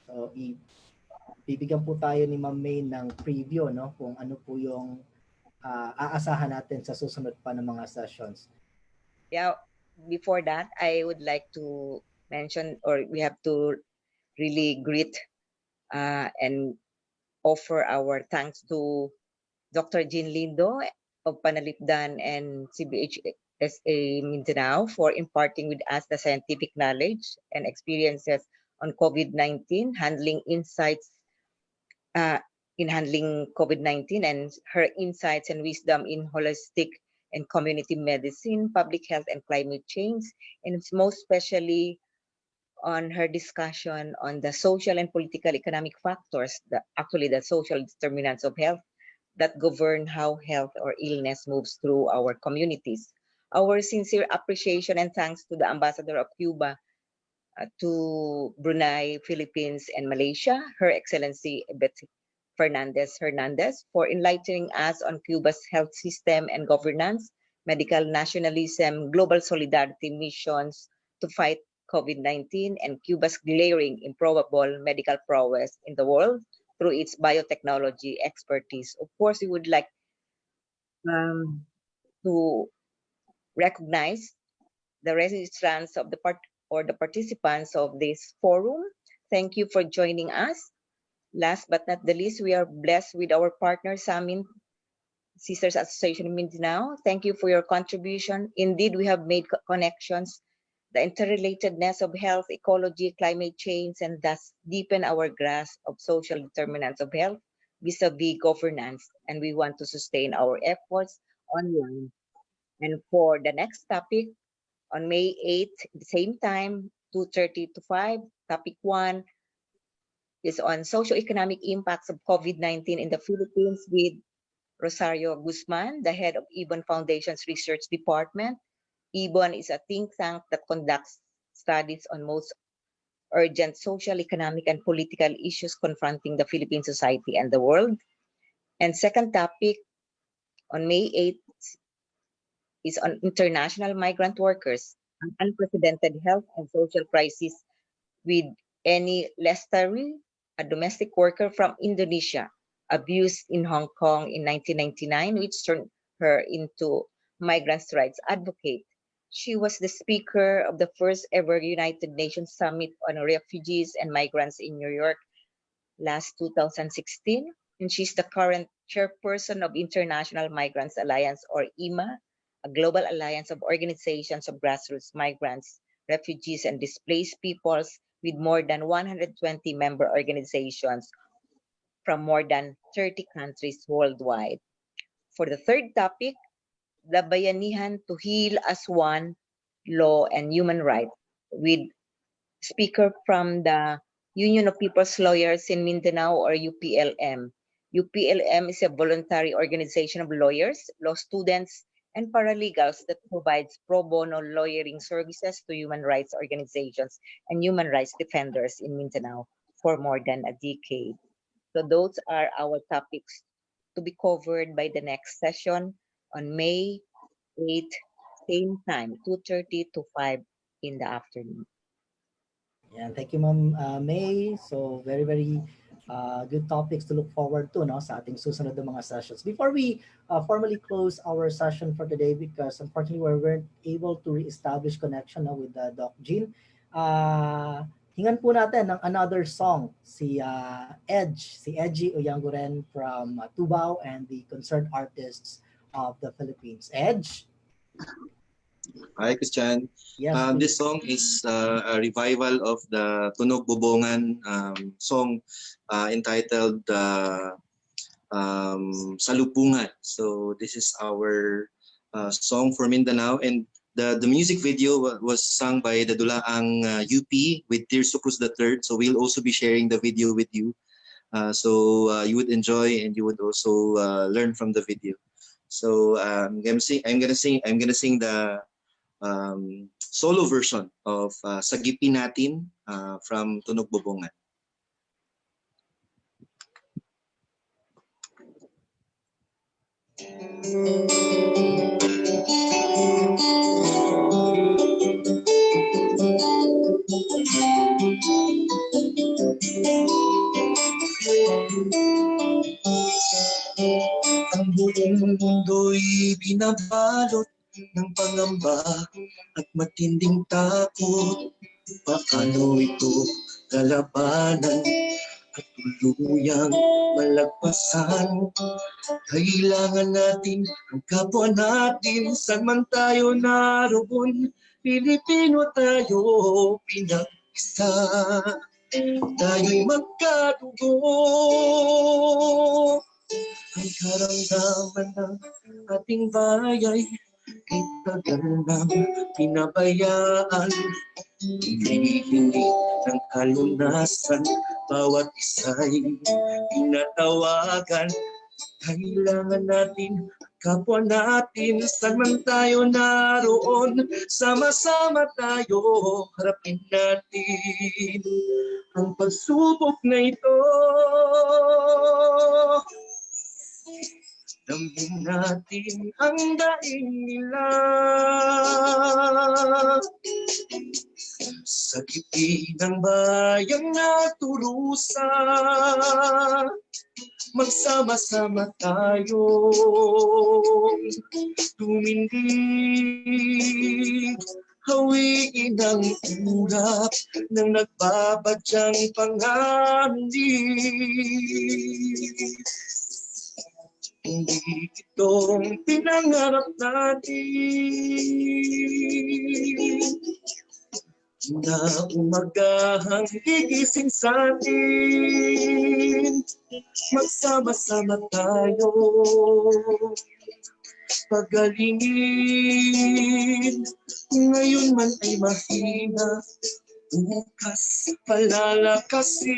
So, bibigyan po tayo ni Ma'am May ng preview, no, kung ano po yung aasahan natin sa susunod pa ng mga sessions. Yeah, before that, I would like to mention, or we have to really greet and offer our thanks to Dr. Jean Lindo of Panalipdan and CBHSA Mindanao for imparting with us the scientific knowledge and experiences on COVID-19, handling insights in handling COVID-19, and her insights and wisdom in holistic and community medicine, public health, and climate change, and most especially on her discussion on the social and political economic factors, actually the social determinants of health that govern how health or illness moves through our communities. Our sincere appreciation and thanks to the Ambassador of Cuba to Brunei, Philippines, and Malaysia, Her Excellency Ibete Fernández Hernández, for enlightening us on Cuba's health system and governance, medical nationalism, global solidarity missions to fight COVID-19, and Cuba's glaring improbable medical prowess in the world through its biotechnology expertise. Of course, we would like to recognize the registrants of the participants of this forum. Thank you for joining us. Last but not the least, we are blessed with our partner, Samin Sisters Association in Mindanao. Thank you for your contribution. Indeed, we have made connections, the interrelatedness of health, ecology, climate change, and thus deepen our grasp of social determinants of health vis-a-vis governance. And we want to sustain our efforts online. And for the next topic, on May 8th, the same time, 2:30 to 5, topic 1 is on socio-economic impacts of COVID-19 in the Philippines with Rosario Guzman, the head of Ibon Foundation's Research Department. Ibon is a think tank that conducts studies on most urgent social, economic, and political issues confronting the Philippine society and the world. And second topic on May 8th is on international migrant workers, an unprecedented health and social crisis with Annie Lestari, a domestic worker from Indonesia, abused in Hong Kong in 1999, which turned her into migrants' rights advocate. She was the speaker of the first ever United Nations Summit on Refugees and Migrants in New York last 2016, and she's the current chairperson of International Migrants Alliance, or IMA, a global alliance of organizations of grassroots migrants, refugees, and displaced peoples with more than 120 member organizations from more than 30 countries worldwide. For the third topic, the Bayanihan to Heal as One, Law and Human Rights, with speaker from the Union of People's Lawyers in Mindanao, or UPLM. UPLM is a voluntary organization of lawyers, law students, and paralegals that provides pro bono lawyering services to human rights organizations and human rights defenders in Mindanao for more than a decade. So those are our topics to be covered by the next session on May 8th, same time, 2:30 to 5 in the afternoon. Yeah, thank you, Ma'am May. So very good topics to look forward to, no, sa ating susunod na mga sessions. Before we formally close our session for today, because unfortunately we weren't able to re-establish connection, no, with Doc Jean, hingan po natin ng another song, si Edgy Oyanguren from Tubao and the Concerned Artists of the Philippines. Edge? Hi, Christian. Yes, This song is a revival of the Tunog Bubongan song entitled Salupungan. So this is our song for Mindanao, and the music video was sung by the Dulaang UP with Tirso Cruz III. So we'll also be sharing the video with you, so you would enjoy and you would also learn from the video. So I'm gonna sing the solo version of Sagipin Natin from Tunog Bubongan. Ang buong mundo'y binabalot ng pangamba at matinding takot. Paano ito lalabanan at tuluyang malagpasan? Kailangan natin ang kapwa natin, saan man tayo naroon. Pilipino tayo, pinag-isa. Tayo'y magkadugo. Ang karamdaman ng ating bayay ay tagal nang pinabayaan. Hindi ng kalunasan, bawat isa'y pinatawagan. Kailangan natin kapwa natin, saan man tayo naroon. Sama-sama tayo, harapin natin ang pagsubok na ito. Damhin natin ang daing nila. Sa gitna ng bayang naturusa, magsama-sama tayo tumindig, hawiin ang ulap ng nagbabadyang panganib. Hindi itong pinangarap natin na umagahang gigising sa atin. Magsama-sama tayo, pagalingin. Ngayon man ay mahina, bukas palalakasin.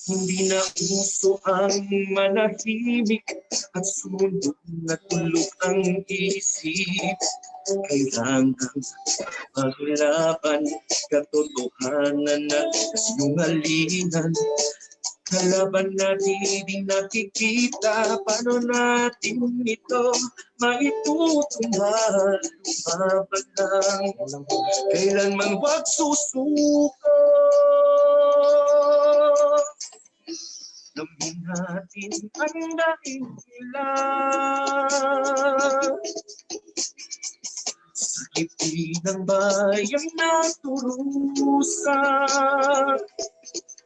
Hindi na uso ang manahimik at sumunod na tulog ang isip. Kailangan paglaban, katotohanan at sinungalingan. Kalaban natin di nakikita, paano natin ito maitutunan? Lumaban lang, kailanman huwag susuko. Damhin natin ang daing nila. Sa gitna ng bayang naturusa,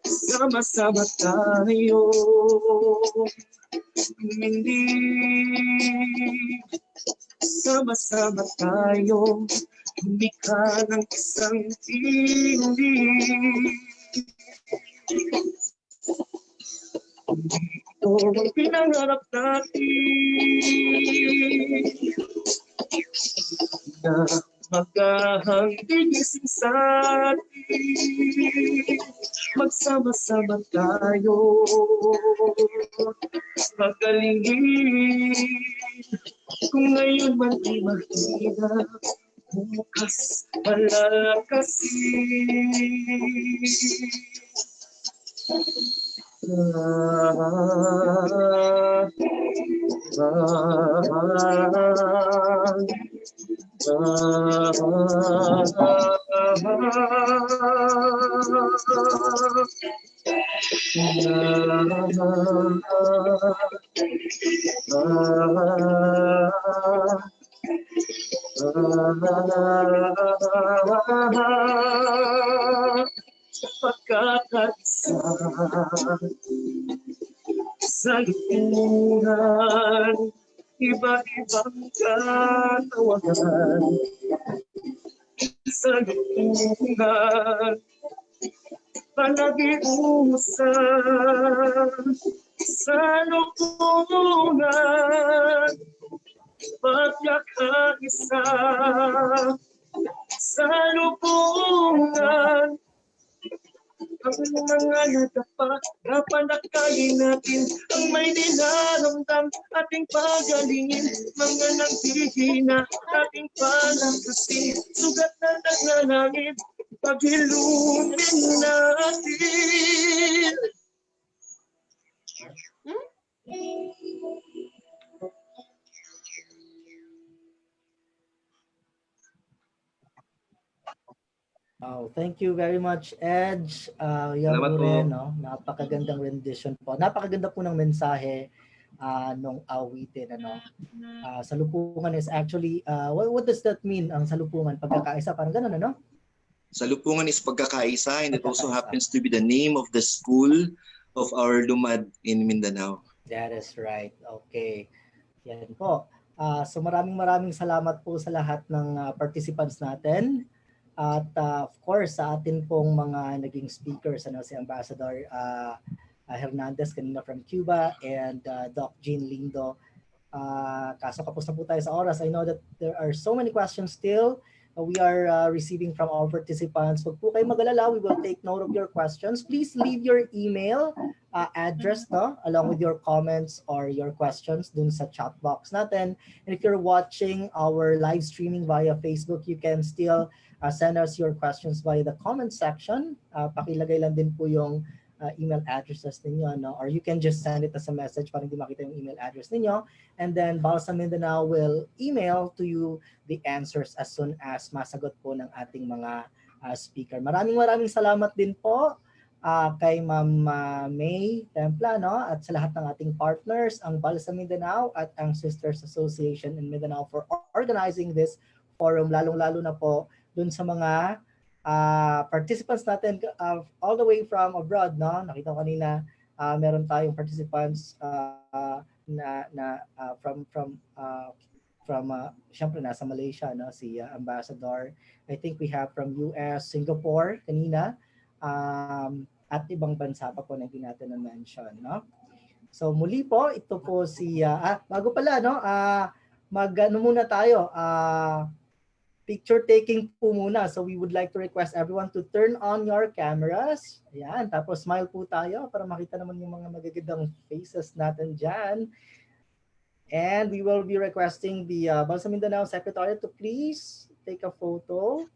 sama-sama tayo tumindig. Sama-sama tayo lumikha ng isang tindig. Ito ang pinangarap natin na magahang gigising sa atin. Magsama-sama tayo, pagalingin. Kung ngayon man ay mahina, bukas palalakasin. Pagkakaisa sa lipunan, iba-ibang katawagan. Sa lipunan, panagiusan. Sa lipunan, pagkakaisa. Sa lipunan, ang mga nadapa, napanakayin natin ang may dinaramdam, ating pagalingin. Mga naghihina, ating palakasin. Sugat na nagnanangin, paghilumin natin. Thank you very much, Edge. Yan Salamat po po. rin, no? Napakagandang rendition po. Napakaganda po ng mensahe nung awitin, ano? Salubungan is actually, what does that mean, ang salubungan? Pagkakaisa, parang ganun, ano? Salubungan is pagkakaisa, and it also Pagkakaisa. happens to be the name of the school of our lumad in Mindanao. That is right. Okay. Yan po. So maraming salamat po sa lahat ng participants natin. At of course, sa atin pong mga naging speakers, ano, si Ambassador Hernandez kanina from Cuba and Doc Jean Lindo. Kaso kapos na po tayo sa oras. I know that there are so many questions still we are receiving from our participants. Huwag po kayo mag-alala. We will take note of your questions. Please leave your email address, no, along with your comments or your questions dun sa chat box natin. And if you're watching our live streaming via Facebook, you can still send us your questions via the comment section. Pakilagay lang din po yung email addresses ninyo, no? Or you can just send it as a message para hindi makita yung email address ninyo. And then Balsa Mindanao will email to you the answers as soon as masagot po ng ating mga speaker. Maraming salamat din po kay Ma'am May Templa, no? At sa lahat ng ating partners, ang Balsa Mindanao at ang Sisters Association in Mindanao for organizing this forum, lalong-lalo na po dun sa mga participants natin all the way from abroad, no? Nakita ko kanina meron tayong participants from syempre nasa Malaysia, no? Si Ambassador. I think we have from US, Singapore kanina, at ibang bansa pa po na hindi natin na-mention, no? So muli po, ito po si bago pala, no? Mag-ano muna tayo, picture taking po muna. So we would like to request everyone to turn on your cameras. Ayan, tapos smile po tayo para makita naman yung mga magagandang faces natin dyan. And we will be requesting the Balsa Mindanao Secretary to please take a photo.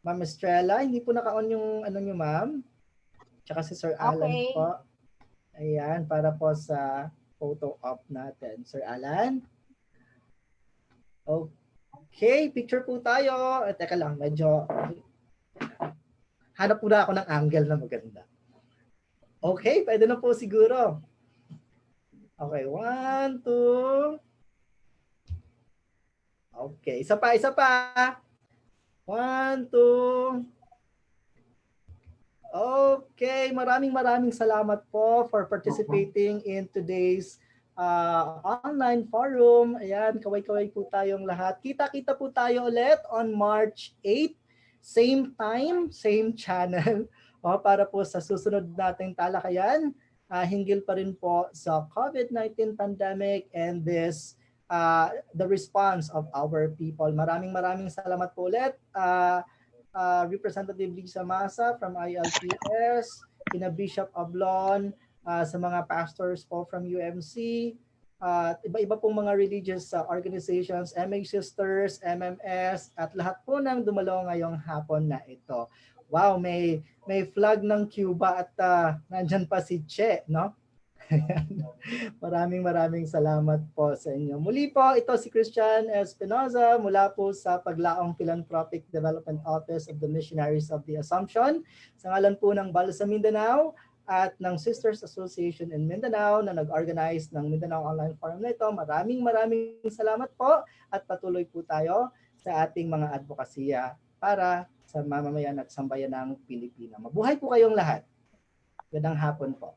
Ma'am Estrella, hindi po naka-on yung ano nyo, ma'am. Tsaka si Sir Alan po. Ayan, para po sa photo op natin. Sir Alan. Okay, picture po tayo. Teka lang, medyo hanap po na ako ng angle na maganda. Okay, pwede na po siguro. Okay, 1, 2. Okay, isa pa. 1, 2. Okay, maraming salamat po for participating in today's online forum. Ayan, kaway-kaway po tayong lahat. Kita-kita po tayo ulit on March 8, same time, same channel. Para po sa susunod nating talakayan, hinggil pa rin po sa COVID-19 pandemic and this the response of our people. Maraming salamat po ulit. Representative Lisa Masa from ILPS, kina Bishop Ablon, sa mga pastors po from UMC, iba-iba pong mga religious organizations, MA Sisters, MMS, at lahat po ng dumalo ngayong hapon na ito. Wow, may flag ng Cuba at nandyan pa si Che, no? Maraming salamat po sa inyo. Muli po, ito si Christian Espinoza mula po sa Paglaong Philanthropic Development Office of the Missionaries of the Assumption. Sa ngalan po ng Balsa Mindanao at ng Sisters Association in Mindanao na nag-organize ng Mindanao Online Forum na ito. Maraming salamat po at patuloy po tayo sa ating mga advokasya para sa mamamayan at sambayan ng Pilipina. Mabuhay po kayong lahat. Gandang hapon po.